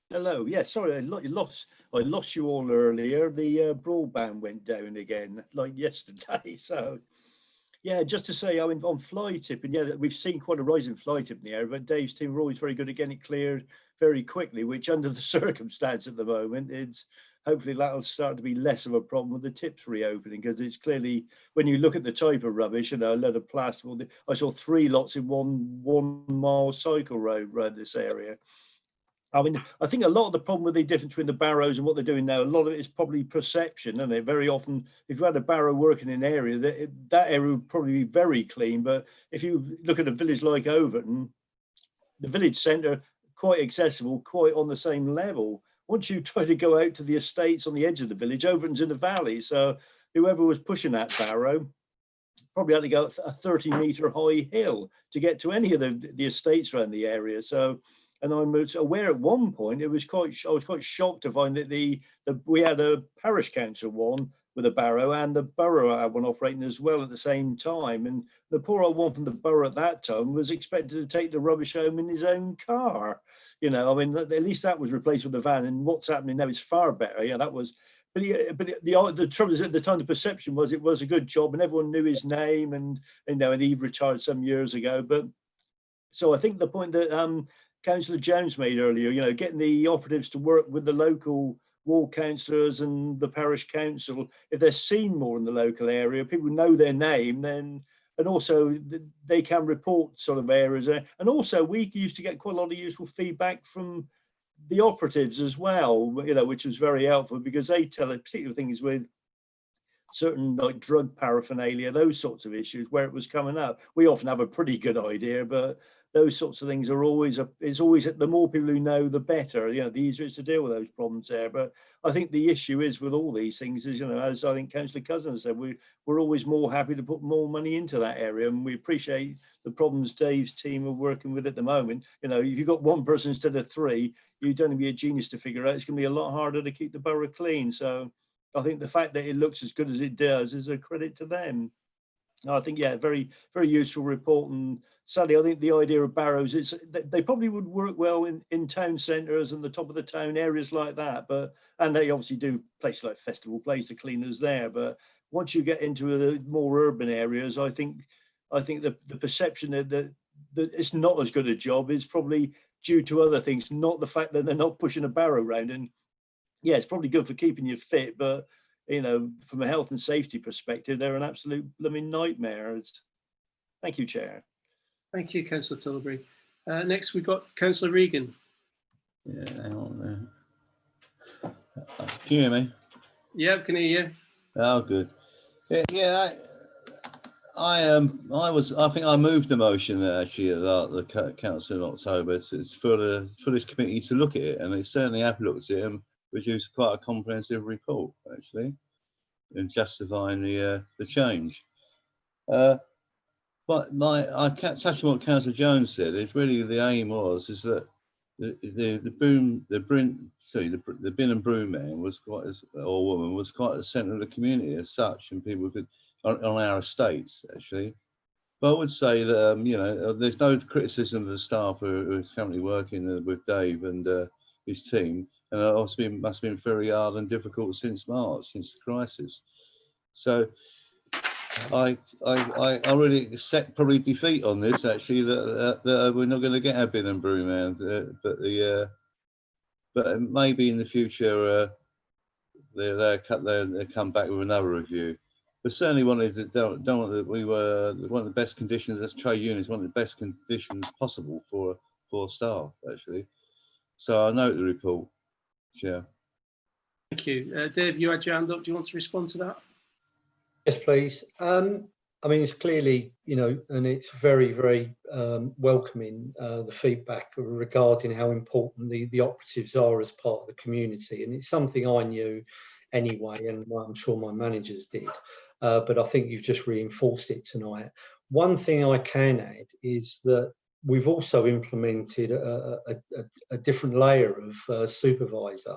Hello. Yeah, sorry, I lost you all earlier. The broadband went down again, like yesterday. So, yeah, just to say, I mean, on fly tipping, yeah, we've seen quite a rise in fly tipping in the area, but Dave's team are always very good at getting it cleared very quickly, which under the circumstance at the moment, it's hopefully that'll start to be less of a problem with the tips reopening, because it's clearly, when you look at the type of rubbish, you know, a lot of plastic. I saw 3 lots in one mile cycle road around this area. I mean, I think a lot of the problem with the difference between the barrows and what they're doing now, a lot of it is probably perception, and very often, if you had a barrow working in an area, that area would probably be very clean. But if you look at a village like Overton, the village centre, quite accessible, quite on the same level. Once you try to go out to the estates on the edge of the village, Overton's in the valley. So whoever was pushing that barrow probably had to go a 30-metre high hill to get to any of the estates around the area. So, and I was aware at one point, I was quite shocked to find that we had a parish council one with a barrow and the borough had one operating as well at the same time. And the poor old one from the borough at that time was expected to take the rubbish home in his own car. You know, I mean, at least that was replaced with the van, and what's happening now is far better. Yeah, that was, but the trouble is at the time the perception was it was a good job and everyone knew his name, and you know, and he retired some years ago. But so I think the point that Councillor Jones made earlier, you know, getting the operatives to work with the local ward councillors and the parish council, if they're seen more in the local area, people know their name, then, and also they can report sort of areas. And also we used to get quite a lot of useful feedback from the operatives as well, you know, which was very helpful, because they tell a particular things with certain like drug paraphernalia, those sorts of issues where it was coming up. We often have a pretty good idea, but those sorts of things are always it's always the more people who know, the better. You know, the easier it's to deal with those problems there. But I think the issue is with all these things is, you know, as I think Councillor Cousins said, we're always more happy to put more money into that area, and we appreciate the problems Dave's team are working with at the moment. You know, if you've got one person instead of three, you don't need to be a genius to figure out it's going to be a lot harder to keep the borough clean. So I think the fact that it looks as good as it does is a credit to them. I think, yeah, very, very useful report. And sadly, I think the idea of barrows, they probably would work well in town centres and the top of the town areas like that. And they obviously do places like Festival Place, the cleaners there. But once you get into the more urban areas, I think the perception that it's not as good a job is probably due to other things, not the fact that they're not pushing a barrow around. And yeah, it's probably good for keeping you fit, but you know, from a health and safety perspective, they're an absolute blooming nightmare. Thank you, Chair. Thank you, Councillor Tilbury. Next, we've got Councillor Regan. Yeah, hang on there. Can you hear me? Yeah, can hear you. Oh, good. Yeah, I think I moved the motion actually at the council in October. It's for this committee to look at it, and it certainly have looked at it and produced quite a comprehensive report actually, in justifying the change. But I can't touch on what Councillor Jones said. It's really the aim is that the bin and broom man was or woman was quite the centre of the community as such, and people could on our estates actually. But I would say that you know, there's no criticism of the staff who is currently working with Dave and his team, and it must have been very hard and difficult since March, since the crisis. So I really accept probably defeat on this actually, that we're not going to get our bin and broom man, but maybe in the future they'll come back with another review. But certainly don't want that we were one of the best conditions as trade unions, one of the best conditions possible for staff actually. So I note the report, Chair. Thank you. Dave, you had your hand up. Do you want to respond to that? Yes, please. I mean, it's clearly, you know, and it's very, very welcoming, the feedback regarding how important the operatives are as part of the community. And it's something I knew anyway, and I'm sure my managers did. But I think you've just reinforced it tonight. One thing I can add is that we've also implemented a different layer of supervisor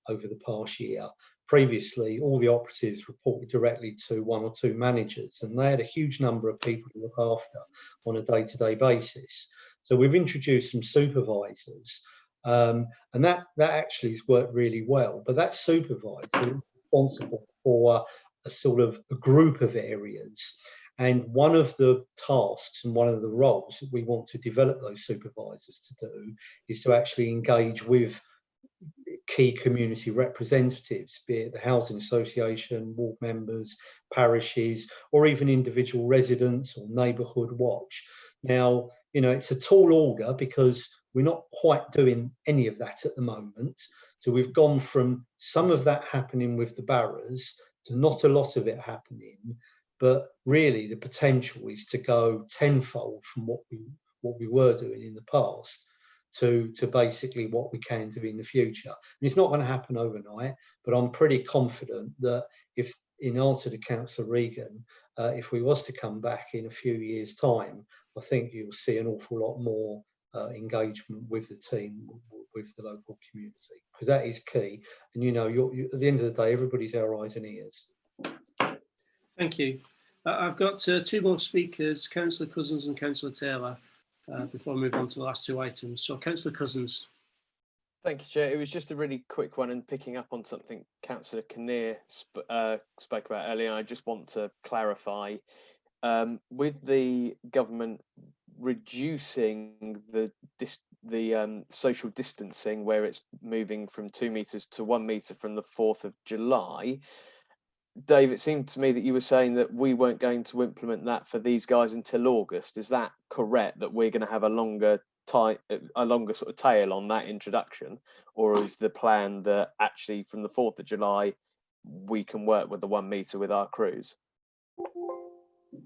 over the past year. Previously, all the operatives reported directly to one or two managers, and they had a huge number of people to look after on a day-to-day basis. So we've introduced some supervisors, and that actually has worked really well. But that supervisor is responsible for a sort of a group of areas. And one of the tasks and one of the roles that we want to develop those supervisors to do is to actually engage with key community representatives, be it the housing association, ward members, parishes, or even individual residents or neighbourhood watch. Now, you know, it's a tall order because we're not quite doing any of that at the moment. So we've gone from some of that happening with the barrows to not a lot of it happening, but really the potential is to go tenfold from what we were doing in the past to basically what we can do in the future. And it's not going to happen overnight, but I'm pretty confident that if, in answer to Councillor Regan, if we was to come back in a few years' time, I think you'll see an awful lot more engagement with the team, with the local community, because that is key. And you know, at the end of the day, everybody's our eyes and ears. Thank you. I've got two more speakers, Councillor Cousins and Councillor Taylor, before I move on to the last two items. So Councillor Cousins. Thank you, Chair. It was just a really quick one, and picking up on something Councillor Kinnear spoke about earlier, I just want to clarify, with the government reducing the social distancing, where it's moving from 2 metres to 1 metre from the 4th of July, Dave, it seemed to me that you were saying that we weren't going to implement that for these guys until August. Is that correct, that we're going to have a longer sort of tail on that introduction, or is the plan that actually from the 4th of July we can work with the 1 metre with our crews?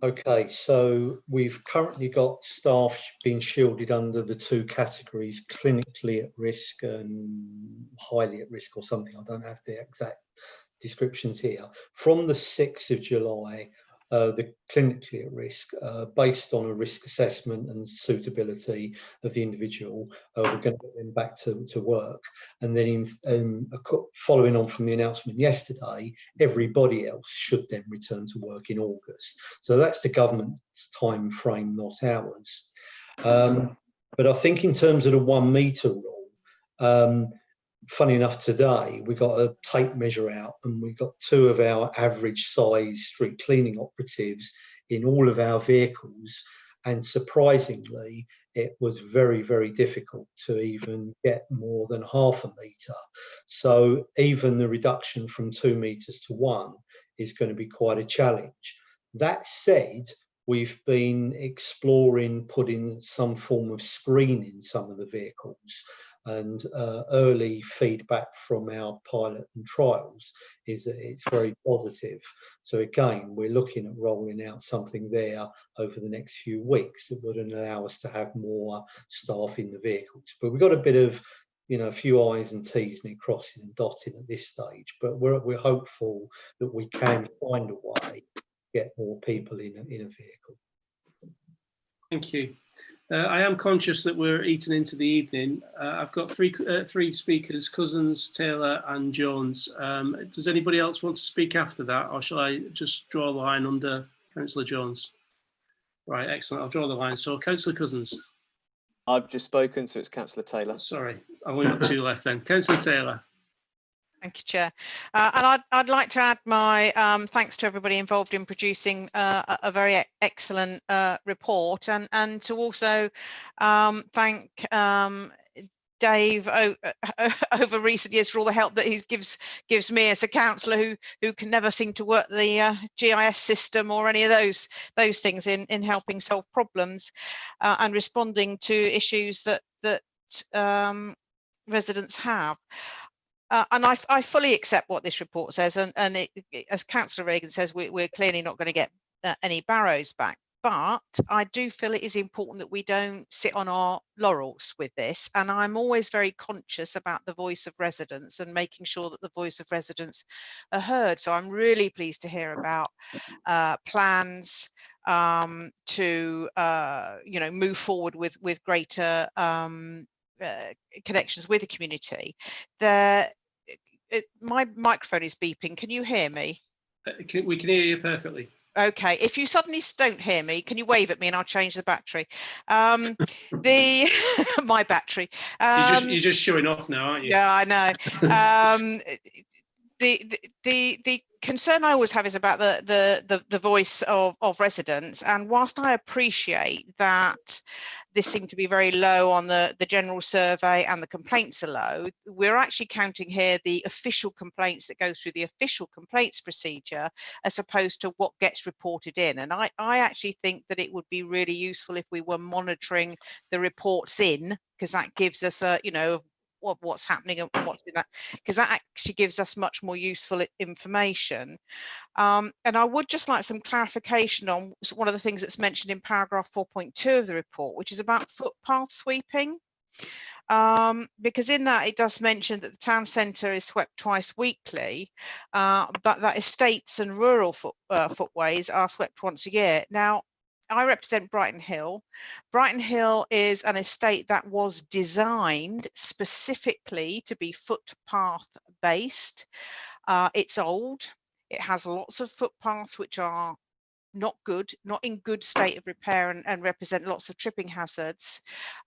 Okay, so we've currently got staff being shielded under the 2 categories, clinically at risk and highly at risk or something. I don't have the exact descriptions here. From the 6th of July, the clinically at risk, based on a risk assessment and suitability of the individual, we're going to get them back to work. And then following on from the announcement yesterday, everybody else should then return to work in August. So that's the government's time frame, not ours. But I think in terms of the 1 metre rule, funny enough, today we got a tape measure out and we got 2 of our average size street cleaning operatives in all of our vehicles, and surprisingly it was very, very difficult to even get more than half a metre. So even the reduction from 2 metres to 1 is going to be quite a challenge. That said, we've been exploring putting some form of screen in some of the vehicles, and early feedback from our pilot and trials is that it's very positive. So again, we're looking at rolling out something there over the next few weeks that would allow us to have more staff in the vehicles. But we've got a bit of, you know, a few I's and T's and crossing and dotting at this stage, but we're hopeful that we can find a way to get more people in a vehicle. Thank you. I am conscious that we're eating into the evening. I've got three speakers, Cousins, Taylor and Jones. Does anybody else want to speak after that, or shall I just draw a line under Councillor Jones? Right, excellent. I'll draw the line. So Councillor Cousins. I've just spoken, so it's Councillor Taylor. Sorry, I've only got 2 left then. Councillor Taylor. Thank you, Chair. And I'd like to add my thanks to everybody involved in producing a very excellent report, and to also thank Dave over recent years for all the help that he gives me as a councillor who can never seem to work the GIS system or any of those things in helping solve problems and responding to issues that residents have. And I fully accept what this report says, and as Councillor Reagan says, we're clearly not going to get any barrows back. But I do feel it is important that we don't sit on our laurels with this. And I'm always very conscious about the voice of residents and making sure that the voice of residents are heard. So I'm really pleased to hear about plans to move forward with greater connections with the community. My microphone is beeping. Can you hear me? We can hear you perfectly. Okay, if you suddenly don't hear me, can you wave at me and I'll change the battery? My battery. You're just showing off now, aren't you? Yeah, I know. The concern I always have is about the voice of residents, and whilst I appreciate that this seemed to be very low on the general survey and the complaints are low, we're actually counting here the official complaints that go through the official complaints procedure as opposed to what gets reported in. And I actually think that it would be really useful if we were monitoring the reports in, because that gives us a, what's happening and what's been that, because that actually gives us much more useful information. And I would just like some clarification on one of the things that's mentioned in paragraph 4.2 of the report, which is about footpath sweeping. Because in that it does mention that the town centre is swept twice weekly, but that estates and rural footways are swept once a year. Now, I represent Brighton Hill. Brighton Hill is an estate that was designed specifically to be footpath based. It's old. It has lots of footpaths which are not good, not in good state of repair, and represent lots of tripping hazards.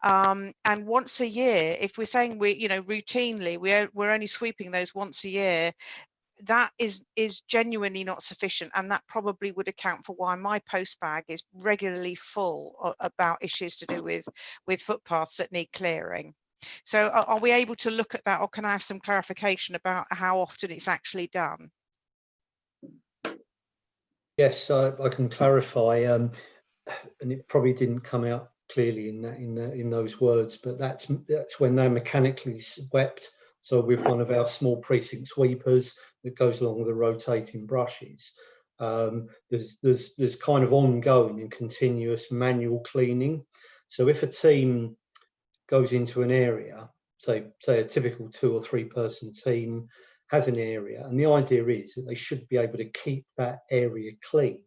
And once a year, if we're saying routinely we're only sweeping those once a year, that is genuinely not sufficient, and that probably would account for why my post bag is regularly full about issues to do with footpaths that need clearing. So are we able to look at that, or can I have some clarification about how often it's actually done? Yes, I can clarify, and it probably didn't come out clearly in those words, but that's when they're mechanically swept. So with one of our small precinct sweepers, that goes along with the rotating brushes. There's kind of ongoing and continuous manual cleaning. So if a team goes into an area, say a typical 2 or 3 person team has an area, and the idea is that they should be able to keep that area clean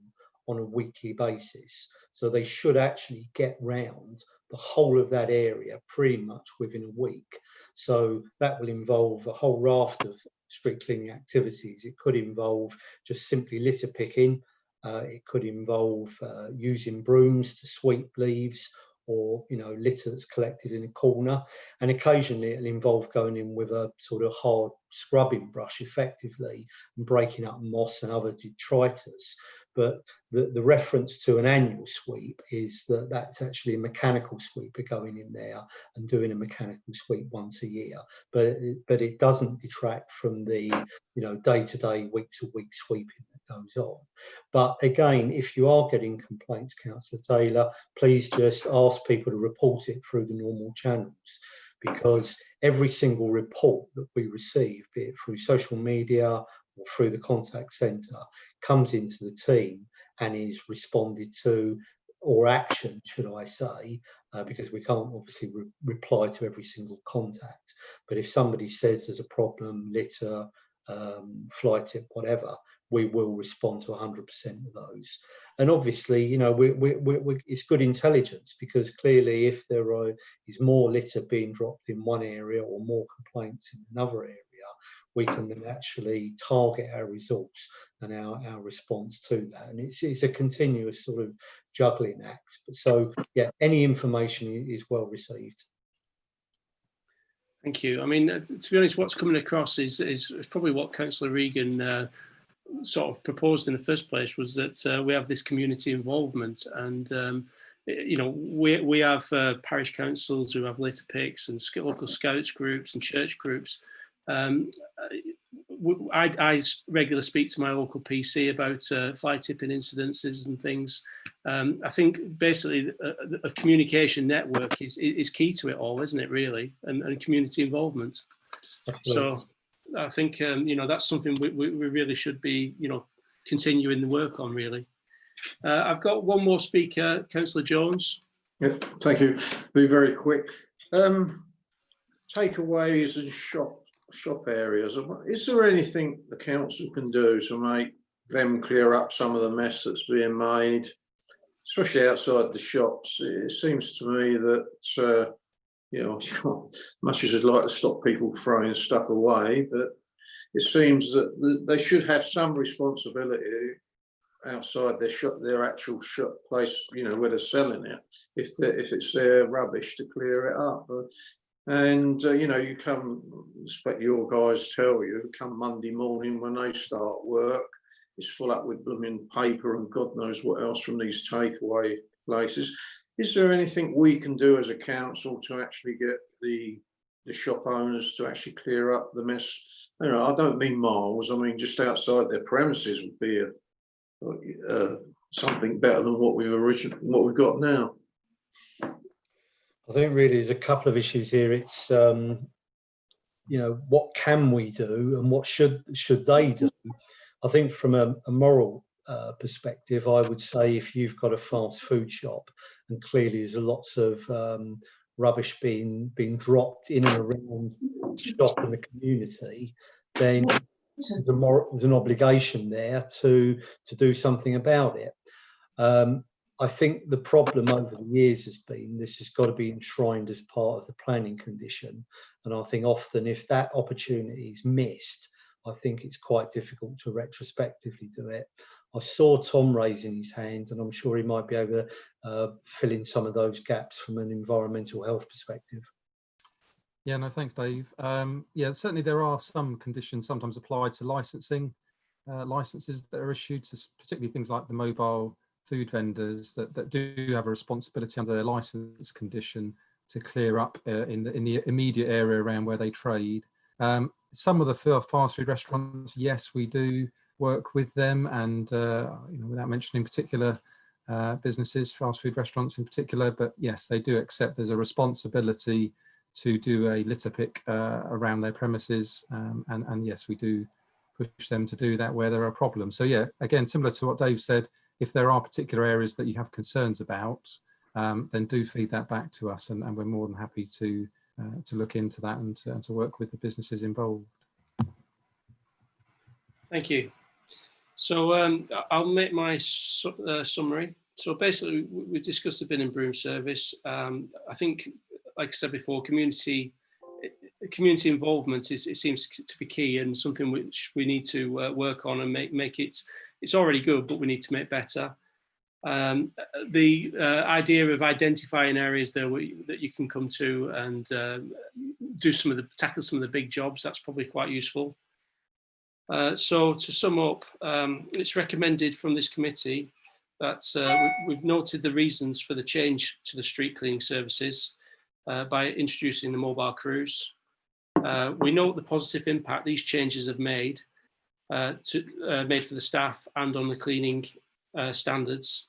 on a weekly basis. So they should actually get round the whole of that area pretty much within a week. So that will involve a whole raft of street cleaning activities. It could involve just simply litter picking. It could involve using brooms to sweep leaves, or litter that's collected in a corner, and occasionally it'll involve going in with a sort of hard scrubbing brush effectively and breaking up moss and other detritus. But the reference to an annual sweep is that that's actually a mechanical sweeper going in there and doing a mechanical sweep once a year. But it doesn't detract from the day-to-day, week-to-week sweeping that goes on. But again, if you are getting complaints, Councillor Taylor, please just ask people to report it through the normal channels, because every single report that we receive, be it through social media or through the contact centre, comes into the team and is responded to, or action, should I say, because we can't obviously reply to every single contact. But if somebody says there's a problem, litter, fly tip, whatever, we will respond to 100% of those. And obviously, it's good intelligence, because clearly if there is more litter being dropped in one area or more complaints in another area, we can then actually target our results and our response to that. And it's a continuous sort of juggling act. But so, yeah, any information is well received. Thank you. I mean, to be honest, what's coming across is probably what Councillor Regan sort of proposed in the first place, was that we have this community involvement, and we have parish councils who have litter picks, and local scouts groups and church groups. I regularly speak to my local PC about fly tipping incidences and things. I think basically a communication network is key to it all, isn't it, really, and community involvement. Absolutely. So I think that's something we really should be continuing the work on, really. I've got one more speaker, Councillor Jones. Yeah, thank you. Be very quick. Takeaways and shop areas. Is there anything the council can do to make them clear up some of the mess that's being made, especially outside the shops? It seems to me that much as I'd like to stop people throwing stuff away, but it seems that they should have some responsibility outside their shop, their actual shop place, where they're selling it, if it's their rubbish, to clear it up. And you come, expect your guys tell you, come Monday morning when they start work, it's full up with blooming paper and God knows what else from these takeaway places. Is there anything we can do as a council to actually get the shop owners to actually clear up the mess? I don't mean miles. I mean just outside their premises would be something better than what we've got now. I think really there's a couple of issues here. It's what can we do and what should they do? I think from a moral perspective, I would say if you've got a fast food shop and clearly there's lots of rubbish being dropped in and around the shop and the community, then there's an obligation there to do something about it. I think the problem over the years has been this has got to be enshrined as part of the planning condition, and I think often if that opportunity is missed, I think it's quite difficult to retrospectively do it. I saw Tom raising his hand, and I'm sure he might be able to fill in some of those gaps from an environmental health perspective. Yeah, no, thanks, Dave. Yeah, certainly there are some conditions sometimes applied to licensing, licenses that are issued to particularly things like the mobile food vendors that do have a responsibility under their license condition to clear up in the immediate area around where they trade. Some of the fast food restaurants, yes, we do work with them, and without mentioning particular businesses, fast food restaurants in particular, but yes, they do accept there's a responsibility to do a litter pick around their premises, and yes, we do push them to do that where there are problems. So yeah, again, similar to what Dave said, if there are particular areas that you have concerns about, then do feed that back to us, and we're more than happy to look into that and to work with the businesses involved. Thank you. So I'll make my summary. So basically, we discussed the bin and broom service. I think, like I said before, community involvement it seems to be key, and something which we need to work on and make it. It's already good, but we need to make better. The idea of identifying areas there that you can come to and tackle some of the big jobs, that's probably quite useful. So to sum up, it's recommended from this committee that we've noted the reasons for the change to the street cleaning services by introducing the mobile crews. We note the positive impact these changes have made made for the staff and on the cleaning standards.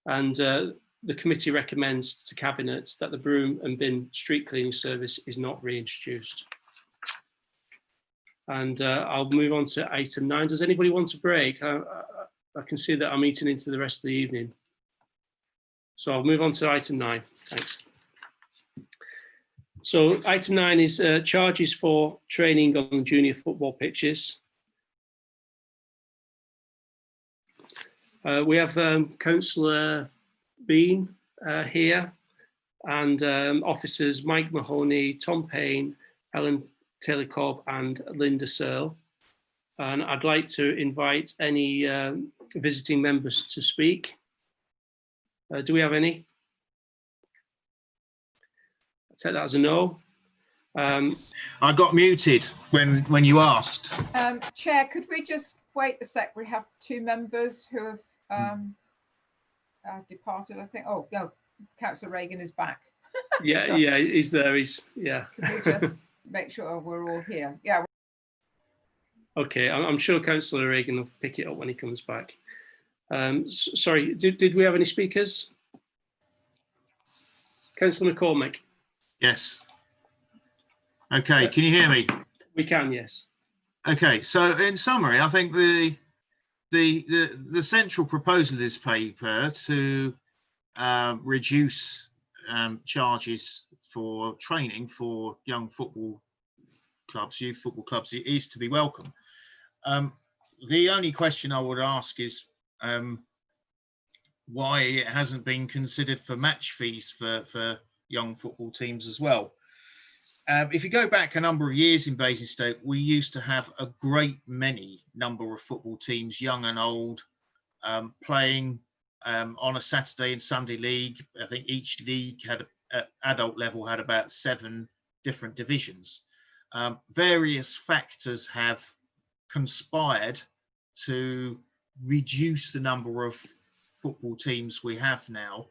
And the committee recommends to Cabinet that the broom and bin street cleaning service is not reintroduced. And I'll move on to item 9. Does anybody want a break? I can see that I'm eating into the rest of the evening. So I'll move on to item 9. Thanks. So item 9 is charges for training on the junior football pitches. We have Councillor Bean here, and officers Mike Mahoney, Tom Payne, Ellen Taylor-Cobb and Linda Searle. And I'd like to invite any visiting members to speak. Do we have any? I'll take that as a no. I got muted when you asked. Chair, could we just wait a sec? We have 2 members who have departed, I think. Oh, no, Councillor Reagan is back. Yeah, so, yeah, he's there. Yeah. Can we just make sure we're all here? Yeah. Okay, I'm sure Councillor Reagan will pick it up when he comes back. Sorry, did we have any speakers? Councillor McCormick. Yes. Okay, can you hear me? We can, yes. Okay, so in summary, I think the central proposal of this paper to reduce charges for training for young football clubs, youth football clubs, is to be welcome. The only question I would ask is why it hasn't been considered for match fees for young football teams as well. If you go back a number of years in Basingstoke, we used to have a great many number of football teams, young and old, playing on a Saturday and Sunday league. I think each league had, at adult level, had about 7 different divisions. Various factors have conspired to reduce the number of football teams we have now.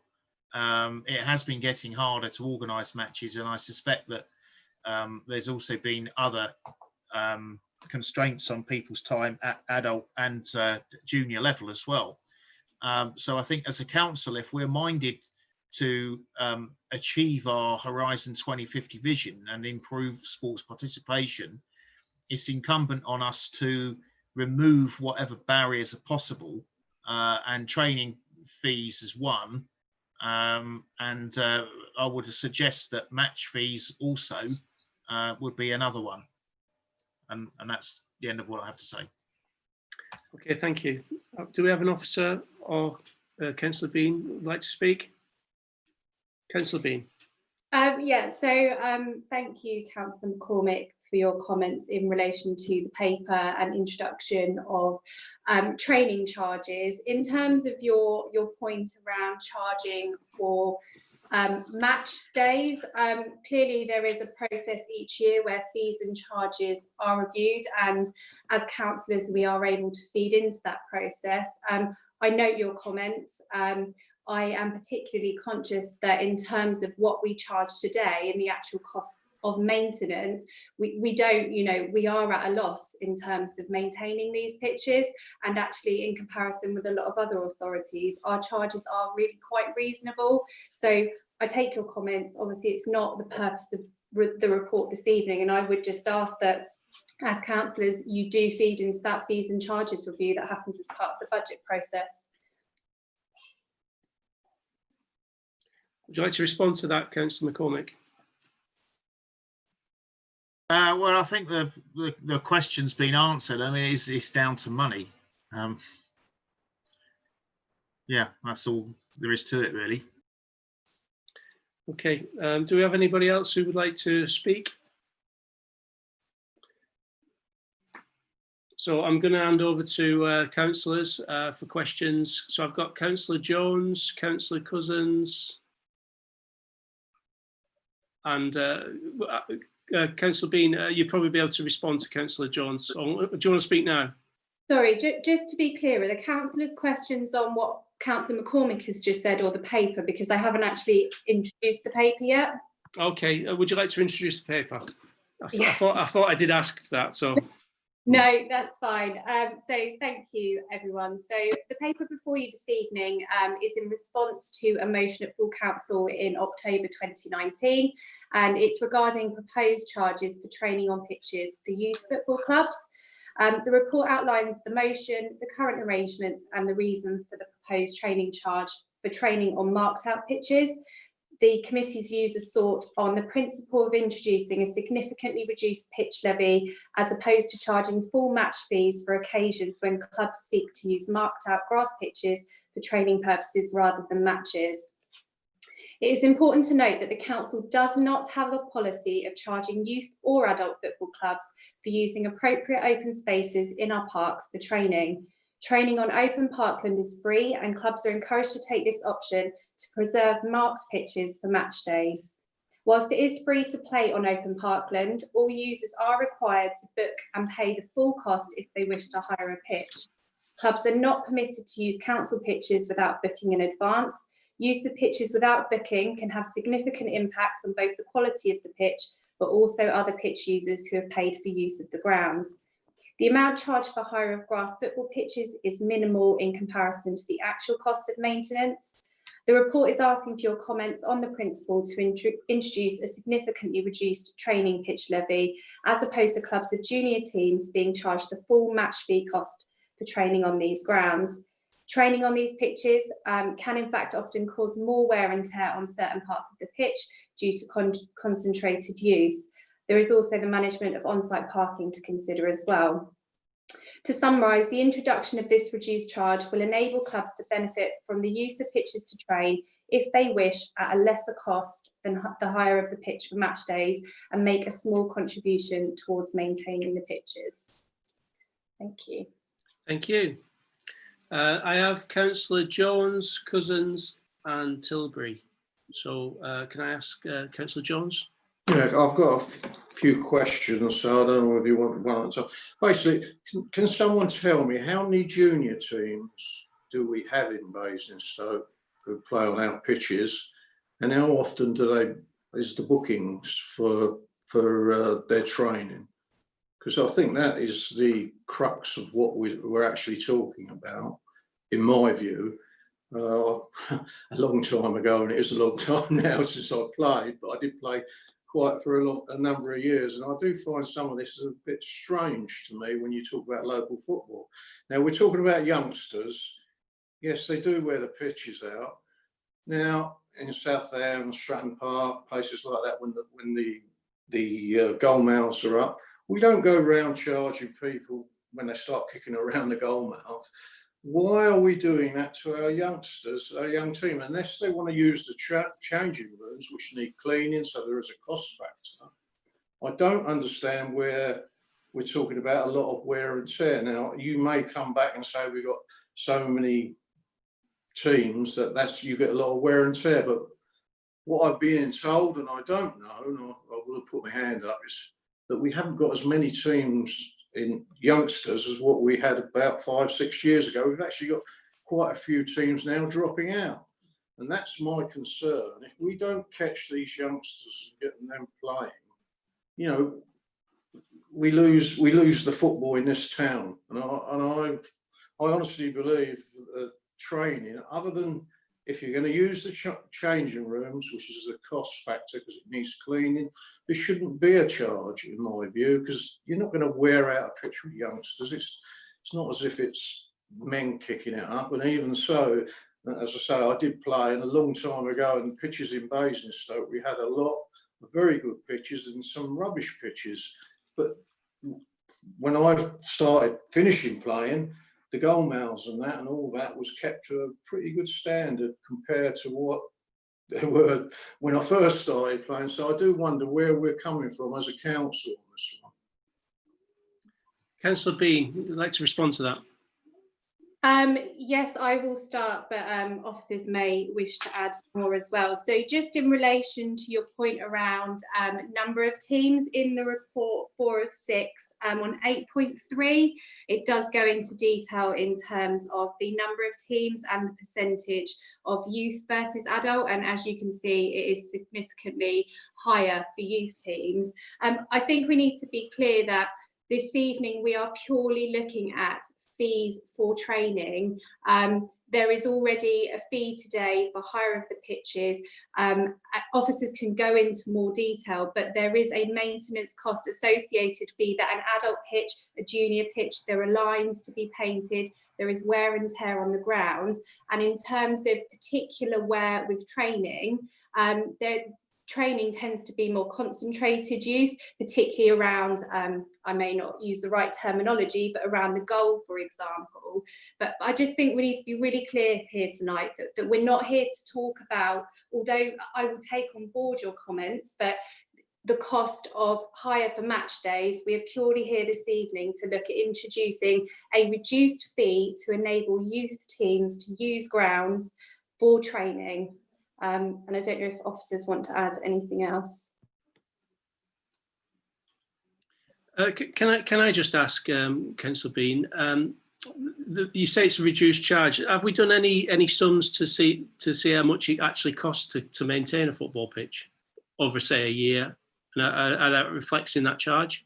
It has been getting harder to organise matches, and I suspect that there's also been other constraints on people's time at adult and junior level as well. So I think as a council, if we're minded to achieve our Horizon 2050 vision and improve sports participation, it's incumbent on us to remove whatever barriers are possible, and training fees is one. And I would suggest that match fees also would be another one. And that's the end of what I have to say. Okay, thank you. Do we have an officer or Councillor Bean who would like to speak? Councillor Bean. Yeah, so thank you, Councillor McCormick, for your comments in relation to the paper and introduction of training charges. In terms of your point around charging for match days, clearly there is a process each year where fees and charges are reviewed, and as councillors we are able to feed into that process. I note your comments. I am particularly conscious that in terms of what we charge today and the actual costs of maintenance, we don't, we are at a loss in terms of maintaining these pitches, and actually in comparison with a lot of other authorities, our charges are really quite reasonable. So I take your comments. Obviously it's not the purpose of the report this evening, and I would just ask that as councillors, you do feed into that fees and charges review that happens as part of the budget process. Would you like to respond to that, Councillor McCormick? Well, I think the question's been answered. I mean, it's down to money. Yeah, that's all there is to it, really. Okay, do we have anybody else who would like to speak? So I'm going to hand over to councillors for questions. So I've got Councillor Jones, Councillor Cousins, and Councillor Bean. You'd probably be able to respond to Councillor Jones. Or, do you want to speak now? Sorry, just to be clear, are the councillors' questions on what Councillor McCormick has just said or the paper? Because I haven't actually introduced the paper yet. Okay, would you like to introduce the paper? I thought I did ask that, so. No, that's fine. So thank you, everyone. So the paper before you this evening is in response to a motion at full council in October 2019, and it's regarding proposed charges for training on pitches for youth football clubs. The report outlines the motion, the current arrangements, and the reason for the proposed training charge for training on marked out pitches. The committee's views are sought on the principle of introducing a significantly reduced pitch levy as opposed to charging full match fees for occasions when clubs seek to use marked out grass pitches for training purposes rather than matches. It is important to note that the council does not have a policy of charging youth or adult football clubs for using appropriate open spaces in our parks for training. Training on open parkland is free, and clubs are encouraged to take this option to preserve marked pitches for match days. Whilst it is free to play on open parkland, all users are required to book and pay the full cost if they wish to hire a pitch. Clubs are not permitted to use council pitches without booking in advance. Use of pitches without booking can have significant impacts on both the quality of the pitch, but also other pitch users who have paid for use of the grounds. The amount charged for hire of grass football pitches is minimal in comparison to the actual cost of maintenance. The report is asking for your comments on the principle to introduce a significantly reduced training pitch levy, as opposed to clubs of junior teams being charged the full match fee cost for training on these grounds. Training on these pitches can in fact often cause more wear and tear on certain parts of the pitch due to concentrated use. There is also the management of on-site parking to consider as well. To summarise, the introduction of this reduced charge will enable clubs to benefit from the use of pitches to train if they wish at a lesser cost than the hire of the pitch for match days, and make a small contribution towards maintaining the pitches. Thank you. Thank you. I have Councillor Jones, Cousins and Tilbury. So can I ask Councillor Jones? Yeah, I've got a few questions, so I don't know if you want one answer. Basically, can someone tell me how many junior teams do we have in Basingstoke who play on our pitches, and how often is the bookings for their training? Because I think that is the crux of what we're actually talking about, in my view. A long time ago, and it is a long time now since I played, but I did play quite for a number of years, and I do find some of this is a bit strange to me when you talk about local football. Now, we're talking about youngsters. Yes, they do wear the pitches out. Now, in Southend, Stratton Park, places like that, when the goal mouths are up, we don't go around charging people when they start kicking around the goal mouth. Why are we doing that to our youngsters, our young team, unless they want to use the changing rooms, which need cleaning, so there is a cost factor? I don't understand where we're talking about a lot of wear and tear. Now, you may come back and say we've got so many teams that you get a lot of wear and tear, but what I'm being told, and I don't know, and I will have put my hand up, is that we haven't got as many teams in youngsters as what we had about 5-6 years ago. We've actually got quite a few teams now dropping out, and that's my concern. If we don't catch these youngsters and get them playing, you know, we lose the football in this town. And I honestly believe that training, other than if you're going to use the changing rooms, which is a cost factor because it needs cleaning, there shouldn't be a charge, in my view, because you're not going to wear out a pitch with youngsters. It's not as if it's men kicking it up. And even so, as I say, I did play, and a long time ago, in pitches in Basingstoke, we had a lot of very good pitches and some rubbish pitches. But when I started finishing playing, the goal mouths and that and all that was kept to a pretty good standard compared to what they were when I first started playing. So I do wonder where we're coming from as a council on this one. Councillor Bean, would you like to respond to that? Yes, I will start, but officers may wish to add more as well. So just in relation to your point around number of teams in the report 4 of 6 on 8.3, it does go into detail in terms of the number of teams and the percentage of youth versus adult. And as you can see, it is significantly higher for youth teams. I think we need to be clear that this evening we are purely looking at fees for training. There is already a fee today for hire of the pitches. Officers can go into more detail, but there is a maintenance cost associated, be that an adult pitch, a junior pitch. There are lines to be painted. There is wear and tear on the ground. And in terms of particular wear with training, training tends to be more concentrated use, particularly around, I may not use the right terminology, but around the goal, for example. But I just think we need to be really clear here tonight that we're not here to talk about, although I will take on board your comments, but the cost of hire for match days. We are purely here this evening to look at introducing a reduced fee to enable youth teams to use grounds for training. And I don't know if officers want to add anything else. Can I just ask, Councillor Bean, you say it's a reduced charge. Have we done any sums to see how much it actually costs to maintain a football pitch over, say, a year? And are that reflects in that charge?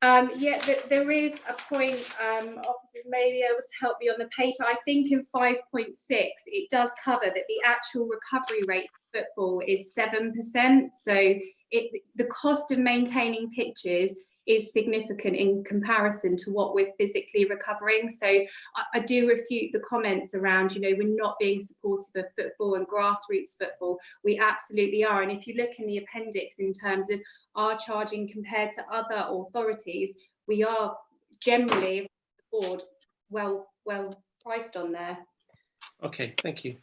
Yeah, there is a point, officers may be able to help me on the paper. I think in 5.6, it does cover that the actual recovery rate for football is 7%. So the cost of maintaining pitches is significant in comparison to what we're physically recovering. So I do refute the comments around, we're not being supportive of football and grassroots football. We absolutely are. And if you look in the appendix in terms of our charging compared to other authorities, we are generally board well priced on there. Okay, thank you.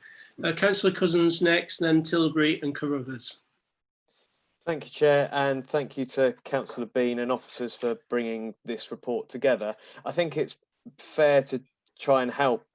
Councillor Cousins next, then Tilbury and Carruthers. Thank you, Chair, and thank you to Councillor Bean and officers for bringing this report together. I think it's fair to try and help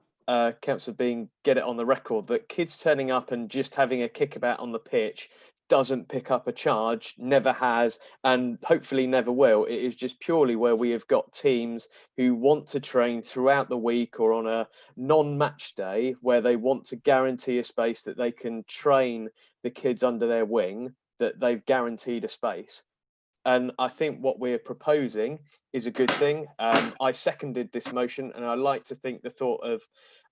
Councillor Bean get it on the record that kids turning up and just having a kickabout on the pitch doesn't pick up a charge, never has, and hopefully never will. It is just purely where we have got teams who want to train throughout the week or on a non-match day where they want to guarantee a space that they can train the kids under their wing, that they've guaranteed a space. And I think what we're proposing is a good thing. I seconded this motion, and I like to think the thought of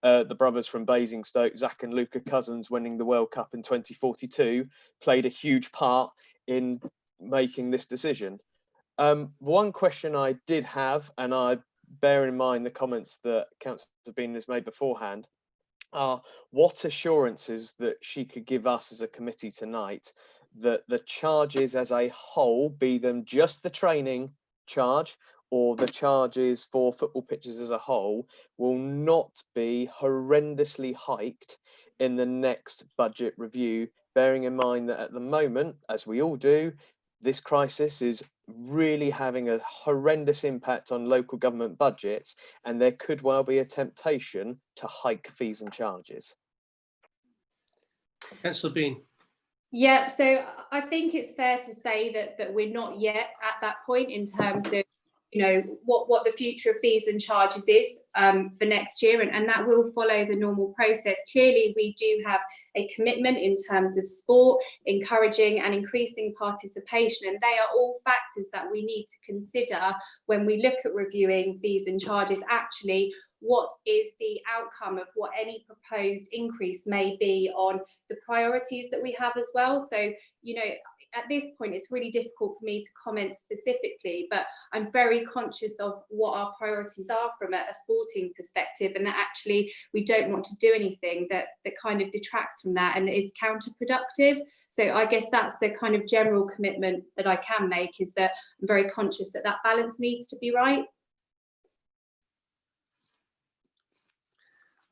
the brothers from Basingstoke, Zach and Luca Cousins, winning the World Cup in 2042 played a huge part in making this decision. One question I did have, and I bear in mind the comments that Councillor Bean has made beforehand, are what assurances that she could give us as a committee tonight that the charges as a whole, be them just the training charge or the charges for football pitches as a whole, will not be horrendously hiked in the next budget review, bearing in mind that at the moment, as we all do, this crisis is really having a horrendous impact on local government budgets, and there could well be a temptation to hike fees and charges. Councillor Bean. Yeah, so I think it's fair to say that we're not yet at that point in terms of what the future of fees and charges is for next year, and that will follow the normal process. Clearly, we do have a commitment in terms of sport, encouraging and increasing participation, and they are all factors that we need to consider when we look at reviewing fees and charges. Actually, what is the outcome of what any proposed increase may be on the priorities that we have as well. So, you know, at this point, it's really difficult for me to comment specifically, but I'm very conscious of what our priorities are from a sporting perspective, and that actually we don't want to do anything that kind of detracts from that and is counterproductive. So I guess that's the kind of general commitment that I can make, is that I'm very conscious that that balance needs to be right.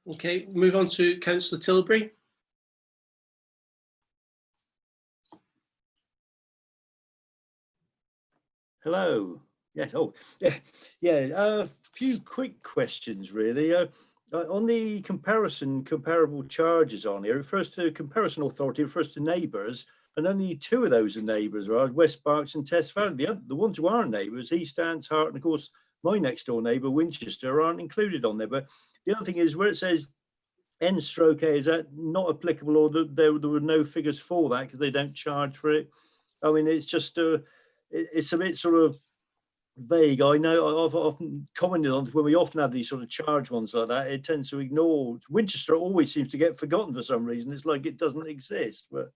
Okay, move on to Councillor Tilbury. Hello. Yes. Oh, yeah. Yeah. A few quick questions, really. On the comparable charges on here, it refers to comparison authority, refers to neighbours, and only two of those are neighbours, right? West Berks and Test Valley. The ones who are neighbours, East Ants, Hart, and of course my next door neighbour, Winchester, aren't included on there. But the other thing is where it says N/A, is that not applicable, or there were no figures for that because they don't charge for it? I mean, it's just it's a bit sort of vague. I know I've often commented on when we often have these sort of charge ones like that, it tends to ignore Winchester. Always seems to get forgotten for some reason. It's like it doesn't exist. But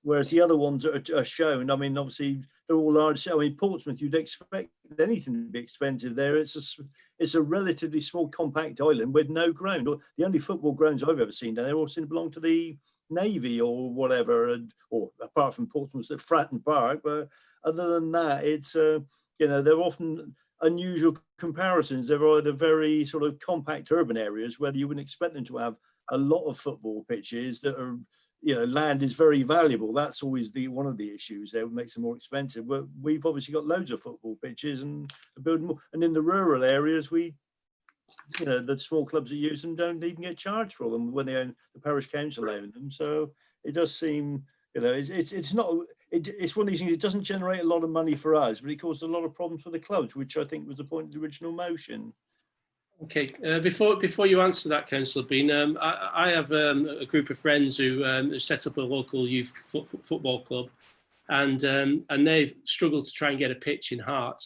whereas the other ones are shown, I mean, obviously they're all large. I mean, Portsmouth, you'd expect anything to be expensive there. It's a relatively small, compact island with no ground. The only football grounds I've ever seen down there all seem to belong to the Navy or whatever, or apart from Portsmouth at Fratton Park. But other than that, it's you know, they're often unusual comparisons. They're either very sort of compact urban areas where you wouldn't expect them to have a lot of football pitches that are, you know, land is very valuable. That's always one of the issues there, makes them more expensive. But we've obviously got loads of football pitches and build more. And in the rural areas, you know, the small clubs that use them don't even get charged for them when the parish council own them. So it does seem, you know, it's not. It's one of these things. It doesn't generate a lot of money for us, but it caused a lot of problems for the clubs, which I think was the point of the original motion. Okay, before you answer that, Councillor Bean, I have a group of friends who set up a local youth football club, and they've struggled to try and get a pitch in Hart.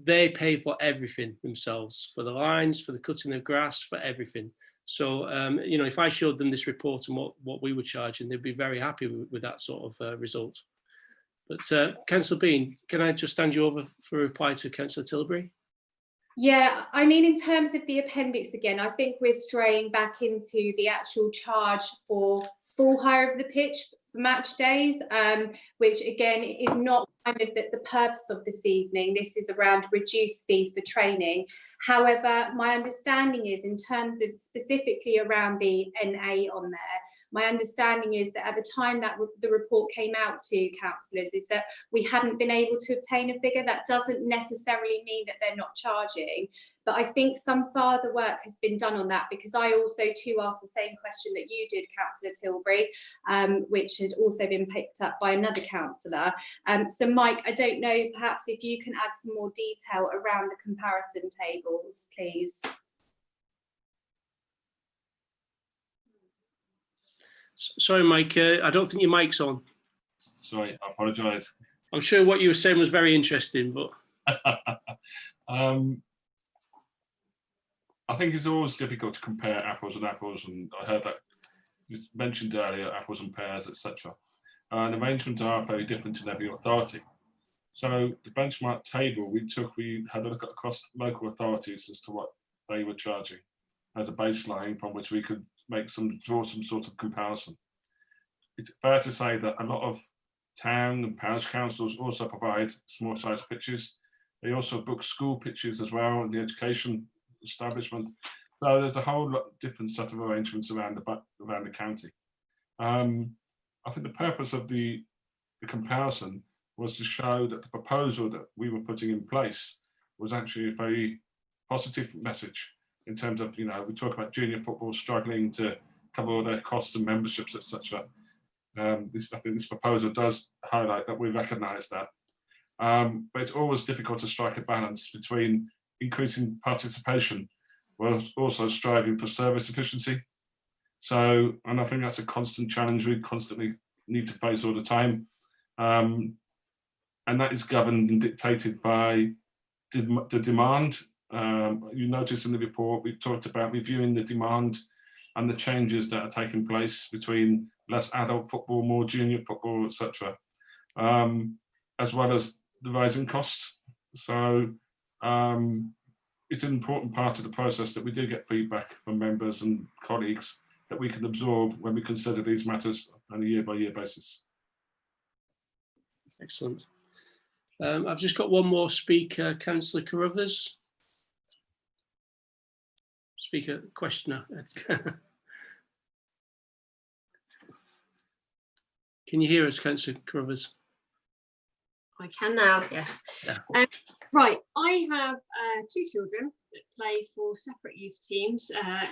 They pay for everything themselves, for the lines, for the cutting of grass, for everything. So, you know, if I showed them this report and what we were charging, they'd be very happy with that sort of result. But Councillor Bean, can I just stand you over for a reply to Councillor Tilbury? Yeah, I mean, in terms of the appendix again, I think we're straying back into the actual charge for full hire of the pitch for match days, which again is not kind of the purpose of this evening. This is around reduced fee for training. However, my understanding is, in terms of specifically around the NA on there, my understanding is that at the time that the report came out to councillors is that we hadn't been able to obtain a figure. That doesn't necessarily mean that they're not charging, but I think some further work has been done on that, because I also too asked the same question that you did, Councillor Tilbury, which had also been picked up by another councillor. So Mike, I don't know, perhaps if you can add some more detail around the comparison tables, please. Sorry, Mike, I don't think your mic's on. Sorry, I apologise. I'm sure what you were saying was very interesting, but... I think it's always difficult to compare apples and apples, and I heard that just mentioned earlier, apples and pears, etc. And arrangements are very different in every authority. So the benchmark table we had a look at across local authorities as to what they were charging as a baseline from which we could draw some sort of comparison. It's fair to say that a lot of town and parish councils also provide small size pitches. They also book school pitches as well in the education establishment. So there's a whole lot different set of arrangements around the county. I think the purpose of the comparison was to show that the proposal that we were putting in place was actually a very positive message in terms of, you know, we talk about junior football struggling to cover all their costs and memberships, etc. I think this proposal does highlight that we recognise that. But it's always difficult to strike a balance between increasing participation while also striving for service efficiency. So, and I think that's a constant challenge we constantly need to face all the time. And that is governed and dictated by the demand You notice in the report, we've talked about reviewing the demand and the changes that are taking place between less adult football, more junior football, etc., as well as the rising costs. So it's an important part of the process that we do get feedback from members and colleagues that we can absorb when we consider these matters on a year-by-year basis. Excellent. I've just got one more speaker, Councillor Carruthers. Speaker, questioner. Can you hear us, Councillor Carruthers? I can now, yes. Yeah. Right, I have 2 children that play for separate youth teams,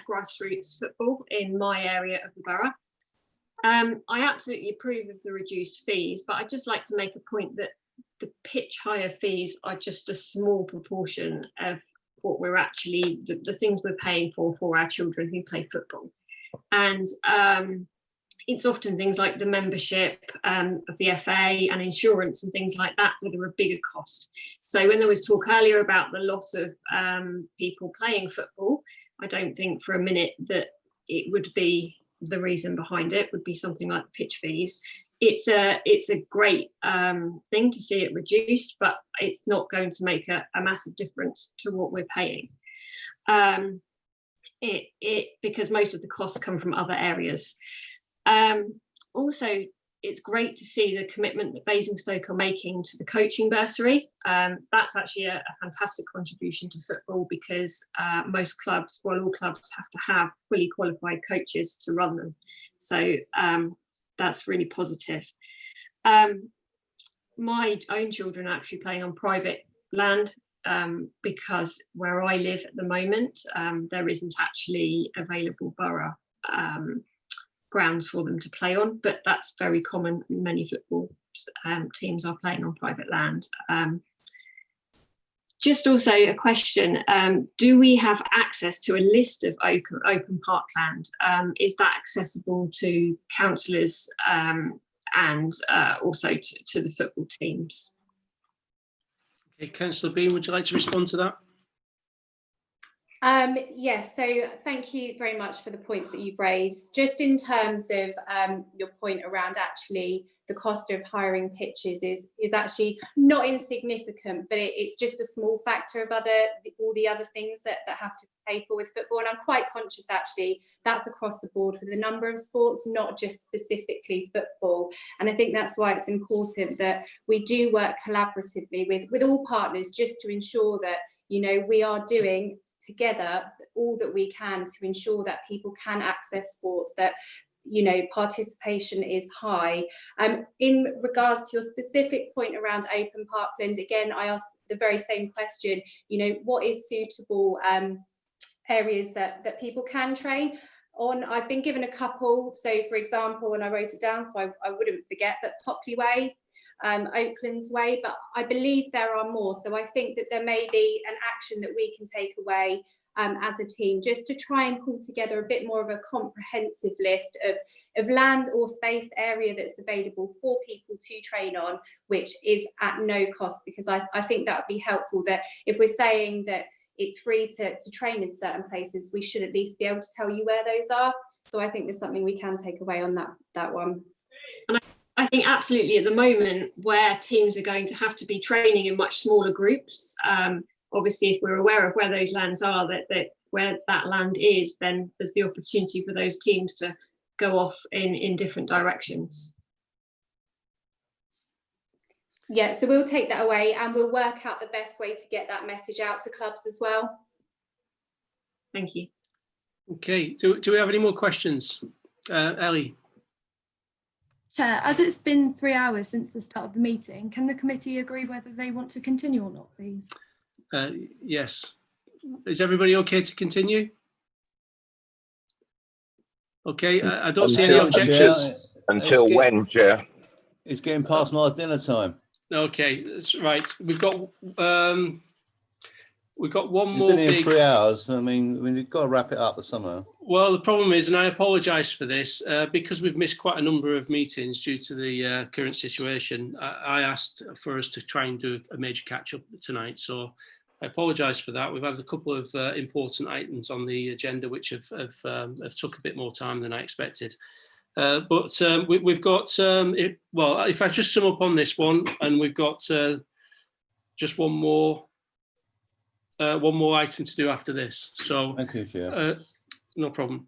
grassroots football in my area of the borough. I absolutely approve of the reduced fees, but I'd just like to make a point that the pitch hire fees are just a small proportion of what we're actually, the things we're paying for our children who play football. And it's often things like the membership of the FA and insurance and things like that that are a bigger cost. So when there was talk earlier about the loss of people playing football, I don't think for a minute that it would be the reason behind it would be something like the pitch fees. It's a great thing to see it reduced, but it's not going to make a massive difference to what we're paying. Because most of the costs come from other areas. Also, it's great to see the commitment that Basingstoke are making to the coaching bursary. That's actually a fantastic contribution to football because most clubs, well, all clubs have to have fully qualified coaches to run them. So that's really positive. My own children are actually playing on private land because where I live at the moment, there isn't actually available borough grounds for them to play on, but that's very common. Many football teams are playing on private land. Just also a question, do we have access to a list of open parkland? Is that accessible to councillors and also to the football teams? Okay, Councillor Bean, would you like to respond to that? Yes, so thank you very much for the points that you've raised. Just in terms of your point around actually the cost of hiring pitches is actually not insignificant, but it's just a small factor of all the other things that have to pay for with football. And I'm quite conscious actually that's across the board with a number of sports, not just specifically football. And I think that's why it's important that we do work collaboratively with all partners just to ensure that, you know, we are doing together all that we can to ensure that people can access sports, that, you know, participation is high. In regards to your specific point around open parkland, again, I asked the very same question, you know, what is suitable areas that people can train on? I've been given a couple. So for example, and I wrote it down so I wouldn't forget, but Popley Way, Oakland's Way, but I believe there are more. So I think that there may be an action that we can take away as a team, just to try and pull together a bit more of a comprehensive list of land or space area that's available for people to train on, which is at no cost, because I think that would be helpful, that if we're saying that it's free to train in certain places, we should at least be able to tell you where those are. So I think there's something we can take away on that one. And I think absolutely at the moment where teams are going to have to be training in much smaller groups, obviously if we're aware of where those lands are, that where that land is, then there's the opportunity for those teams to go off in different directions. Yeah, so we'll take that away and we'll work out the best way to get that message out to clubs as well. Thank you. Okay, do we have any more questions? Ellie? Chair, as it's been 3 hours since the start of the meeting, can the committee agree whether they want to continue or not, please? Yes. Is everybody okay to continue? Okay, I don't see any objections. Until when, Chair? It's getting past my dinner time. Okay, that's right. We've got one You've more been here big. 3 hours. I mean, you've got to wrap it up somehow. Well, the problem is, and I apologise for this, because we've missed quite a number of meetings due to the current situation. I asked for us to try and do a major catch-up tonight, so I apologise for that. We've had a couple of important items on the agenda which have took a bit more time than I expected. We've got, well, if I just sum up on this one, and we've got just one more item to do after this. So, thank you, Chair. No problem.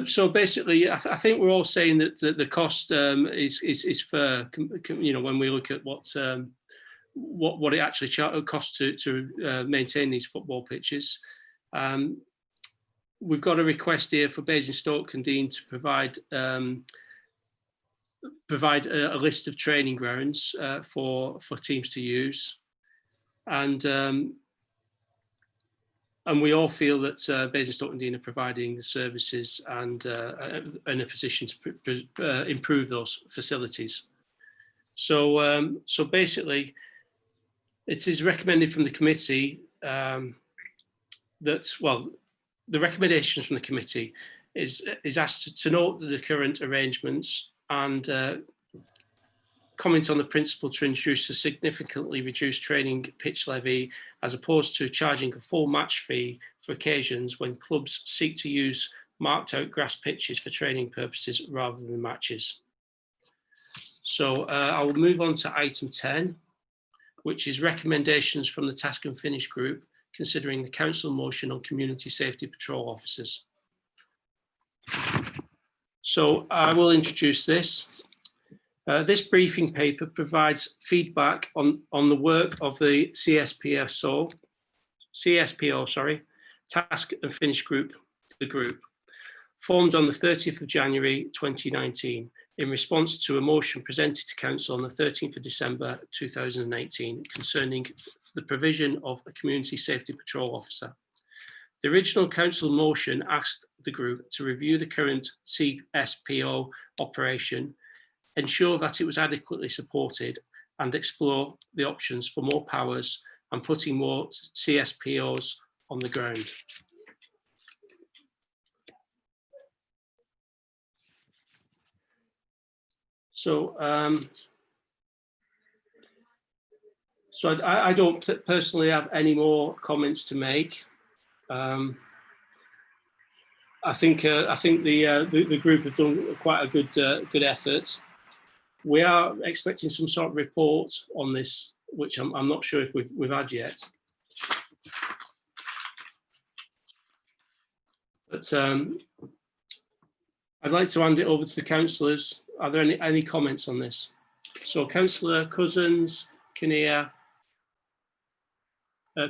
So basically, I think we're all saying that the cost is fair. You know, when we look at what it actually costs to maintain these football pitches. We've got a request here for Basingstoke and Dean to provide a list of training grounds for teams to use, and we all feel that Basingstoke and Dean are providing the services and in a position to improve those facilities. So basically, it is recommended from the committee that, well, the recommendations from the committee is asked to note the current arrangements and comment on the principle to introduce a significantly reduced training pitch levy as opposed to charging a full match fee for occasions when clubs seek to use marked out grass pitches for training purposes rather than matches. So I will move on to item 10, which is recommendations from the Task and Finish group considering the council motion on community safety patrol officers. So I will introduce this. This briefing paper provides feedback on the work of the CSPO, Task and Finish group, the group, formed on the 30th of January 2019 in response to a motion presented to Council on the 13th of December 2018 concerning the provision of a community safety patrol officer. The original Council motion asked the group to review the current CSPO operation, ensure that it was adequately supported and explore the options for more powers and putting more CSPOs on the ground. So, I don't personally have any more comments to make. I think the group have done quite a good effort. We are expecting some sort of report on this, which I'm not sure if we've had yet. But I'd like to hand it over to the councillors. Are there any comments on this? So Councillor Cousins, Kinnear,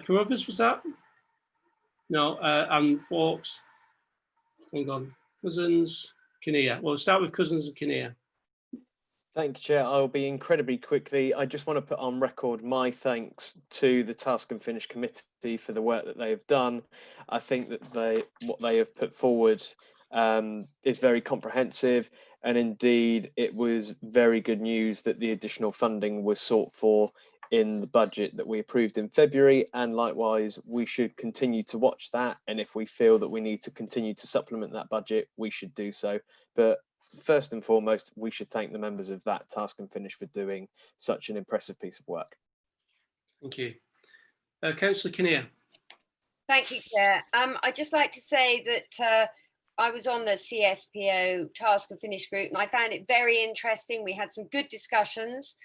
Carruthers, was that? No, and Fawkes. Hang on, Cousins, Kinnear. Well, we'll start with Cousins and Kinnear. Thank you, Chair. I'll be incredibly quickly. I just want to put on record my thanks to the Task and Finish Committee for the work that they have done. I think that what they have put forward is very comprehensive, and indeed it was very good news that the additional funding was sought for in the budget that we approved in February, and likewise we should continue to watch that, and if we feel that we need to continue to supplement that budget, we should do so. But first and foremost, we should thank the members of that Task and Finish for doing such an impressive piece of work. Thank you. Councillor Kinnear. Thank you, Chair. I'd just like to say that I was on the CSPO Task and Finish group and I found it very interesting. We had some good discussions.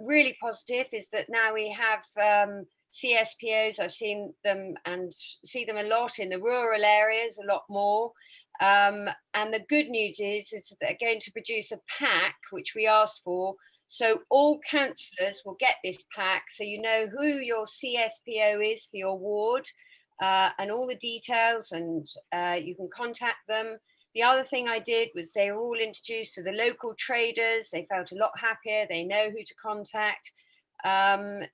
Really positive is that now we have CSPOs. I've seen them and see them a lot in the rural areas, a lot more. And the good news is that they're going to produce a pack, which we asked for. So all councillors will get this pack, so you know who your CSPO is for your ward and all the details, and you can contact them. The other thing I did was they were all introduced to the local traders. They felt a lot happier. They know who to contact.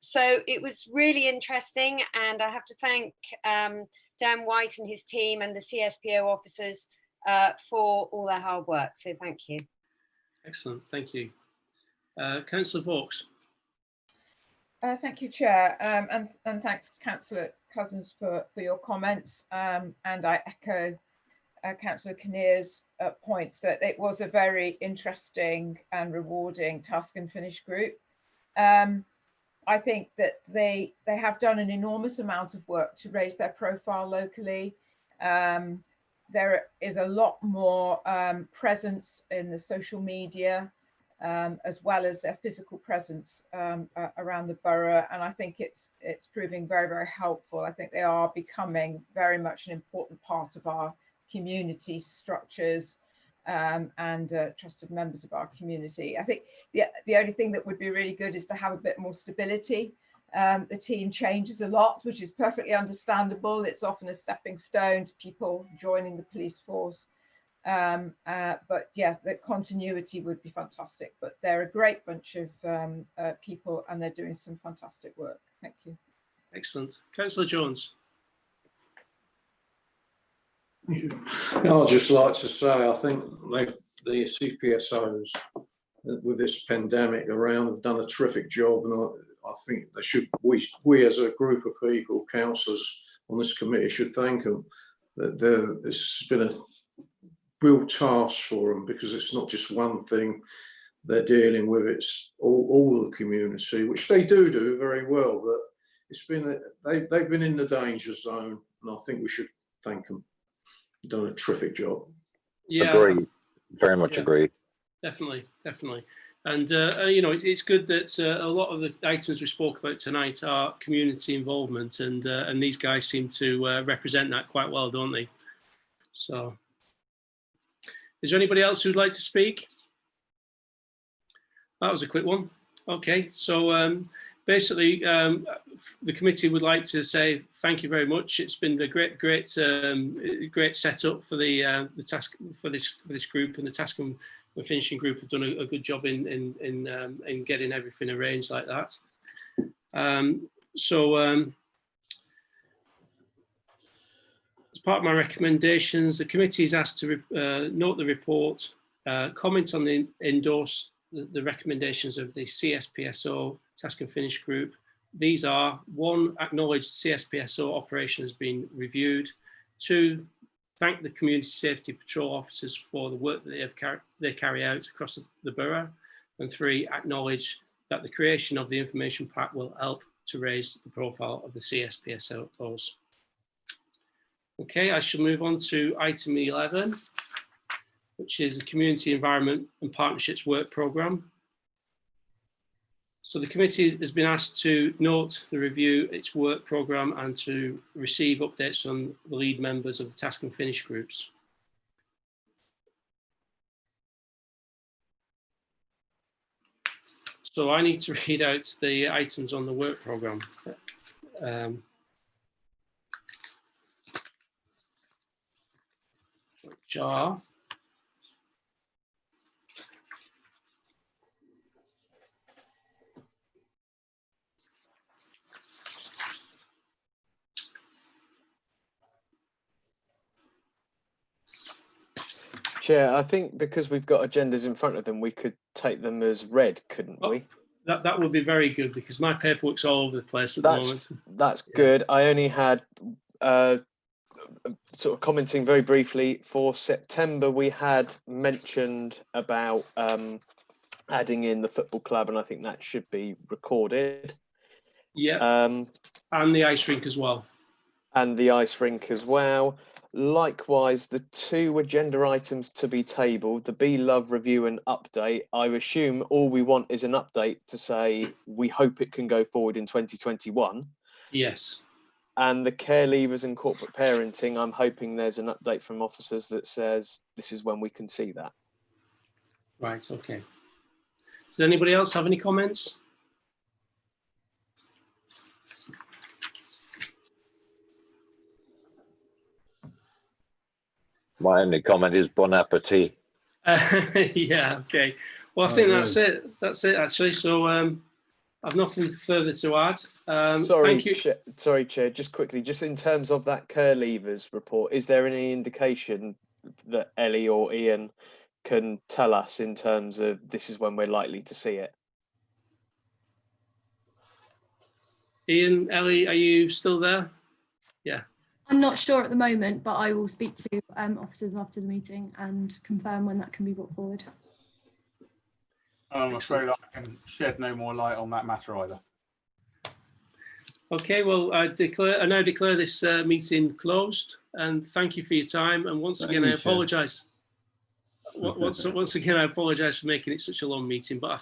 So it was really interesting, and I have to thank Dan White and his team and the CSPO officers for all their hard work. So thank you. Excellent, thank you. Councillor Vaux. Thank you, Chair, and thanks, Councillor Cousins, for your comments. And I echo Councillor Kinnear's points that it was a very interesting and rewarding Task and Finish group. I think that they have done an enormous amount of work to raise their profile locally. There is a lot more presence in the social media, as well as their physical presence around the borough, and I think it's proving very, very helpful. I think they are becoming very much an important part of our community structures, and trusted members of our community. I think the only thing that would be really good is to have a bit more stability. The team changes a lot, which is perfectly understandable. It's often a stepping stone to people joining the police force. But yeah, the continuity would be fantastic. But they're a great bunch of people, and they're doing some fantastic work. Thank you. Excellent. Councillor Jones. I'd just like to say, I think the CPSOs with this pandemic around have done a terrific job, and I think they should. We as a group of people, councillors on this committee, should thank them. That it's been a real task for them, because it's not just one thing they're dealing with; it's all the community, which they do very well. But it's been they've been in the danger zone, and I think we should thank them. Done a terrific job. Yeah, agreed. Very much agreed. Definitely. And you know, it's good that a lot of the items we spoke about tonight are community involvement, and these guys seem to represent that quite well, don't they? So, is there anybody else who'd like to speak? That was a quick one. Okay, so basically, the committee would like to say thank you very much. It's been a great setup for the task for this group, and the task and finishing group have done a good job in getting everything arranged like that. As part of my recommendations, the committee is asked to note the report, comment on endorse the recommendations of the CSPSO Task and Finish Group. These are: 1, acknowledge CSPSO operation has been reviewed; 2, thank the community safety patrol officers for the work that they carry out across the borough; and 3, acknowledge that the creation of the information pack will help to raise the profile of the CSPSOs. Okay, I shall move on to item 11, which is the Community Environment and Partnerships Work Programme. So the committee has been asked to note the review, its work programme, and to receive updates on the lead members of the task and finish groups. So I need to read out the items on the work programme. Which are Chair, I think because we've got agendas in front of them, we could take them as read, couldn't we? That would be very good, because my paperwork's all over the place at the moment. That's good. I only had sort of commenting very briefly for September. We had mentioned about adding in the football club, and I think that should be recorded. Yeah. And the ice rink as well. And the ice rink as well. Likewise, the 2 agenda items to be tabled, the Be Love review and update. I assume all we want is an update to say we hope it can go forward in 2021. Yes. And the care leavers and corporate parenting, I'm hoping there's an update from officers that says this is when we can see that. Right, okay. Does anybody else have any comments? My only comment is bon appetit. Yeah, okay. Well, I think that's it. That's it, actually. So I've nothing further to add. Thank you. Sorry, Chair, just quickly, just in terms of that care leavers report, is there any indication that Ellie or Ian can tell us in terms of this is when we're likely to see it? Ian, Ellie, are you still there? Yeah. I'm not sure at the moment, but I will speak to officers after the meeting and confirm when that can be brought forward. I'm afraid I can shed no more light on that matter either. Okay, well, I now declare this meeting closed, and thank you for your time. And once again, I apologise. Once again, I apologise for making it such a long meeting, but I